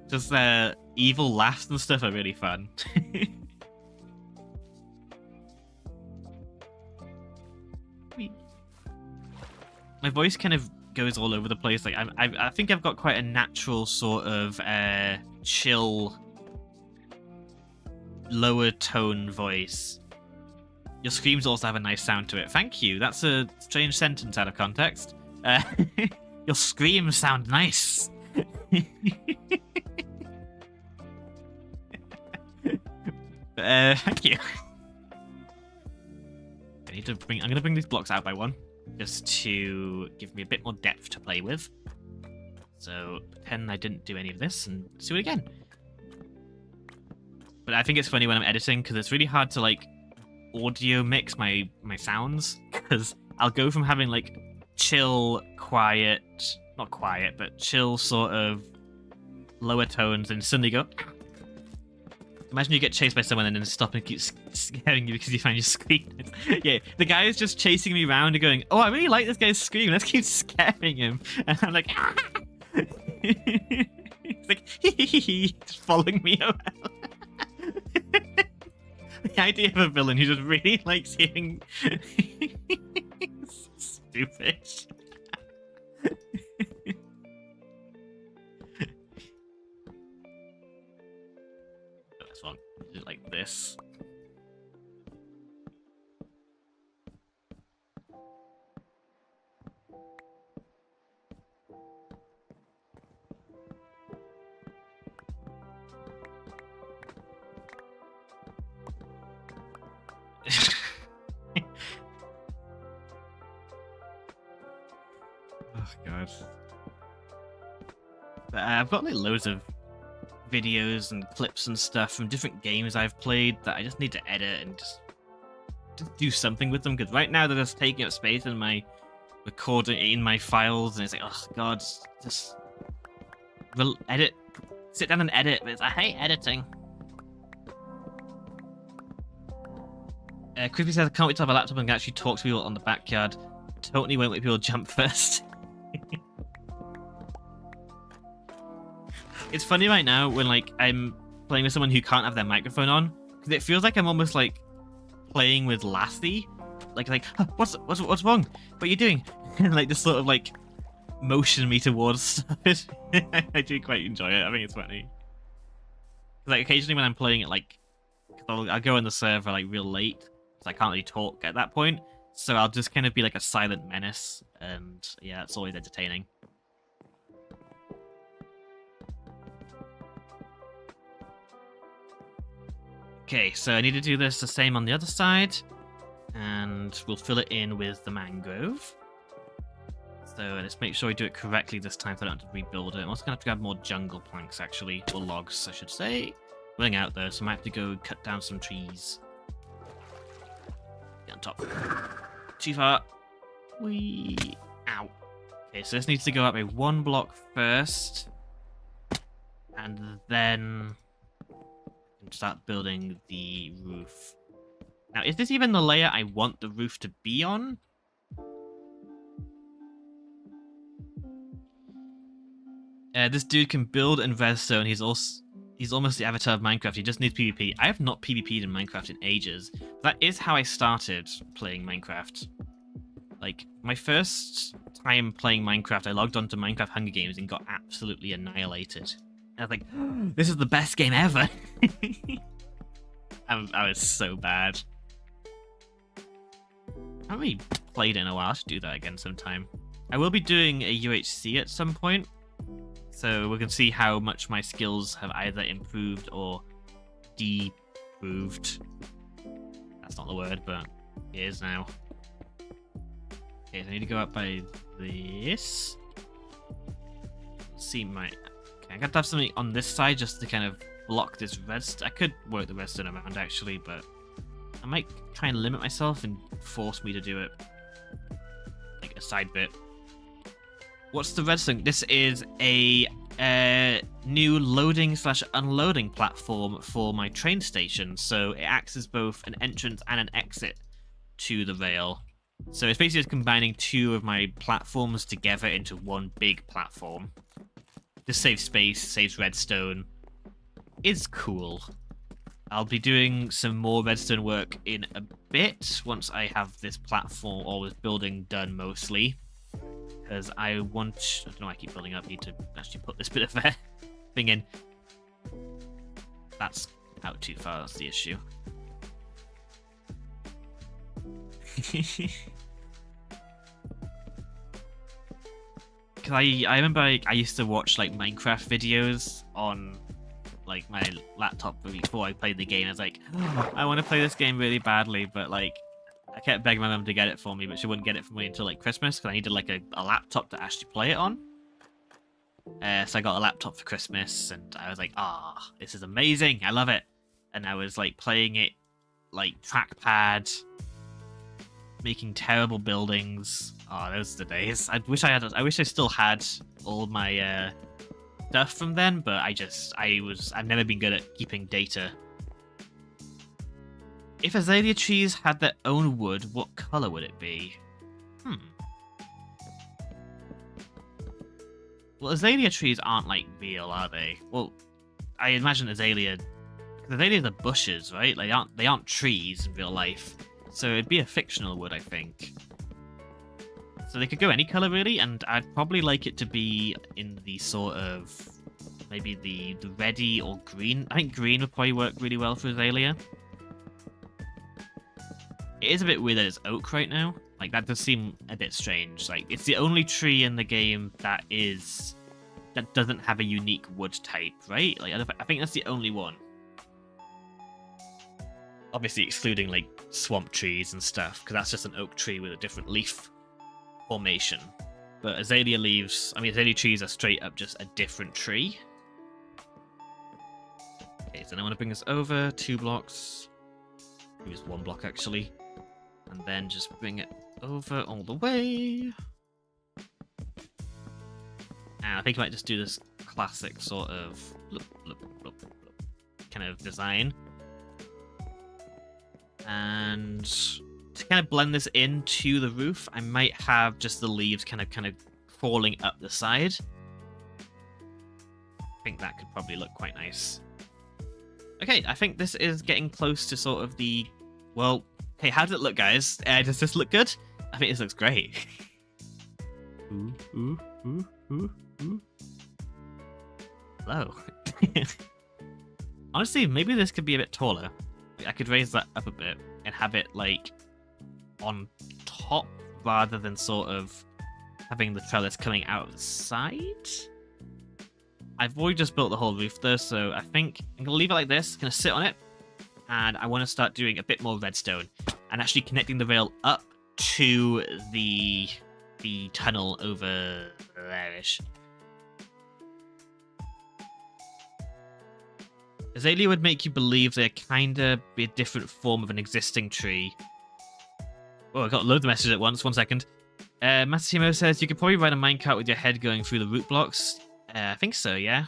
just evil laughs and stuff are really fun. My voice kind of goes all over the place. Like I think I've got quite a natural sort of chill, lower tone voice. Your screams also have a nice sound to it. Thank you. That's a strange sentence out of context. Your screams sound nice. Thank you. I'm going to bring these blocks out by 1. Just to give me a bit more depth to play with. So pretend I didn't do any of this and do it again. But I think it's funny when I'm editing because it's really hard to like audio mix my sounds, because I'll go from having like chill, quiet, not quiet, but chill sort of lower tones and suddenly go... Imagine you get chased by someone and then stop and keep scaring you because you find your screen. Yeah, the guy is just chasing me around and going, oh, I really like this guy's scream. Let's keep scaring him. And I'm like, ah! It's like, just following me around. The idea of a villain who just really likes hearing... Stupid. Like this. Oh god. I've got like loads of videos and clips and stuff from different games I've played that I just need to edit and just do something with them, because right now they're just taking up space in my recording, in my files, and it's like, oh god, just edit, sit down and edit, but I hate editing. Creepy says, I can't wait to have a laptop and actually talk to people on the backyard. Totally won't let people jump first. It's funny right now when like I'm playing with someone who can't have their microphone on, because it feels like I'm almost like playing with Lassie, like "Huh, what's wrong? What are you doing?" And like just sort of like motion me towards stuff. I do quite enjoy it. I think it's funny. Like occasionally when I'm playing it, like I'll go in the server like real late because I can't really talk at that point. So I'll just kind of be like a silent menace, and yeah, it's always entertaining. Okay, so I need to do this the same on the other side, and we'll fill it in with the mangrove. So let's make sure we do it correctly this time so I don't have to rebuild it. I'm also going to have to grab more jungle planks, actually, or logs, I should say. Running out, though, so I might have to go cut down some trees. Get on top. Too far. Whee! Ow. Okay, so this needs to go up a 1 block first, and then start building the roof. Now, is this even the layer I want the roof to be on? This dude can build in redstone. He's almost the avatar of Minecraft. He just needs PvP. I have not PvP'd in Minecraft in ages. That is how I started playing Minecraft. Like, my first time playing Minecraft, I logged onto Minecraft Hunger Games and got absolutely annihilated. I was like, this is the best game ever. I was so bad. I haven't really played in a while. I should do that again sometime. I will be doing a UHC at some point, so we can see how much my skills have either improved or deproved. That's not the word, but it is now. Okay, so I need to go up by this. See my... Okay, I got to have something on this side just to kind of block this redstone. I could work the redstone around, actually, but I might try and limit myself and force me to do it. Like a side bit. What's the redstone? This is a new loading/unloading platform for my train station. So it acts as both an entrance and an exit to the rail. So it's basically just combining two of my platforms together into one big platform. This saves space, saves redstone. It's cool. I'll be doing some more redstone work in a bit once I have this platform or this building done mostly. Because I want... I don't know why I keep building up. I need to actually put this bit of thing in. That's out too far. That's the issue. Because I remember I used to watch like Minecraft videos on like my laptop before I played the game. I was like, oh, I want to play this game really badly, but like I kept begging my mum to get it for me, but she wouldn't get it for me until like Christmas because I needed like a laptop to actually play it on. So I got a laptop for Christmas, and I was like, ah, this is amazing. I love it. And I was like playing it like trackpad, making terrible buildings. Oh, those are the days. I wish I still had all my stuff from then, but I've never been good at keeping data. If azalea trees had their own wood, what color would it be? Well, azalea trees aren't like real, are they? Well, I imagine azaleas are bushes, right? They aren't trees in real life. So it'd be a fictional wood, I think. So they could go any color really, and I'd probably like it to be in the sort of maybe the reddy or green. I think green would probably work really well for azalea. It is a bit weird that it's oak right now. Like that does seem a bit strange. Like it's the only tree in the game that doesn't have a unique wood type, right? Like I think that's the only one. Obviously excluding like swamp trees and stuff, because that's just an oak tree with a different leaf formation. But azalea trees are straight up just a different tree. Okay, so then I want to bring this over 2 blocks. Use 1 block actually. And then just bring it over all the way. And I think I might just do this classic sort of kind of design. And to kind of blend this into the roof, I might have just the leaves kind of falling up the side. I think that could probably look quite nice. Okay, I think this is getting close to sort of the, well, Hey, how does it look, guys? Does this look good? I think this looks great. Ooh. Hello. Honestly, maybe this could be a bit taller. I could raise that up a bit and have it like on top rather than sort of having the trellis coming out of the side. I've already just built the whole roof though, so I think I'm gonna leave it like this, gonna sit on it, and I want to start doing a bit more redstone and actually connecting the rail up to the tunnel over there-ish. Azalea would make you believe they're kinda be a different form of an existing tree. Oh, I got loads of messages at once. 1 second. Massimo says you could probably ride a minecart with your head going through the root blocks. I think so, yeah.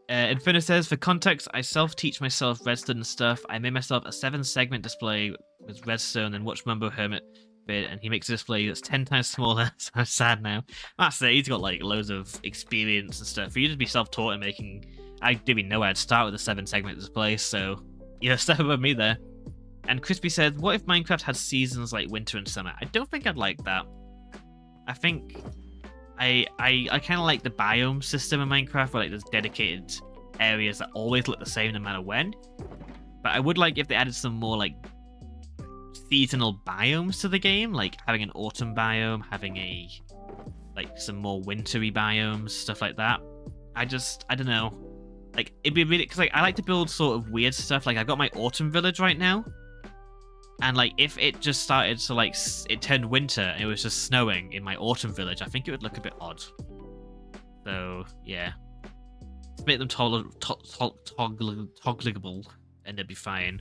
Inferno says, for context, I self-teach myself redstone and stuff. I made myself a 7-segment display with redstone and watch Mumbo Hermit bit, and he makes a display that's 10 times smaller, so I'm sad now. That's it, he's got like loads of experience and stuff. For you to be self-taught and making... I didn't even know I'd start with a 7-segment display, so... Yeah, step above me there. And Crispy said, what if Minecraft had seasons like winter and summer? I don't think I'd like that. I think... I kind of like the biome system in Minecraft, where like there's dedicated areas that always look the same no matter when. But I would like if they added some more like seasonal biomes to the game, like having an autumn biome, having a like some more wintry biomes, stuff like that. I don't know. Like it'd be really, because like I like to build sort of weird stuff. Like I've got my autumn village right now. And like, if it just started to like, it turned winter and it was just snowing in my autumn village, I think it would look a bit odd. So, yeah. Let's make them toggleable and it'd be fine.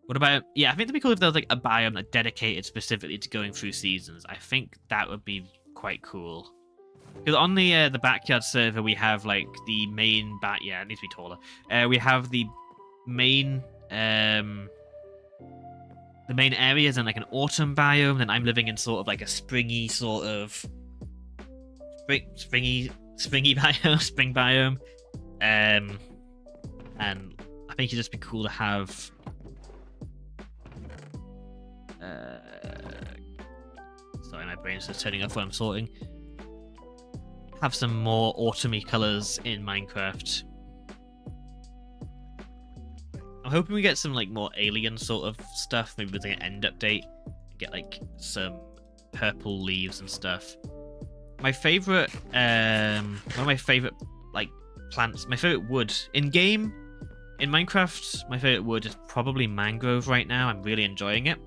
What about, yeah, I think it'd be cool if there was like a biome that dedicated specifically to going through seasons. I think that would be quite cool. Because on the backyard server, we have like the main yeah, it needs to be taller. We have the main, the main areas and like an autumn biome, then I'm living in sort of like a springy sort of springy biome, spring biome. And I think it'd just be cool to have sorry, my brain's just turning off when I'm sorting. Have some more autumny colours in Minecraft. I'm hoping we get some like more alien sort of stuff, maybe with an end update. Get like some purple leaves and stuff. My favorite, one of my favorite like plants, my favorite wood in game, in Minecraft, my favorite wood is probably mangrove right now. I'm really enjoying it.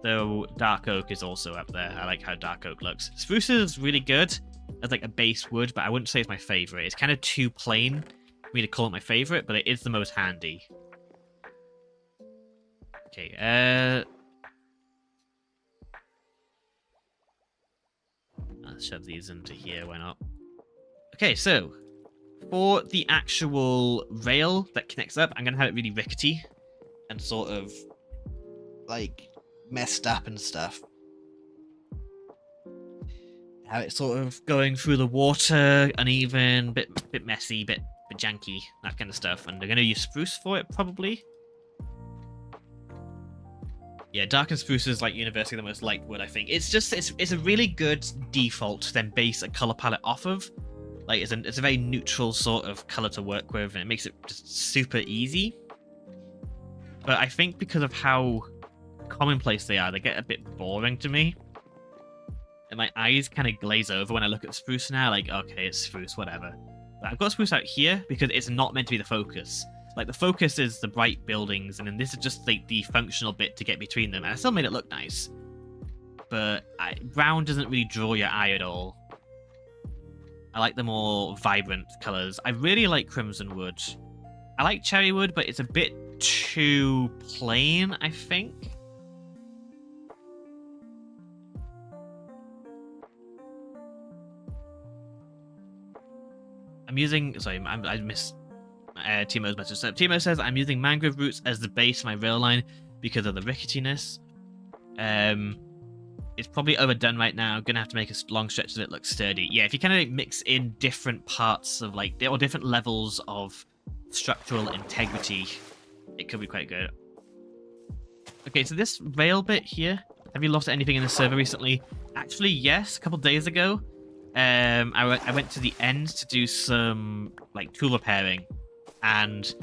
Though dark oak is also up there. I like how dark oak looks. Spruce is really good as like a base wood, but I wouldn't say it's my favorite. It's kind of too plain for me to call it my favorite, but it is the most handy. Okay, let's shove these into here, why not? Okay, so, for the actual rail that connects up, I'm going to have it really rickety and sort of, like, messed up and stuff. Have it sort of going through the water, uneven, bit messy, bit janky, that kind of stuff. And they're going to use spruce for it, probably. Yeah, dark and spruce is like universally the most liked wood, I think. It's just it's a really good default to then base a color palette off of. Like it's a very neutral sort of color to work with, and it makes it just super easy. But I think because of how commonplace they are, they get a bit boring to me. And my eyes kind of glaze over when I look at spruce now, like, okay, it's spruce, whatever. But I've got spruce out here because it's not meant to be the focus. Like, the focus is the bright buildings, and then this is just, like, the functional bit to get between them. And I still made it look nice. But brown doesn't really draw your eye at all. I like the more vibrant colours. I really like crimson wood. I like cherry wood, but it's a bit too plain, I think. I'm using... Sorry, I missed... Timo's message. So Timo says, I'm using mangrove roots as the base of my rail line because of the ricketiness. It's probably overdone right now. I'm going to have to make a long stretch that it looks sturdy. Yeah, if you kind of mix in different parts of, like, or different levels of structural integrity, it could be quite good. Okay, so this rail bit here, have you lost anything in the server recently? Actually, yes. A couple days ago, I went to the end to do some like tool repairing, and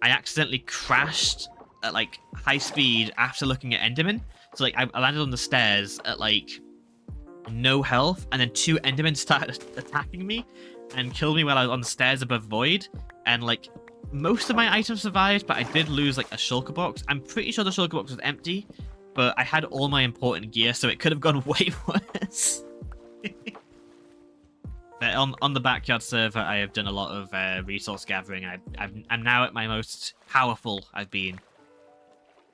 I accidentally crashed at like high speed after looking at Enderman. So like I landed on the stairs at like no health, and then 2 Endermen started attacking me and killed me while I was on the stairs above Void. And like most of my items survived, but I did lose like a shulker box. I'm pretty sure the shulker box was empty, but I had all my important gear, so it could have gone way worse. But on the backyard server, I have done a lot of resource gathering. I'm now at my most powerful I've been.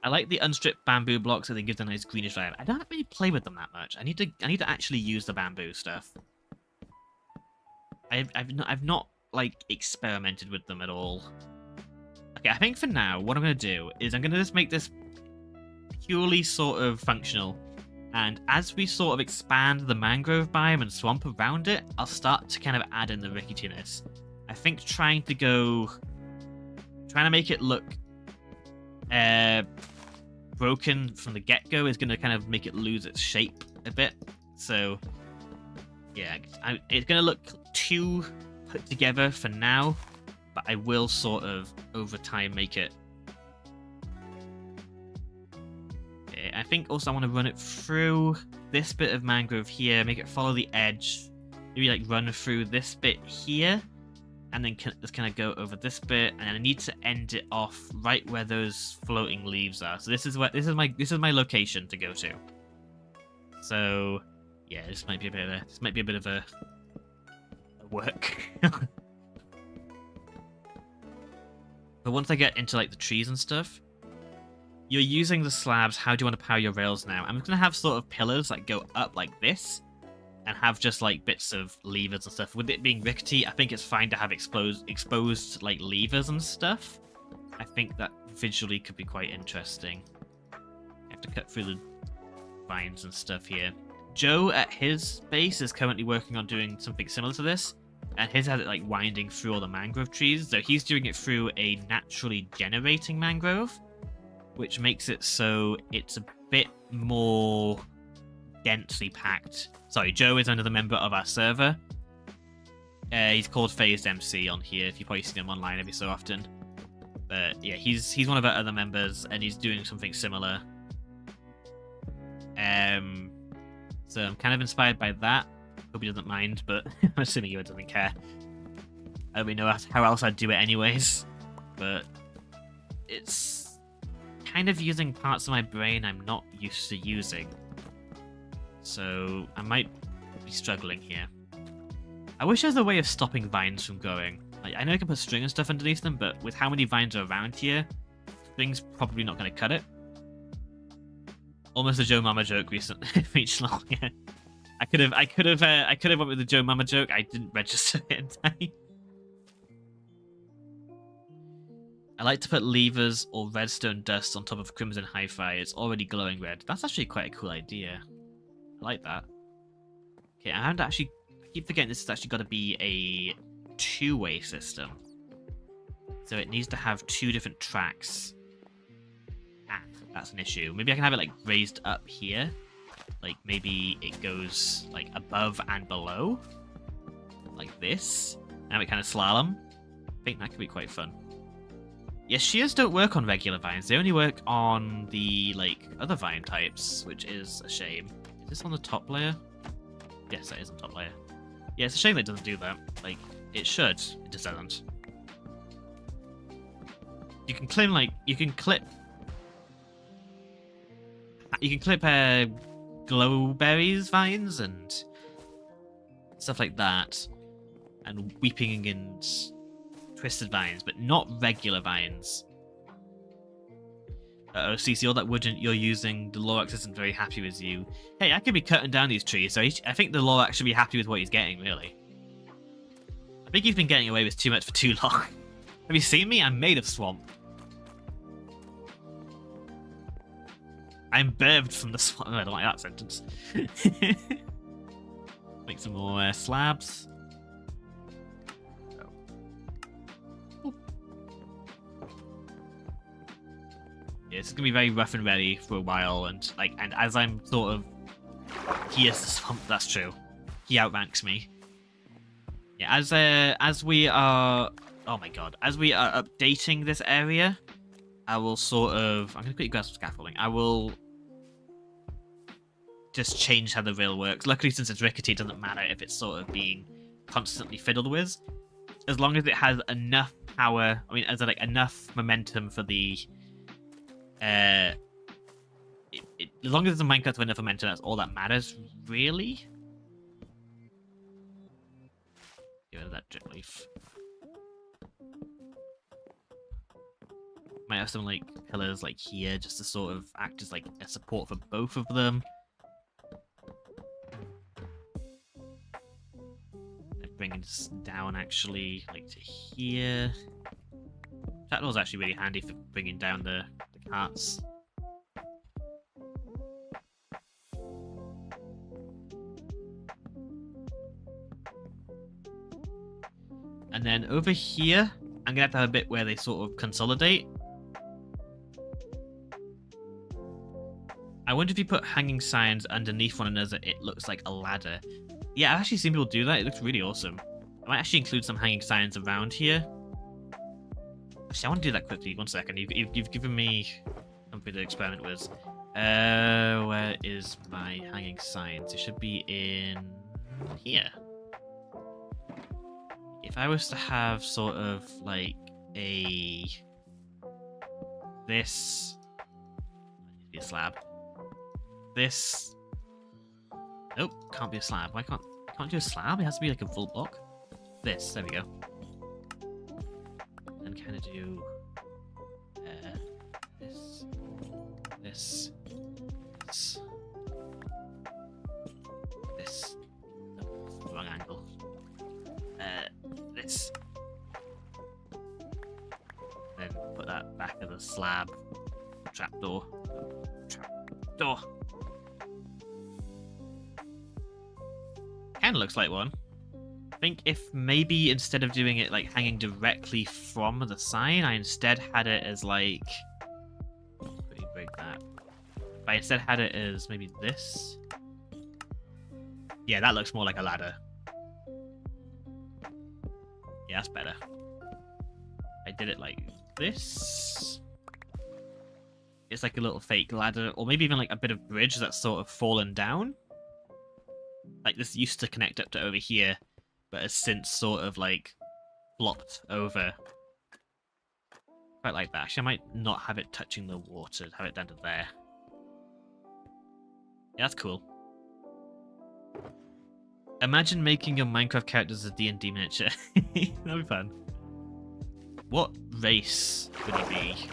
I like the unstripped bamboo blocks, so they give them a nice greenish vibe. I don't really play with them that much. I need to actually use the bamboo stuff. I've not like experimented with them at all. Okay, I think for now, what I'm gonna do is I'm gonna just make this purely sort of functional. And as we sort of expand the mangrove biome and swamp around it, I'll start to kind of add in the ricketiness. I think trying to make it look broken from the get-go is going to kind of make it lose its shape a bit. So yeah, it's going to look too put together for now, but I will sort of over time make it. I think also I want to run it through this bit of mangrove here, make it follow the edge, maybe like run through this bit here, and then just kind of go over this bit, and I need to end it off right where those floating leaves are. So this is my location to go to. So yeah, this might be a bit of a work. But once I get into like the trees and stuff, you're using the slabs. How do you want to power your rails now? I'm going to have sort of pillars that go up like this, and have just like bits of levers and stuff. With it being rickety, I think it's fine to have exposed like levers and stuff. I think that visually could be quite interesting. I have to cut through the vines and stuff here. Joe at his base is currently working on doing something similar to this, and his has it like winding through all the mangrove trees. So he's doing it through a naturally generating mangrove, which makes it so it's a bit more densely packed. Sorry, Joe is another member of our server. He's called Phased MC on here, if you've probably seen him online every so often. But yeah, he's one of our other members, and he's doing something similar. So I'm kind of inspired by that. Hope he doesn't mind, but I'm assuming he doesn't care. I don't really know how else I'd do it anyways. But it's kind of using parts of my brain I'm not used to using. So I might be struggling here. I wish there was a way of stopping vines from growing. Like, I know I can put string and stuff underneath them, but with how many vines are around here, string's probably not going to cut it. Almost a Joe Mama joke recently. Reached long. Yeah. I could have went with the Joe Mama joke. I didn't register it in time. I like to put levers or redstone dust on top of Crimson Hi-Fi. It's already glowing red. That's actually quite a cool idea. I like that. Okay, I keep forgetting this has actually got to be a two-way system. So it needs to have 2 different tracks. Ah, that's an issue. Maybe I can have it like raised up here. Like maybe it goes like above and below. Like this. Now we kind of slalom. I think that could be quite fun. Yeah, shears don't work on regular vines. They only work on the like other vine types, which is a shame. Is this on the top layer? Yes, that is on top layer. Yeah, it's a shame that it doesn't do that. Like, it should. It just doesn't. You can clip glowberries vines and stuff like that, and weeping and twisted vines, but not regular vines. Uh-oh, CC, all that wood you're using, the Lorax isn't very happy with you. Hey, I could be cutting down these trees, so I think the Lorax should be happy with what he's getting, really. I think he's been getting away with too much for too long. Have you seen me? I'm made of swamp. I'm birthed from the swamp. I don't like that sentence. Make some more slabs. Yeah, it's gonna be very rough and ready for a while, and as I'm sort of, he is the swamp. That's true. He outranks me. Yeah, as we are, oh my god, as we are updating this area, I will sort of, I'm gonna quickly grab some scaffolding. I will just change how the rail works. Luckily, since it's rickety, it doesn't matter if it's sort of being constantly fiddled with, as long as it has enough power. I mean, as like enough momentum for the, as long as it's a minecart with enough momentum, that's all that matters, really. Get rid of that drip leaf. Might have some like pillars like here, just to sort of act as like a support for both of them. Bringing this down actually, like to here. That was actually really handy for bringing down the carts. And then over here, I'm gonna have to have a bit where they sort of consolidate. I wonder if you put hanging signs underneath one another, it looks like a ladder. Yeah, I've actually seen people do that. It looks really awesome. I might actually include some hanging signs around here. Actually, I want to do that quickly. 1 second. You've given me something to experiment with. Where is my hanging signs? It should be in here. If I was to have sort of like this needs to be a slab. This. Nope, can't be a slab. Why can't do a slab? It has to be like a full block. This, there we go. And kind of do this. Oh, wrong angle. This. Then put that back of the slab. Trapdoor. Trapdoor. Kind of looks like one. I think if maybe instead of doing it like hanging directly from the sign, I instead had it as like, quickly break that. If I instead had it as maybe this. Yeah, that looks more like a ladder. Yeah, that's better. I did it like this. It's like a little fake ladder, or maybe even like a bit of bridge that's sort of fallen down. Like this used to connect up to over here, but has since sort of like flopped over. Quite like that. Actually, I might not have it touching the water, have it down to there. Yeah, that's cool. Imagine making your Minecraft characters a D&D miniature. That'd be fun. What race would he be?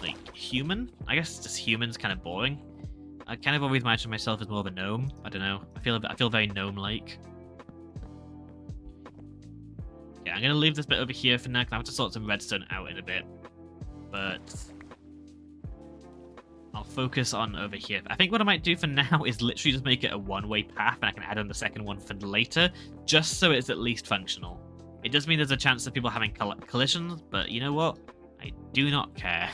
Like, human? I guess just human's kind of boring. I kind of always imagine myself as more of a gnome. I don't know. I feel very gnome-like. Yeah, I'm gonna leave this bit over here for now, because I have to sort some redstone out in a bit. But I'll focus on over here. I think what I might do for now is literally just make it a one-way path, and I can add on the second one for later, just so it's at least functional. It does mean there's a chance of people having collisions, but you know what? I do not care.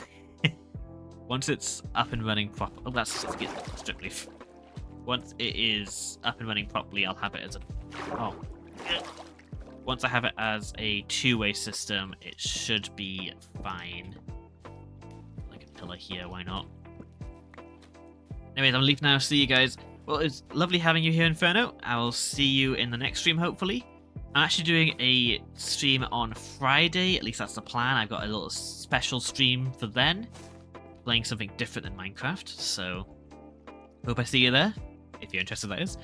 Once it's up and running properly... Oh, that's strip leaf. Once it is up and running properly, I'll have it as a... Oh. Once I have it as a two-way system, it should be fine. Like a pillar here, why not? Anyways, I'm leaving now. See you guys. Well, it's lovely having you here, Inferno. I'll see you in the next stream, hopefully. I'm actually doing a stream on Friday. At least that's the plan. I've got a little special stream for then. Playing something different than Minecraft, so hope I see you there, if you're interested, that is.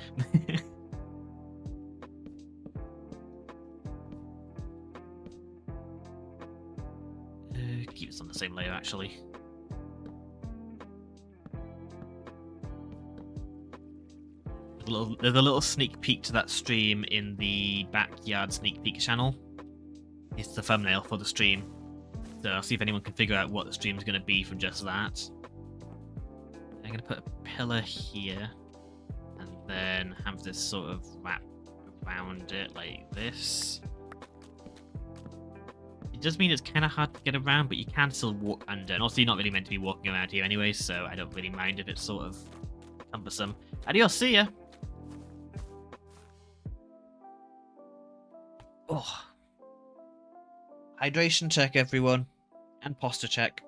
Keep this on the same layer, actually. There's a little sneak peek to that stream in the backyard sneak peek channel. It's the thumbnail for the stream. So I'll see if anyone can figure out what the stream's going to be from just that. I'm going to put a pillar here, and then have this sort of wrap around it like this. It does mean it's kind of hard to get around, but you can still walk under. And also, you're not really meant to be walking around here anyway, so I don't really mind if it's sort of cumbersome. Adios, see ya! Oh. Hydration check, everyone. And posture check.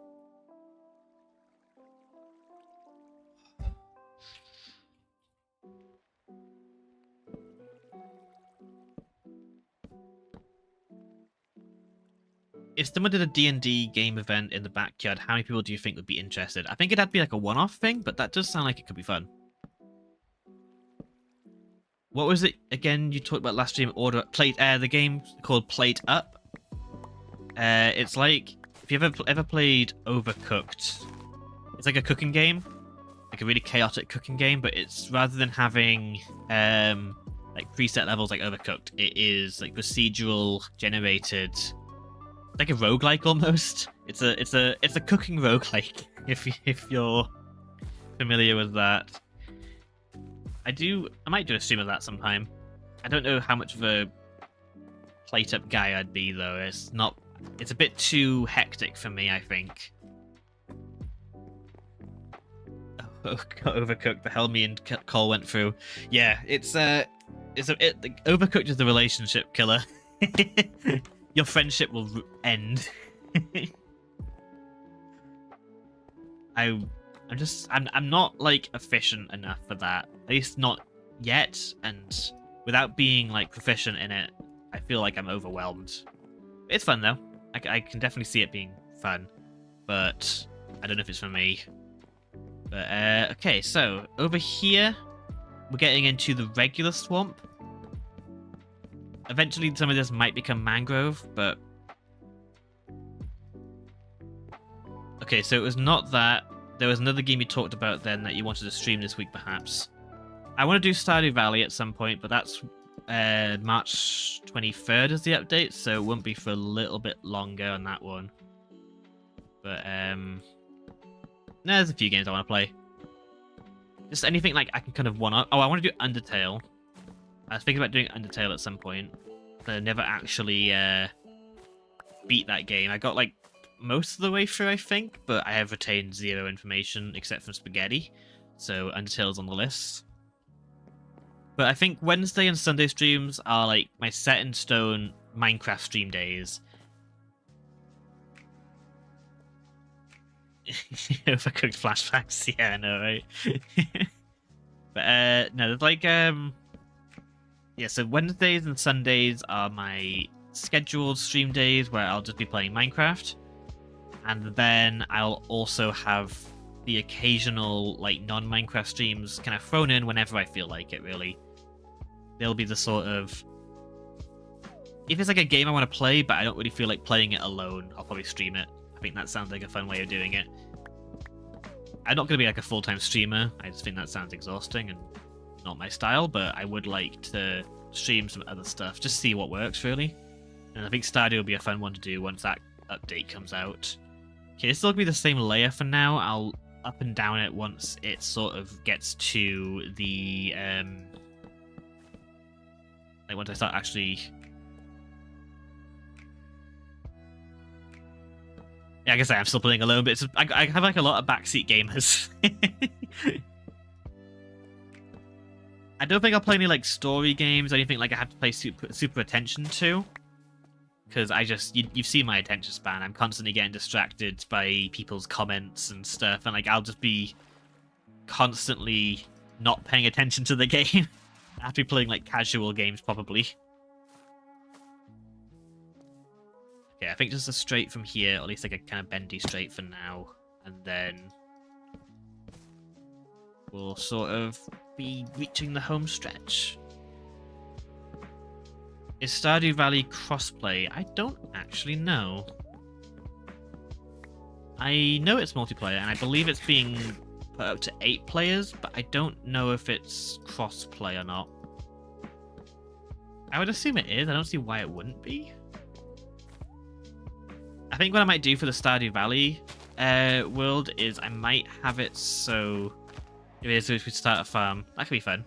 If someone did a D&D game event in the backyard, how many people do you think would be interested? I think it'd be like a one-off thing, but that does sound like it could be fun. What was it again you talked about last stream? The game called Plate Up. It's like, if you've ever played Overcooked, it's like a cooking game, like a really chaotic cooking game, but it's rather than having like preset levels like Overcooked, it is like procedural generated, like a roguelike almost. It's a cooking roguelike if you're familiar with that. I might do a stream of that sometime. I don't know how much of a plate up guy I'd be though. It's a bit too hectic for me, I think. Oh, got Overcooked. The hell me and Cole went through. Yeah, Overcooked is the relationship killer. Your friendship will end. I'm not like efficient enough for that. At least not yet. And without being like proficient in it, I feel like I'm overwhelmed. It's fun though. I can definitely see it being fun, but I don't know if it's for me. But okay, so over here we're getting into the regular swamp. Eventually some of this might become mangrove, but okay, so it was not that. There was another game you talked about then that you wanted to stream this week, perhaps. I want to do Stardew Valley at some point, but that's March 23rd is the update, so it won't be for a little bit longer on that one. But no, there's a few games I want to play. Just anything like I can kind of one-up. Oh, I want to do Undertale. I was thinking about doing Undertale at some point, but I never actually beat that game. I got like most of the way through, I think, but I have retained zero information except from Spaghetti, so Undertale's on the list. But I think Wednesday and Sunday streams are like my set-in-stone Minecraft stream days. Overcooked flashbacks, yeah, I know, right? But no, there's like yeah, so Wednesdays and Sundays are my scheduled stream days where I'll just be playing Minecraft. And then I'll also have the occasional like non-Minecraft streams kind of thrown in whenever I feel like it, really. They'll be the sort of... If it's like a game I want to play, but I don't really feel like playing it alone, I'll probably stream it. I think that sounds like a fun way of doing it. I'm not going to be like a full-time streamer. I just think that sounds exhausting and not my style, but I would like to stream some other stuff, just see what works, really. And I think Stardew will be a fun one to do once that update comes out. Okay, it's still going to be the same layer for now. I'll up and down it once it sort of gets to the... like once I start actually... Yeah, I guess I'm still playing alone, but I have like a lot of backseat gamers. I don't think I'll play any like story games or anything like I have to pay super attention to. Because you've seen my attention span. I'm constantly getting distracted by people's comments and stuff, and like I'll just be constantly not paying attention to the game. I have to be playing like casual games probably. Okay, I think just a straight from here, or at least like a kind of bendy straight for now, and then we'll sort of be reaching the home stretch. Is Stardew Valley crossplay? I don't actually know. I know it's multiplayer, and I believe it's being put up to 8 players, but I don't know if it's crossplay or not. I would assume it is. I don't see why it wouldn't be. I think what I might do for the Stardew Valley world is I might have it so if we start a farm. That could be fun.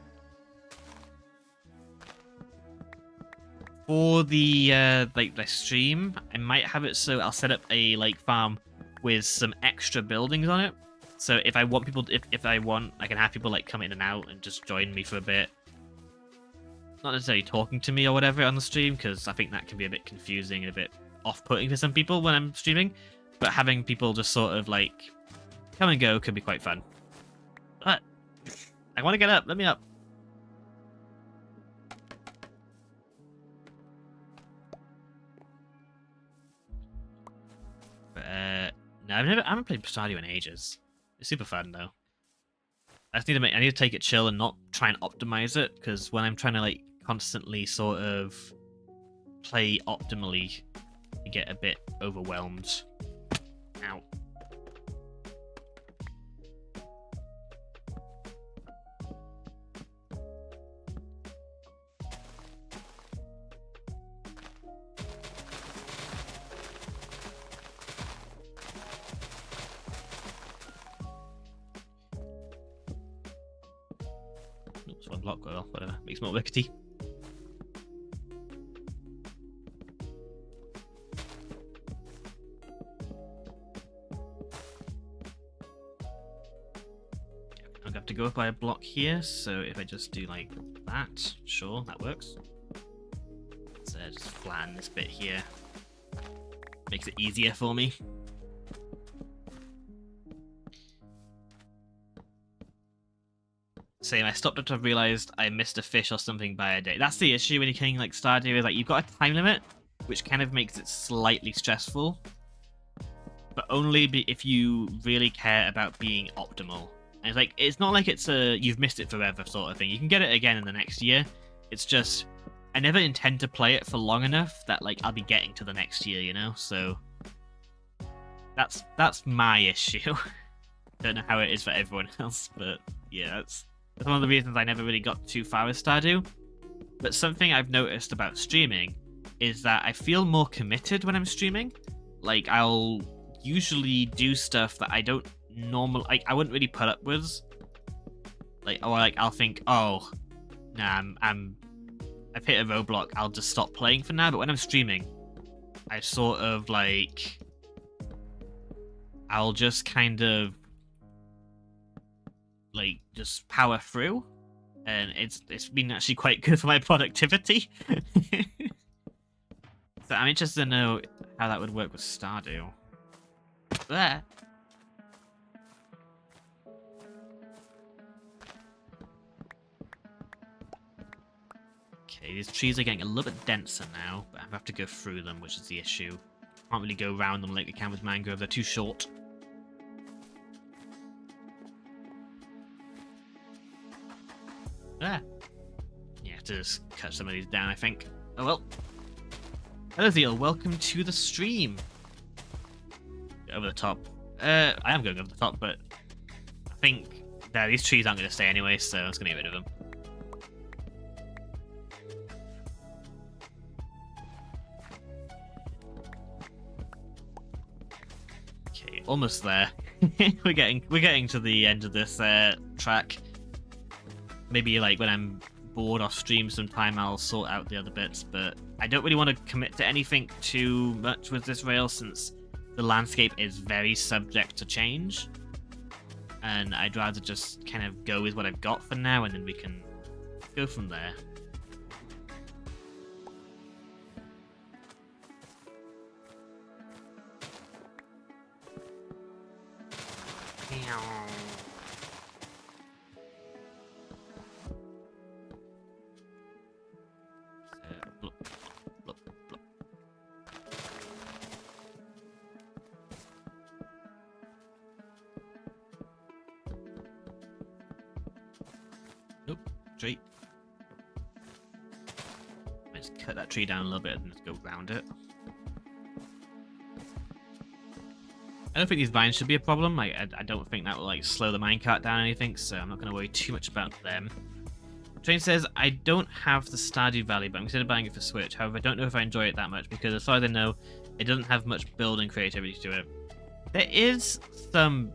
for the like the stream, I might have it so I'll set up a like farm with some extra buildings on it. So if I want people, if I want, I can have people like come in and out and just join me for a bit. Not necessarily talking to me or whatever on the stream, because I think that can be a bit confusing and a bit off-putting for some people when I'm streaming. But having people just sort of like come and go could be quite fun. But I want to get up. Let me up. No, I haven't played Stardew in ages. It's super fun though. I just need to I need to take it chill and not try and optimize it, because when I'm trying to like constantly sort of play optimally, I get a bit overwhelmed. Ow. Oops, one block, well, whatever. Makes more wickety. I'm gonna have to go up by a block here, so if I just do like that, sure, that works. So just flatten this bit here. Makes it easier for me. Same, I stopped until I realised I missed a fish or something by a day. That's the issue when you're killing like Stardew, is like you've got a time limit, which kind of makes it slightly stressful. But only if you really care about being optimal. And it's like, it's not like it's a you've missed it forever sort of thing. You can get it again in the next year. It's just, I never intend to play it for long enough that like I'll be getting to the next year, you know? So that's my issue. Don't know how it is for everyone else, but yeah, that's one of the reasons I never really got too far with Stardew. But something I've noticed about streaming is that I feel more committed when I'm streaming. Like, I'll usually do stuff that I don't normally, like, I wouldn't really put up with. Like, or like, I'll think, oh, nah, I've hit a roadblock, I'll just stop playing for now. But when I'm streaming, I sort of like, I'll just kind of like just power through, and it's been actually quite good for my productivity. So I'm interested to know how that would work with Stardew. There. Okay, these trees are getting a little bit denser now, but I have to go through them, which is the issue. Can't really go around them like we can with mangrove, they're too short. There. Yeah, to just cut some of these down, I think. Oh well. Hello Zeal, welcome to the stream. Over the top. I am going over the top, but I think these trees aren't going to stay anyway, so I'm just going to get rid of them. Okay, almost there. we're getting to the end of this track. Maybe like when I'm bored off stream sometime I'll sort out the other bits, but I don't really want to commit to anything too much with this rail since the landscape is very subject to change, and I'd rather just kind of go with what I've got for now, and then we can go from there. Nope, tree. Let's cut that tree down a little bit and just go round it. I don't think these vines should be a problem. I don't think that will like slow the minecart down or anything, so I'm not going to worry too much about them. Train says, I don't have the Stardew Valley, but I'm considering buying it for Switch. However, I don't know if I enjoy it that much, because as far as I know, it doesn't have much building creativity to it. There is some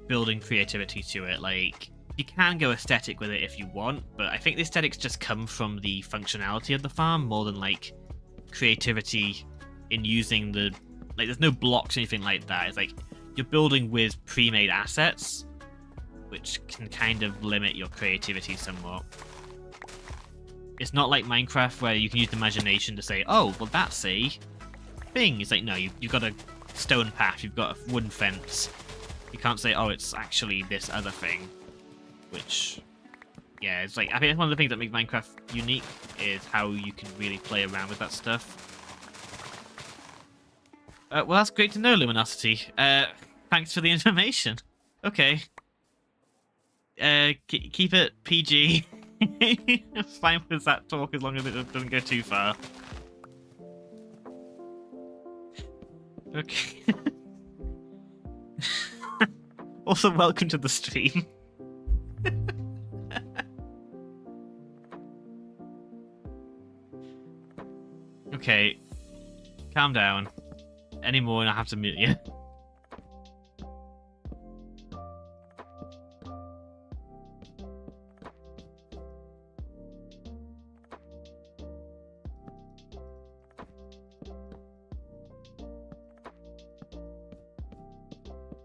building creativity to it, like, you can go aesthetic with it if you want, but I think the aesthetics just come from the functionality of the farm more than, like, creativity in using the like. There's no blocks or anything like that. It's like you're building with pre-made assets, which can kind of limit your creativity somewhat. It's not like Minecraft where you can use the imagination to say, oh, well, that's a thing. It's like, no, you've got a stone path, you've got a wooden fence. You can't say, oh, it's actually this other thing. Which, yeah, it's like, I think it's one of the things that makes Minecraft unique is how you can really play around with that stuff. Well, that's great to know, Luminosity. Thanks for the information. Okay. Keep it PG. Fine with that talk as long as it doesn't go too far. Okay. Also, welcome to the stream. Okay. Calm down. Any more and I have to mute you.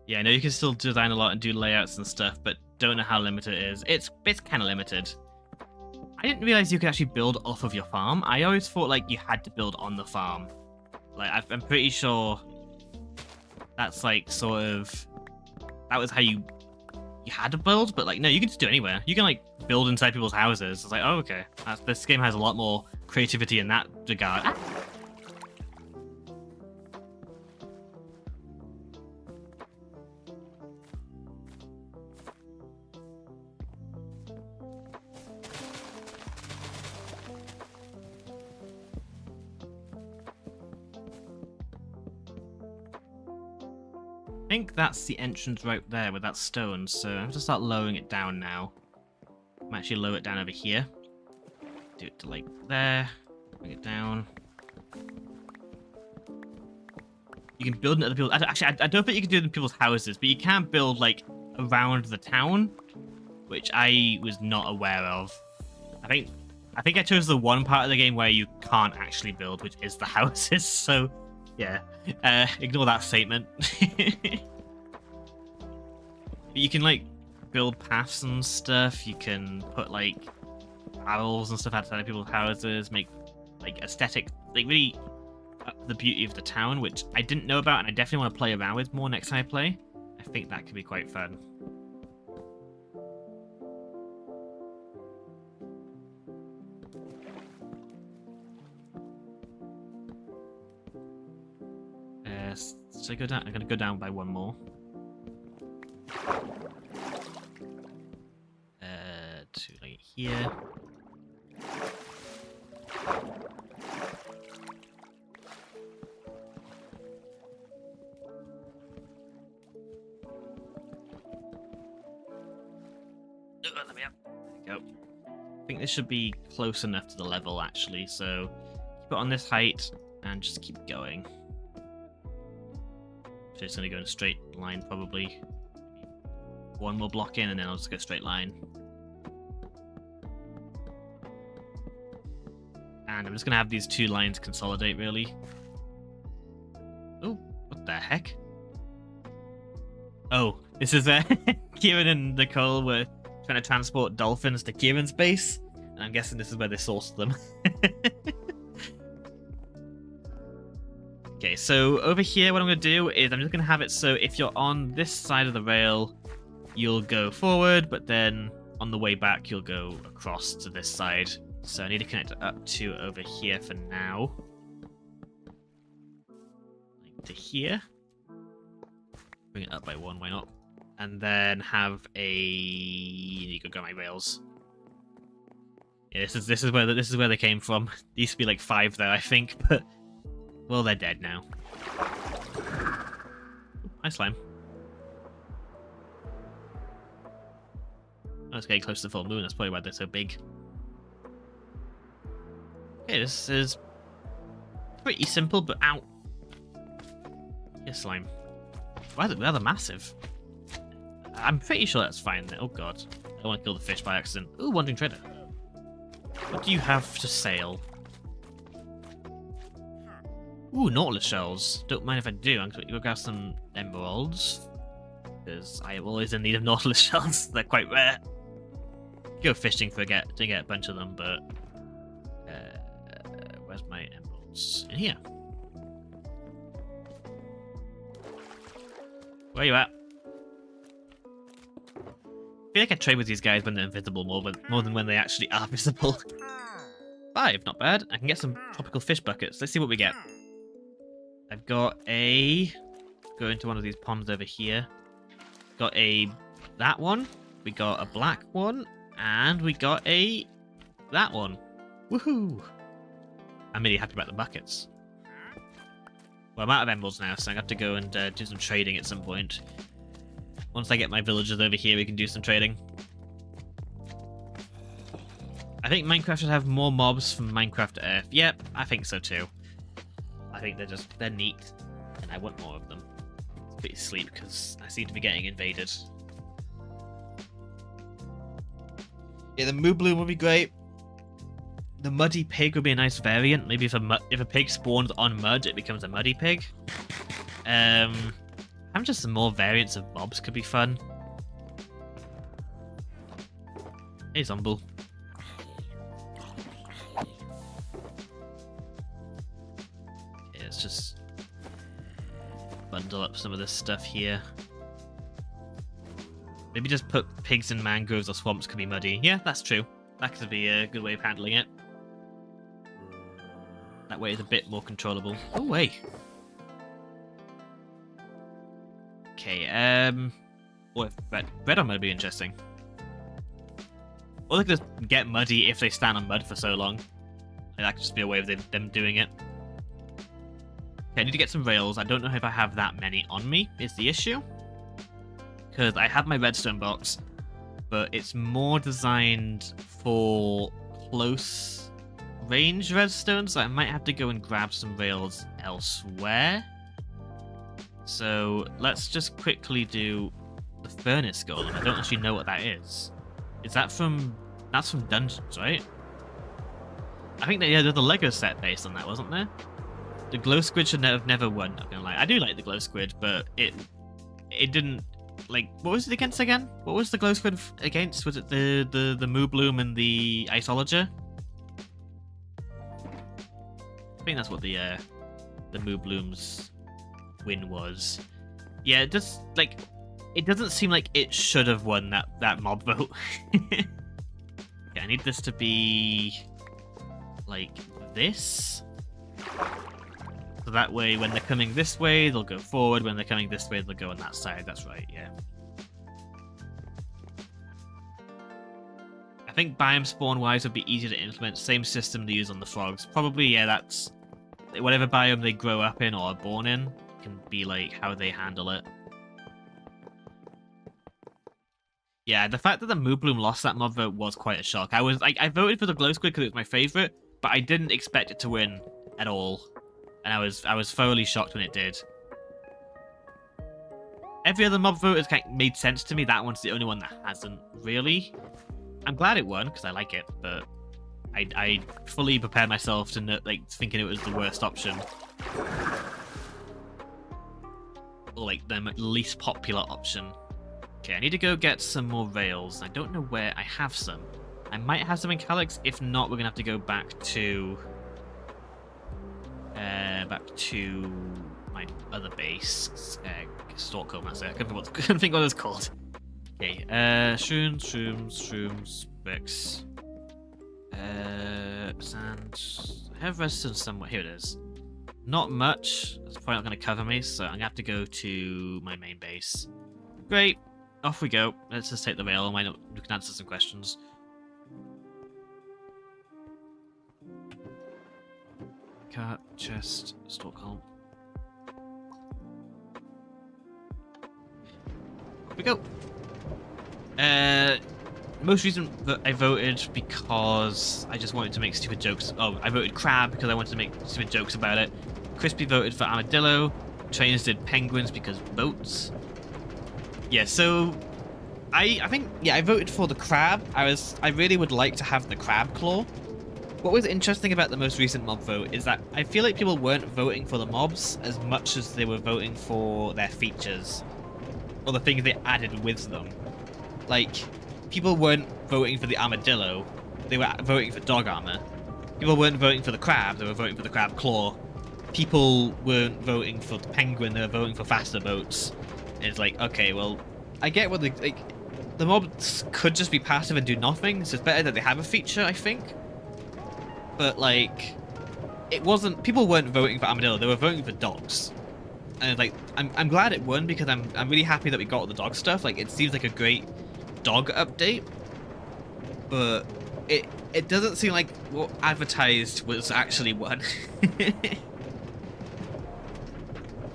Yeah, I know you can still design a lot and do layouts and stuff, but don't know how limited it is. It's kind of limited. I didn't realize you could actually build off of your farm. I always thought like you had to build on the farm. Like I'm pretty sure that's like sort of that was how you had to build, but like no, you can just do it anywhere. You can like build inside people's houses. It's like, oh okay, this game has a lot more creativity in that regard. I think that's the entrance right there with that stone, so I have to start lowering it down now. I'm actually lower it down over here. Do it to like there. Bring it down. You can build in other people's... Actually, I don't think you can do it in people's houses, but you can build like around the town, which I was not aware of. I think I chose the one part of the game where you can't actually build, which is the houses, so... Yeah, ignore that statement. You can like build paths and stuff. You can put like barrels and stuff outside of people's houses, make like aesthetic, like really up the beauty of the town, which I didn't know about, and I definitely want to play around with more next time I play. I think that could be quite fun. So go down. I'm gonna go down by one more. To like here. Let me up. There we go. I think this should be close enough to the level actually. So keep it on this height and just keep going. So it's going to go in a straight line, probably. One more block in, and then I'll just go straight line. And I'm just going to have these two lines consolidate, really. Oh, what the heck? Oh, this is Kieran and Nicole were trying to transport dolphins to Kieran's base. And I'm guessing this is where they sourced them. Okay, so over here what I'm going to do is I'm just going to have it so if you're on this side of the rail, you'll go forward, but then on the way back you'll go across to this side. So I need to connect it up to over here for now. Like to here. Bring it up by one, why not? And then have a... You go my rails. Yeah, this is where they came from. There used to be like 5 there, I think, but... Well, they're dead now. Hi, slime. Oh, it's getting close to the full moon. That's probably why they're so big. Okay, this is pretty simple, but ow. Yes, slime. Wow, they're massive. I'm pretty sure that's fine. Oh god, I don't want to kill the fish by accident. Ooh, wandering trader. What do you have to sail? Ooh, Nautilus shells. Don't mind if I do. I'm going to go grab some emeralds. Because I am always in need of Nautilus shells. They're quite rare. Go fishing to get a bunch of them, but... where's my emeralds? In here. Where you at? I feel like I trade with these guys when they're invisible more than when they actually are visible. 5, not bad. I can get some tropical fish buckets. Let's see what we get. I've got a... Go into one of these ponds over here. Got that one. We got a black one. And we got that one. Woohoo! I'm really happy about the buckets. Well, I'm out of emeralds now, so I'm going to have to go and do some trading at some point. Once I get my villagers over here, we can do some trading. I think Minecraft should have more mobs from Minecraft Earth. Yep, I think so too. I think they're neat, and I want more of them. It's a bit sleep because I seem to be getting invaded. Yeah, the Moo Bloom would be great. The Muddy Pig would be a nice variant. Maybe if a pig spawns on mud, it becomes a Muddy Pig. Having just some more variants of mobs could be fun. Hey, Zomble. Okay, let's just bundle up some of this stuff here. Maybe just put pigs in mangroves or swamps could be muddy. Yeah, that's true. That could be a good way of handling it. That way it's a bit more controllable. Oh, wait. Okay, what if red on mud would be interesting. Or they could just get muddy if they stand on mud for so long. And that could just be a way of them doing it. Okay, I need to get some rails. I don't know if I have that many on me, is the issue. Because I have my redstone box, but it's more designed for close range redstone, so I might have to go and grab some rails elsewhere. So let's just quickly do the furnace golem. I don't actually know what that is. Is that from... That's from Dungeons, right? I think that, yeah, there's a Lego set based on that, wasn't there? The glow squid should have never won, not gonna lie. I do like the glow squid, but it didn't... Like, what was it against again? What was the glow squid against? Was it the Moo Bloom and the Isolager? I think that's what the Moo Bloom's win was. Yeah, it just like it doesn't seem like it should have won that mob vote. Okay, I need this to be like this. So that way when they're coming this way, they'll go forward. When they're coming this way, they'll go on that side. That's right, yeah. I think biome spawn-wise would be easier to implement. Same system to use on the frogs. Probably, yeah, that's... Whatever biome they grow up in or are born in can be, like, how they handle it. Yeah, the fact that the Moo Bloom lost that mob vote was quite a shock. I voted for the Glow Squid because it was my favourite, but I didn't expect it to win at all. And I was thoroughly shocked when it did. Every other mob vote has kind of made sense to me. That one's the only one that hasn't, really. I'm glad it won, because I like it, but I fully prepared myself to thinking it was the worst option. Or like the least popular option. Okay, I need to go get some more rails. I don't know where I have some. I might have some in Calyx. If not, we're going to have to go back to my other base. Stalker Master. I couldn't think what it was called. Okay, shrooms, bricks. Sand. I have redstone somewhere. Here it is. Not much. That's probably not going to cover me, so I'm going to have to go to my main base. Great. Off we go. Let's just take the rail and why not? We can answer some questions. Cart, chest, Stockholm. Off we go. Most reason that I voted because I just wanted to make stupid jokes. Oh, I voted crab because I wanted to make stupid jokes about it. Crispy voted for armadillo. Trainers did penguins because boats. Yeah, so I think I voted for the crab. I really would like to have the crab claw. What was interesting about the most recent mob vote is that I feel like people weren't voting for the mobs as much as they were voting for their features or the things they added with them. Like, people weren't voting for the armadillo, they were voting for dog armor. People weren't voting for the crab, they were voting for the crab claw. People weren't voting for the penguin, they were voting for faster boats. And it's like, okay, well, I get what the mobs could just be passive and do nothing, so it's better that they have a feature, I think. But, like, it wasn't... People weren't voting for armadillo, they were voting for dogs. And, like, I'm glad it won because I'm really happy that we got all the dog stuff. Like, it seems like a great dog update. But it doesn't seem like what advertised was actually won.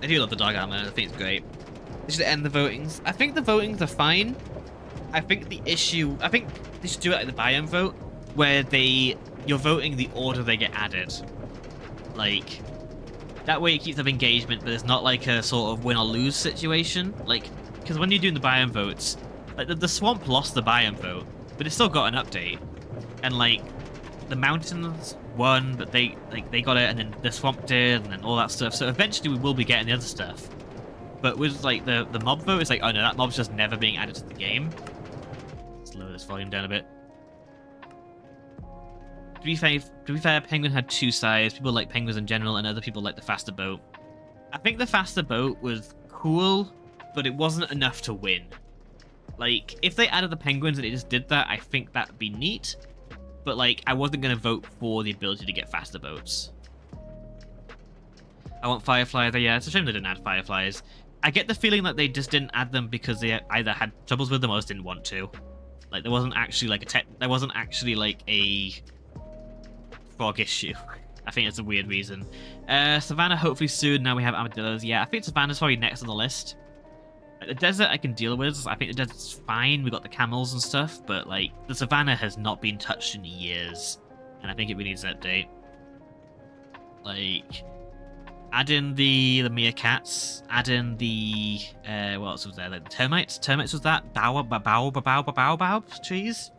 I do love the dog armor, I think it's great. They should end the votings. I think the votings are fine. I think the issue... I think they should do it like the biome vote, where you're voting the order they get added. Like, that way it keeps up engagement, but it's not like a sort of win or lose situation. Like, because when you're doing the biome votes, like the swamp lost the biome vote, but it still got an update. And like, the mountains won, but they got it, and then the swamp did, and then all that stuff. So eventually we will be getting the other stuff. But with like the mob vote, it's like, oh no, that mob's just never being added to the game. Let's lower this volume down a bit. To be fair, Penguin had two sides. People like penguins in general, and other people like the faster boat. I think the faster boat was cool, but it wasn't enough to win. Like, if they added the penguins and it just did that, I think that'd be neat. But like, I wasn't going to vote for the ability to get faster boats. I want fireflies. Yeah, it's a shame they didn't add fireflies. I get the feeling that they just didn't add them because they either had troubles with them or just didn't want to. Like, there wasn't actually like a frog issue. I think it's a weird reason. Savannah hopefully soon. Now we have armadillos. Yeah, I think Savannah's probably next on the list. Like, the desert I can deal with. I think the desert's fine. We got the camels and stuff, but like the savannah has not been touched in years, and I think it really needs an update. Like, add in the meerkats. Add in the what else was there? Like the termites. Termites was that baobab trees.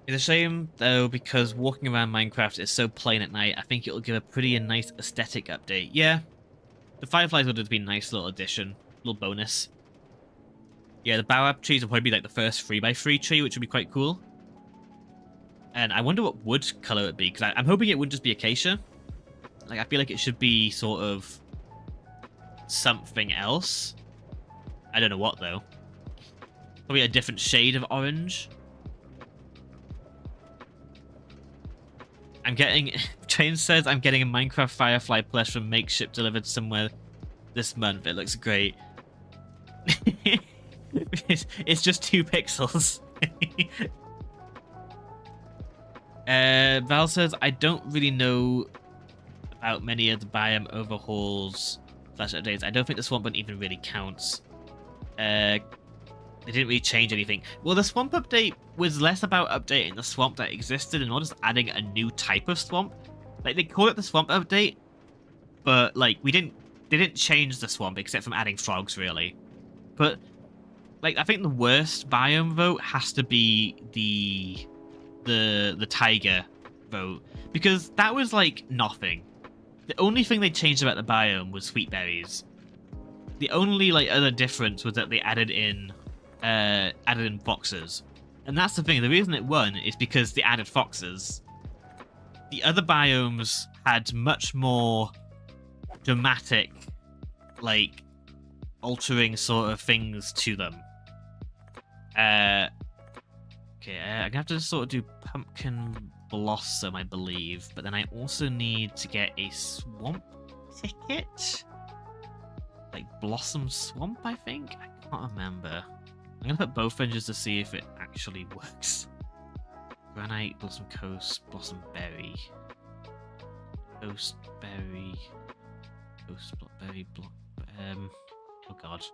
It's a shame, though, because walking around Minecraft is so plain at night. I think it'll give a pretty nice aesthetic update. Yeah, the fireflies would have been a nice little addition, little bonus. Yeah, the baobab trees will probably be like the first 3x3 tree, which would be quite cool. And I wonder what wood color it would be, because I'm hoping it wouldn't just be acacia. Like, I feel like it should be sort of something else. I don't know what, though. Probably a different shade of orange. I'm getting... Train says I'm getting a Minecraft Firefly plush from Makeshift delivered somewhere this month. It looks great. It's just 2 pixels. Val says, I don't really know about many of the biome overhauls / updates. I don't think the swamp one even really counts. They didn't really change anything. Well, the swamp update was less about updating the swamp that existed and more just adding a new type of swamp. Like, they call it the swamp update, but like they didn't change the swamp except from adding frogs, really. But like, I think the worst biome vote has to be the tiger vote, because that was like nothing. The only thing they changed about the biome was sweet berries. The only like other difference was that they added in foxes. And that's the thing, the reason it won is because they added foxes. The other biomes had much more dramatic, like, altering sort of things to them. Okay, I'm gonna have to sort of do pumpkin blossom, I believe, but then I also need to get a swamp ticket? Like blossom swamp, I think? I can't remember. I'm gonna put both in just to see if it actually works. Granite, blossom coast, blossom berry. Coast berry. Coast berry block. Oh god.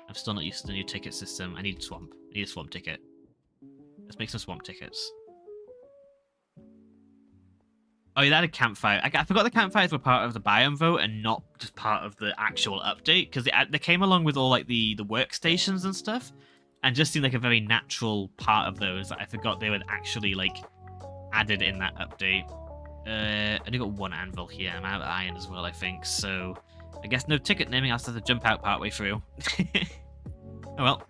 I'm still not used to the new ticket system. I need swamp. I need a swamp ticket. Let's make some swamp tickets. Oh, yeah, that had a campfire. I forgot the campfires were part of the biome vote and not just part of the actual update, because they came along with all like the workstations and stuff. and just seemed like a very natural part of those that I forgot they were actually like added in that update. I only got one anvil here. I'm out of iron as well, I think. So I guess no ticket naming. I'll have to jump out partway through. Oh well.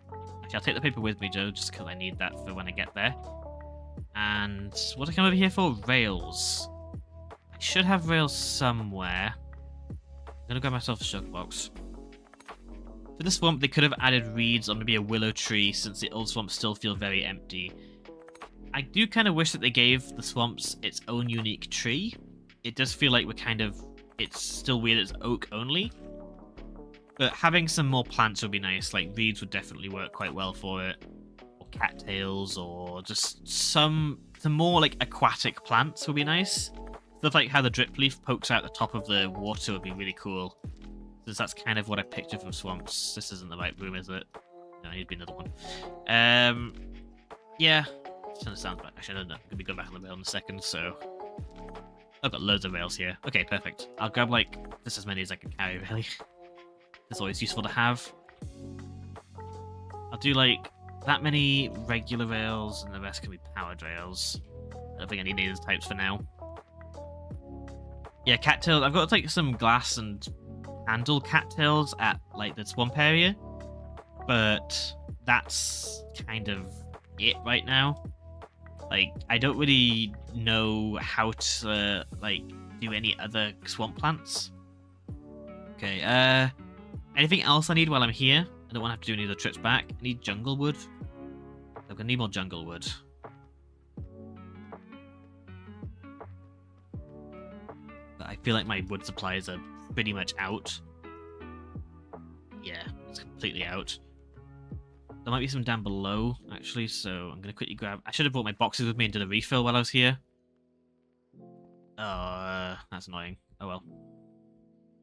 Actually, I'll take the paper with me, Joe, just because I need that for when I get there. And what do I come over here for? Rails. I should have rails somewhere. I'm gonna grab myself a sugar box. For the swamp, they could have added reeds or maybe a willow tree, since the old swamps still feel very empty. I do kind of wish that they gave the swamps its own unique tree. It does feel like it's still weird it's oak only. But having some more plants would be nice, like reeds would definitely work quite well for it. Or cattails, or just some more like aquatic plants would be nice. Stuff like how the drip leaf pokes out the top of the water would be really cool. Because that's kind of what I picture from swamps. This isn't the right room, is it? No, it'd be another one. Yeah. Sounds bad. Actually, I don't know. I'm going to be going back on the rail in a second, so... I've got loads of rails here. Okay, perfect. I'll grab, like, just as many as I can carry, really. It's always useful to have. I'll do, like, that many regular rails, and the rest can be powered rails. I don't think I need any of those types for now. Yeah, cattails. I've got, like, some glass and handle cattails at, like, the swamp area. But that's kind of it right now. Like, I don't really know how to, like, do any other swamp plants. Okay, anything else I need while I'm here? I don't want to have to do any other trips back. I need jungle wood. I'm gonna need more jungle wood. But I feel like my wood supplies are pretty much out. Yeah, it's completely out. There might be some down below, actually, so I'm going to quickly grab... I should have brought my boxes with me and did a refill while I was here. Oh, that's annoying. Oh well.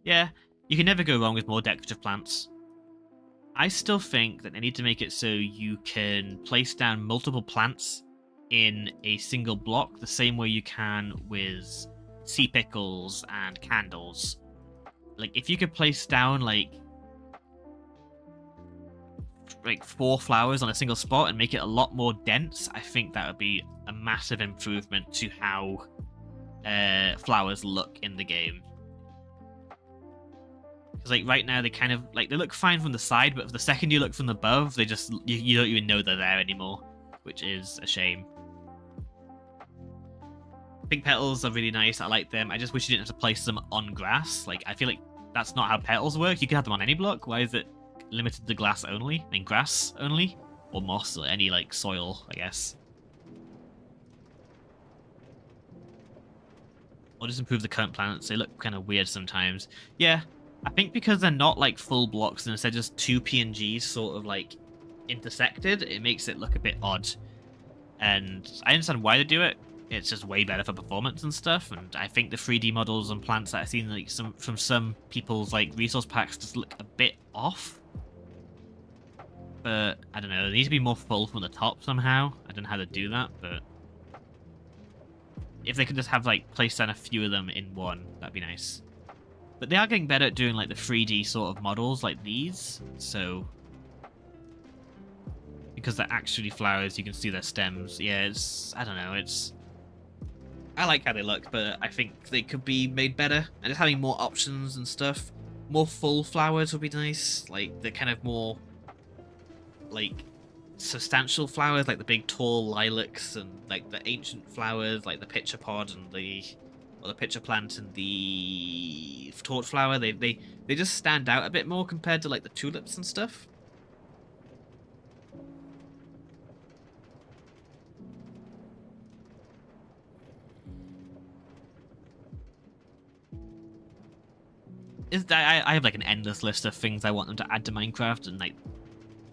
Yeah, you can never go wrong with more decorative plants. I still think that they need to make it so you can place down multiple plants in a single block, the same way you can with sea pickles and candles. Like, if you could place down, like 4 flowers on a single spot and make it a lot more dense, I think that would be a massive improvement to how flowers look in the game. Because like right now they kind of like they look fine from the side, but the second you look from above, they just you don't even know they're there anymore, which is a shame. Pink petals are really nice. I like them. I just wish you didn't have to place them on grass. Like I feel like that's not how petals work. You can have them on any block. Why is it limited to glass only? I mean, grass only? Or moss, or any, like, soil, I guess. Or just improve the current planets. They look kind of weird sometimes. Yeah, I think because they're not, like, full blocks, and instead just 2 PNGs sort of, like, intersected, it makes it look a bit odd. And I understand why they do it. It's just way better for performance and stuff, and I think the 3D models and plants that I've seen like from some people's, like, resource packs just look a bit off. But, I don't know, they need to be more full from the top somehow. I don't know how to do that, but... if they could just have, like, place down a few of them in one, that'd be nice. But they are getting better at doing, like, the 3D sort of models like these, so... because they're actually flowers, you can see their stems. Yeah, it's... I don't know, it's... I like how they look, but I think they could be made better. And just having more options and stuff. More full flowers would be nice. Like, the kind of more... like substantial flowers, like the big tall lilacs and like the ancient flowers, like the pitcher pod and the pitcher plant and the torch flower. They just stand out a bit more compared to like the tulips and stuff. I have like an endless list of things I want them to add to Minecraft, and like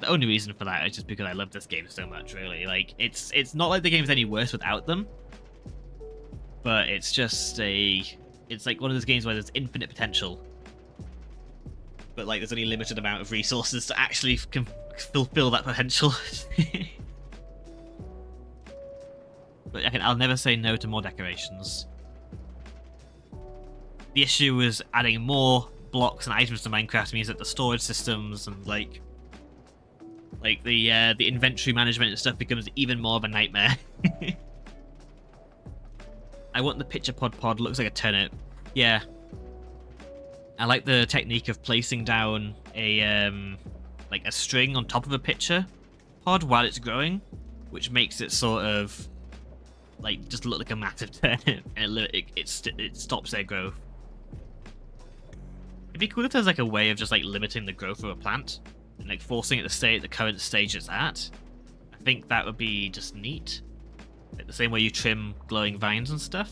the only reason for that is just because I love this game so much, really. Like, it's not like the game's any worse without them, but it's just it's like one of those games where there's infinite potential, but like there's only a limited amount of resources to actually fulfill that potential. But I'll never say no to more decorations. The issue is adding more blocks and items to Minecraft means that the storage systems and like Like the inventory management and stuff becomes even more of a nightmare. I want the pitcher pod looks like a turnip. Yeah. I like the technique of placing down a like a string on top of a pitcher pod while it's growing, which makes it sort of like just look like a massive turnip, and it stops their growth. It'd be cool if there's like a way of just like limiting the growth of a plant and like forcing it to stay at the current stage it's at. I think that would be just neat. Like the same way you trim glowing vines and stuff.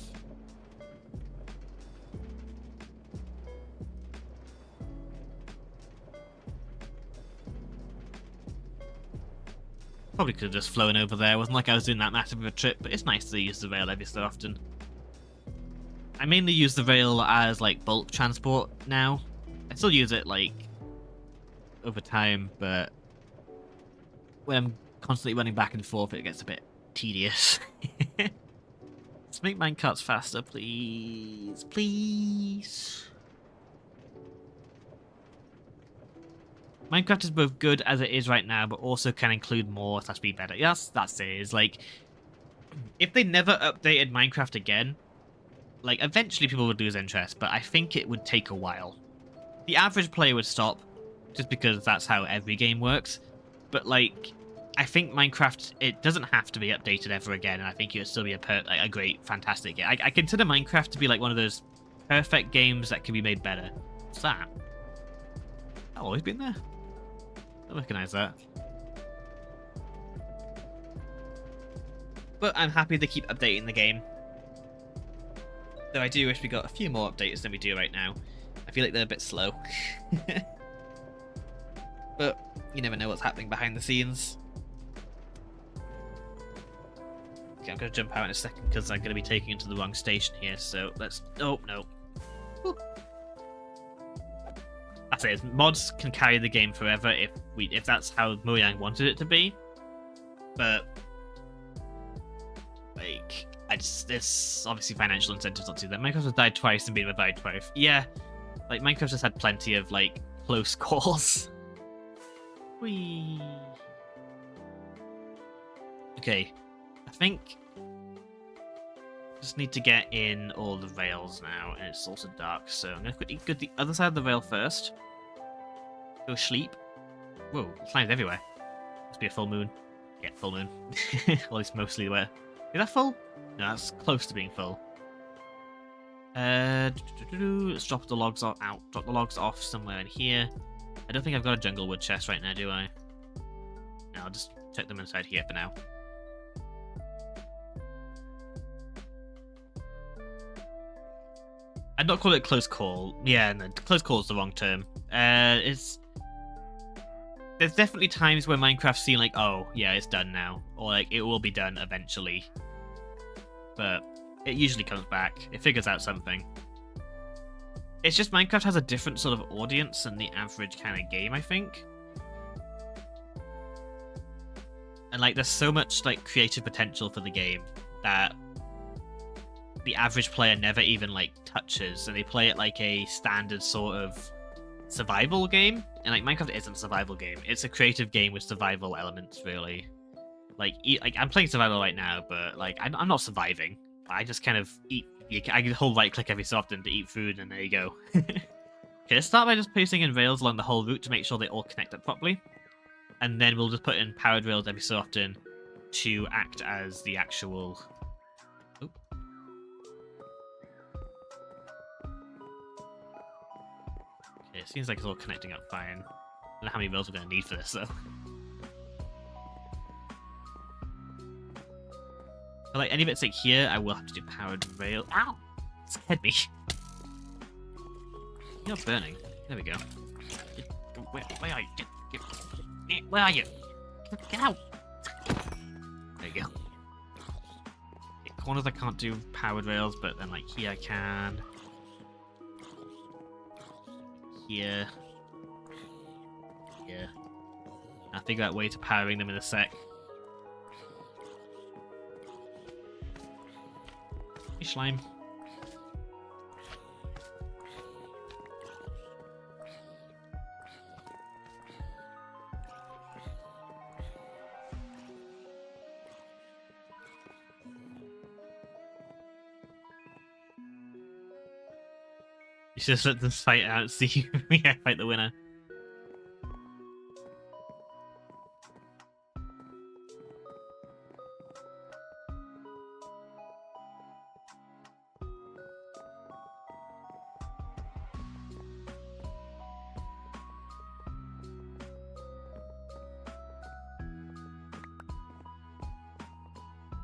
Probably could have just flown over there. It wasn't like I was doing that massive of a trip, but it's nice to use the rail every so often. I mainly use the rail as like bulk transport now. I still use it like over time, but when I'm constantly running back and forth, it gets a bit tedious. Let's make minecarts faster, please. Please. Minecraft is both good as it is right now, but also can include more / be better. Yes, that's it. It's like, if they never updated Minecraft again, like, eventually people would lose interest, but I think it would take a while. The average player would stop, just because that's how every game works. But, like, I think Minecraft, it doesn't have to be updated ever again, and I think it would still be a great, fantastic game. I consider Minecraft to be, like, one of those perfect games that can be made better. What's that? I've always been there. I recognize that. But I'm happy they keep updating the game. Though I do wish we got a few more updates than we do right now. I feel like they're a bit slow. But you never know what's happening behind the scenes. Okay, I'm going to jump out in a second because I'm going to be taking it to the wrong station here. So let's... Oh, no. Woo. That's it. Mods can carry the game forever if that's how Mojang wanted it to be. But like, there's obviously financial incentives not to do that. Minecraft has died twice and been revived twice. Yeah, like Minecraft has had plenty of like close calls. Whee. Okay, I think just need to get in all the rails now, and it's also dark, so I'm gonna quickly go to the other side of the rail first. Go sleep. Whoa, slimes everywhere. Must be a full moon. Yeah, full moon. Or at least mostly where. Is that full? No, that's close to being full. Let's drop the logs out. Drop the logs off somewhere in here. I don't think I've got a jungle wood chest right now, do I? No, I'll just check them inside here for now. I'd not call it close call. Yeah, no, close call is the wrong term. There's definitely times where Minecraft seems like, oh, yeah, it's done now. Or, like, it will be done eventually. But it usually comes back. It figures out something. It's just Minecraft has a different sort of audience than the average kind of game, I think. And, like, there's so much, like, creative potential for the game that the average player never even, like, touches. And they play it like a standard sort of survival game. And like Minecraft isn't a survival game. It's a creative game with survival elements, really. Like I'm playing survival right now, but like I'm not surviving. I just kind of eat. I can hold right click every so often to eat food, and there you go. Okay, let's start by just placing in rails along the whole route to make sure they all connect up properly. And then we'll just put in powered rails every so often to act as the actual... Oh. Okay, it seems like it's all connecting up fine. I don't know how many rails we're going to need for this, though. But like any bits like here, I will have to do powered rail. Ow! It scared me. You're burning. There we go. Where are you? Where are you? Get out! There you go. Corners I can't do powered rails, but then like here I can. Here. Here. I'll figure out a way to powering them in a sec. Hey, slime. You should just let them fight out, see who we fight the winner.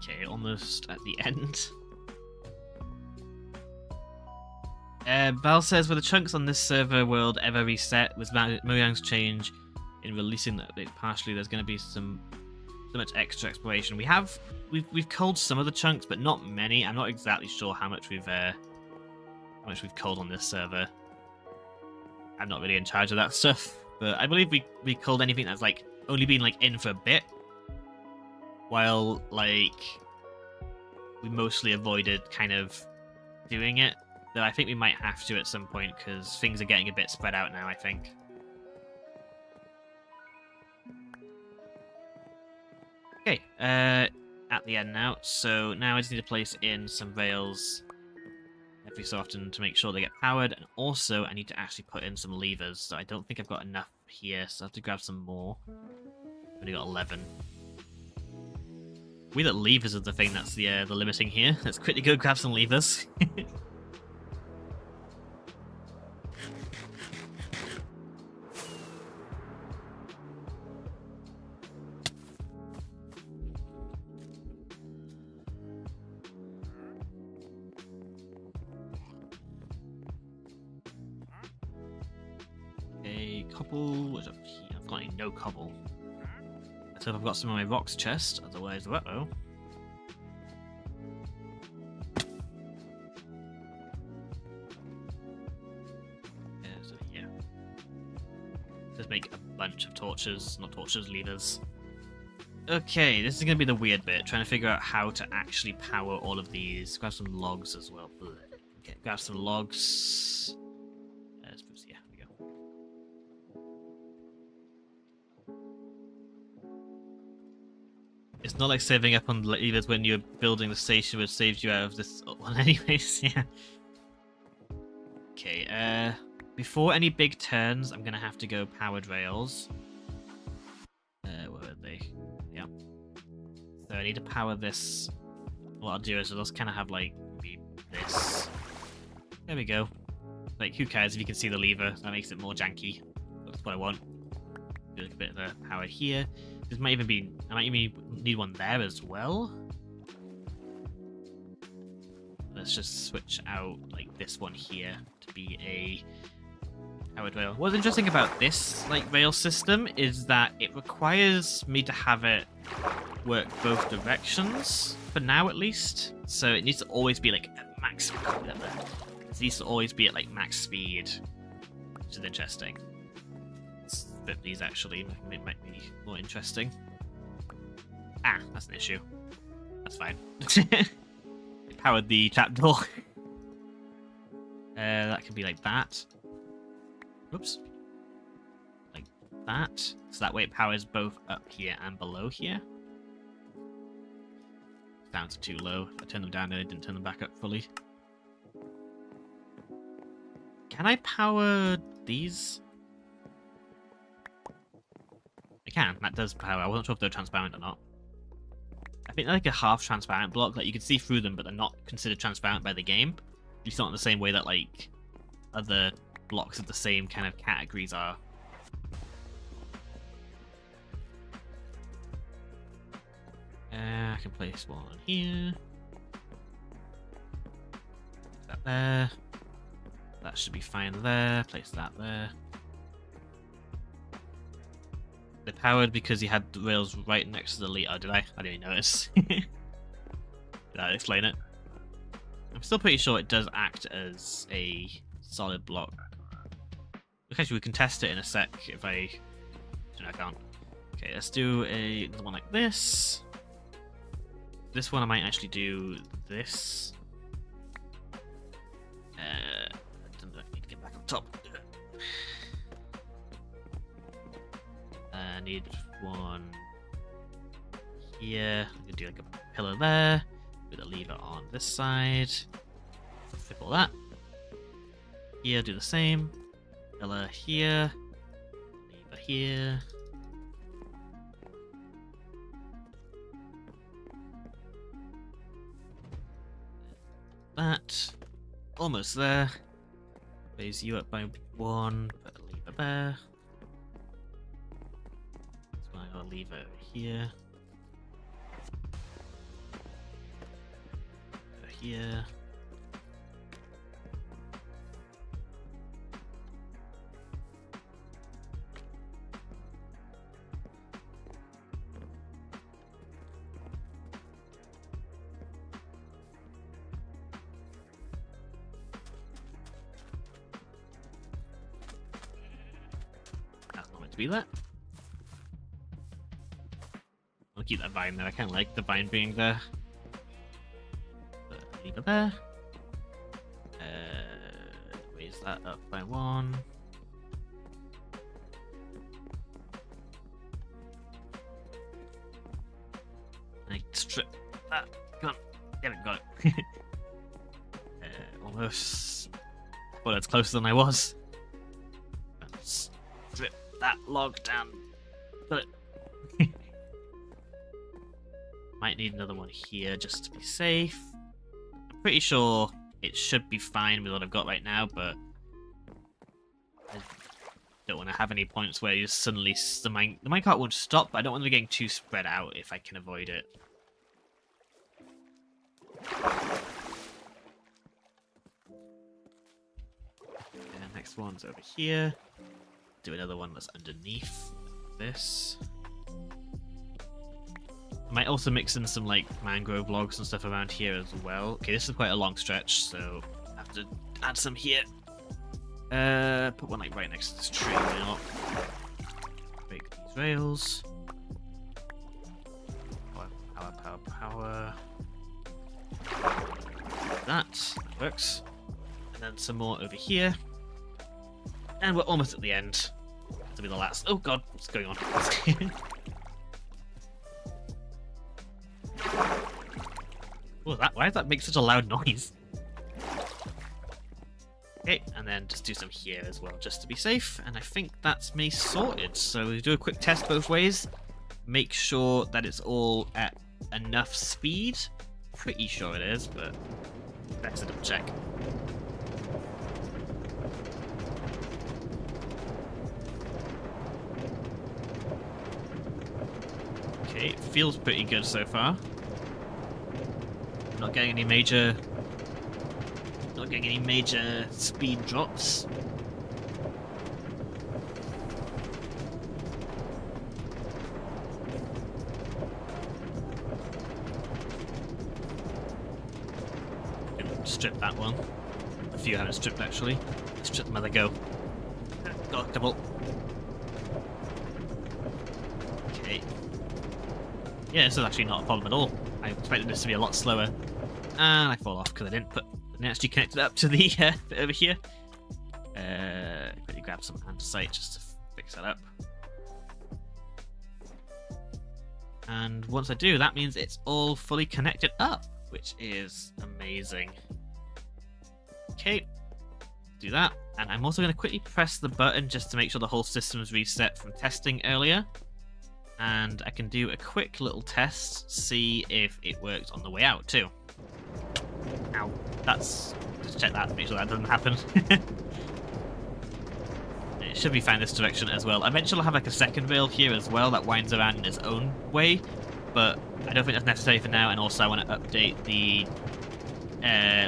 Okay, almost at the end. Val says, were the chunks on this server world ever reset? Was Mojang's change in releasing the update partially? There's going to be so much extra exploration. We've culled some of the chunks, but not many. I'm not exactly sure how much we've culled on this server. I'm not really in charge of that stuff, but I believe we culled anything that's like only been like in for a bit, while like we mostly avoided kind of doing it. Though I think we might have to at some point because things are getting a bit spread out now, I think. Okay, at the end now. So now I just need to place in some rails every so often to make sure they get powered. And also I need to actually put in some levers. So I don't think I've got enough here, so I have to grab some more. I've only got 11. We that levers are the thing that's the limiting here. Let's quickly go grab some levers. A cobble. What's up here? I've got no cobble. Let's hope I've got some of my rocks chest. Otherwise, uh-oh. So yeah. Let's make a bunch of torches, not torches, levers. Okay, this is going to be the weird bit, trying to figure out how to actually power all of these. Grab some logs as well. Okay, grab some logs. Yeah, here we go. It's not like saving up on levers when you're building the station, which saves you out of this one anyways, yeah. Okay, before any big turns, I'm going to have to go powered rails. Where are they? Yeah. So I need to power this. What I'll do is I'll just kind of have like maybe this. There we go. Like, who cares if you can see the lever? That makes it more janky. That's what I want. Do a bit of the power here. This might even be. I might even need one there as well. Let's just switch out like this one here to be a powered rail. What's interesting about this like rail system is that it requires me to have it work both directions for now, at least. So it needs to always be like at max. It needs to always be at like max speed, which is interesting. Let's flip these actually. It might be more interesting. Ah, that's an issue. That's fine. It powered the trapdoor. That can be like that. Oops. Like that. So that way it powers both up here and below here. Sounds too low. I turned them down and I didn't turn them back up fully. Can I power these? I can. That does power. I wasn't sure if they're transparent or not. I think they're like a half transparent block. Like you can see through them, but they're not considered transparent by the game. At least not in the same way that like other blocks of the same kind of categories are. I can place one here. That there. That should be fine there. Place that there. They're powered because you had the rails right next to the lead. Oh, did I? I didn't even notice. Did I explain it? I'm still pretty sure it does act as a solid block. Actually, we can test it in a sec if I... No, I can't. Okay, let's do another one like this. This one I might actually do this. I need to get back up top. I need one here. I'm gonna do like a pillar there with a lever on this side. Flip all that. here, do the same. Pillar here. Lever here. That. Almost there. Raise you up by 1, put a lever there. That's why I'll leave it over here. Over here. Be that. I'll keep that vine there. I kind of like the vine being there. Leave it there. Raise that up by 1. I strip that. Come on. Damn it, got it. Almost. Well, that's closer than I was. Strip that log down. Got it. Might need another one here just to be safe. I'm pretty sure it should be fine with what I've got right now, but I don't want to have any points where you suddenly the minecart won't stop, but I don't want to be getting too spread out if I can avoid it. And next one's over here. Do another one that's underneath this. I might also mix in some like mangrove logs and stuff around here as well. Okay, this is quite a long stretch, so I have to add some here. Put one like right next to this tree. Why not? Break these rails. Power. That works. And then some more over here. And we're almost at the end. To be the last. Oh god, what's going on? Oh, why does that make such a loud noise? Okay, and then just do some here as well, just to be safe. And I think that's me sorted. So we do a quick test both ways. Make sure that it's all at enough speed. Pretty sure it is, but best to double check. Okay, it feels pretty good so far. Not getting any major speed drops. Gonna strip that one. A few haven't stripped actually. Strip them as I go. Got a couple. Okay. Yeah, this is actually not a problem at all. I expected this to be a lot slower. And I fall off because I didn't actually connect it up to the bit over here. Quickly grab some andesite just to fix that up. And once I do, that means it's all fully connected up, which is amazing. Okay, do that. And I'm also going to quickly press the button just to make sure the whole system's reset from testing earlier. And I can do a quick little test, see if it works on the way out too. Ow, just check that, make sure that doesn't happen. It should be fine this direction as well. Eventually I'll have like a second rail here as well that winds around in its own way, but I don't think that's necessary for now, and also I want to update the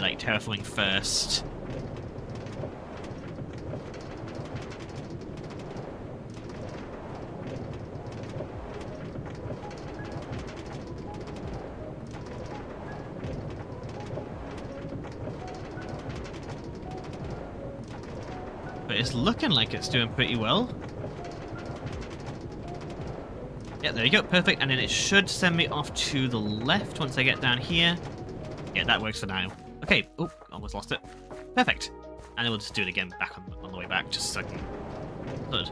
like terraforming first. But it's looking like it's doing pretty well. Yeah, there you go, perfect. And then it should send me off to the left once I get down here. Yeah, that works for now. Okay, oh, almost lost it. Perfect. And then we'll just do it again back on the way back, just so I can... Good.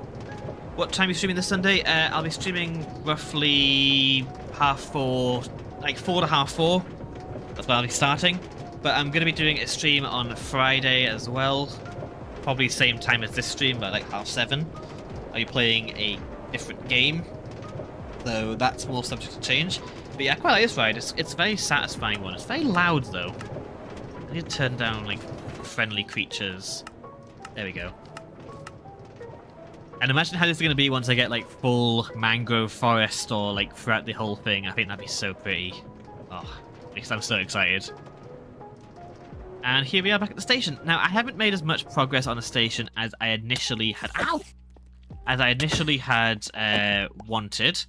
What time are you streaming this Sunday? I'll be streaming roughly 4:30, like 4 to 4:30. That's where I'll be starting. But I'm going to be doing a stream on Friday as well. probably same time as this stream, but like 7:30. I'll be playing a different game, so that's more subject to change. But yeah, I quite like this ride. It's a very satisfying one. It's very loud though. I need to turn down like friendly creatures. There we go. And imagine how this is going to be once I get like full mangrove forest or like throughout the whole thing. I think that'd be so pretty. Oh, at least I'm so excited. And here we are back at the station. Now, I haven't made as much progress on the station as I initially had... Ow! As I initially had wanted.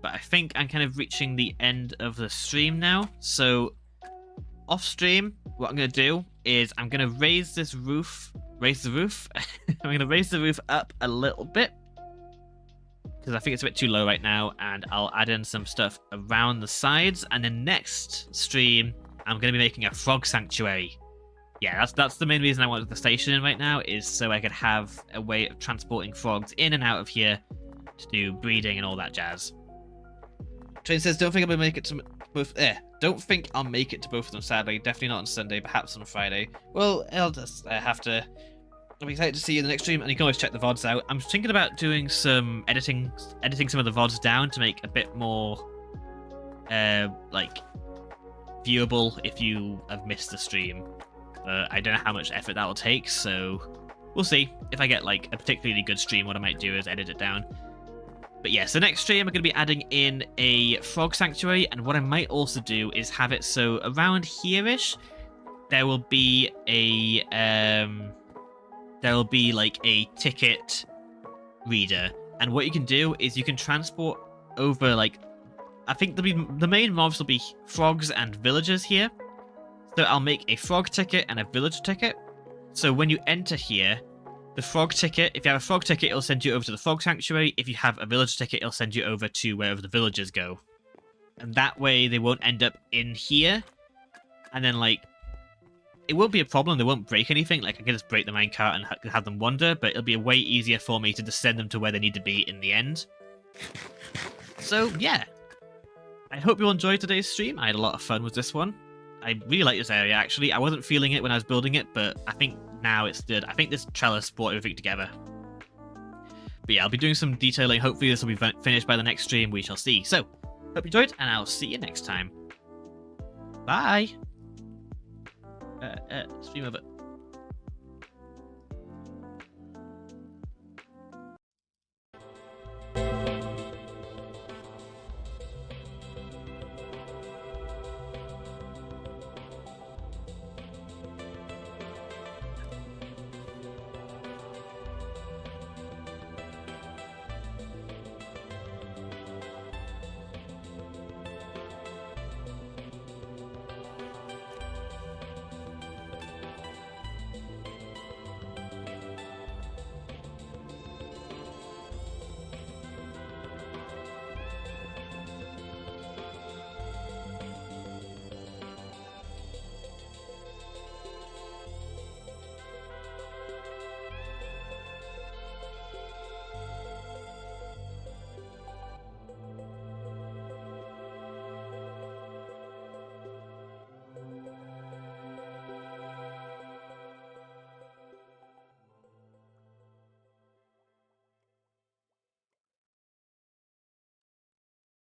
But I think I'm kind of reaching the end of the stream now. So, off stream, what I'm going to do is I'm going to raise this roof... Raise the roof? I'm going to raise the roof up a little bit. Because I think it's a bit too low right now. And I'll add in some stuff around the sides. And then next stream, I'm going to be making a frog sanctuary. Yeah, that's the main reason I wanted the station in right now, is so I could have a way of transporting frogs in and out of here to do breeding and all that jazz. Train says, don't think I'm going to make it to both... don't think I'll make it to both of them, sadly. Definitely not on Sunday, perhaps on Friday. Well, I'll just have to... I'm excited to see you in the next stream, and you can always check the VODs out. I'm thinking about doing some editing some of the VODs down to make a bit more, like, viewable if you have missed the stream. I don't know how much effort that will take, so we'll see. If I get like a particularly good stream, what I might do is edit it down. But yeah, so next stream I'm going to be adding in a frog sanctuary, and what I might also do is have it so around here-ish, there will be a like a ticket reader, and what you can do is you can transport over like, I think the main mobs will be frogs and villagers here. So I'll make a frog ticket and a villager ticket. So when you enter here, the frog ticket, if you have a frog ticket, it'll send you over to the frog sanctuary. If you have a villager ticket, it'll send you over to wherever the villagers go. And that way they won't end up in here. And then like, it won't be a problem. They won't break anything. Like I can just break the minecart and have them wander, but it'll be way easier for me to just send them to where they need to be in the end. So yeah, I hope you all enjoyed today's stream. I had a lot of fun with this one. I really like this area, actually. I wasn't feeling it when I was building it, but I think now it's good. I think this trellis brought everything together. But yeah, I'll be doing some detailing. Hopefully this will be finished by the next stream. We shall see. So, hope you enjoyed, and I'll see you next time. Bye! Stream over.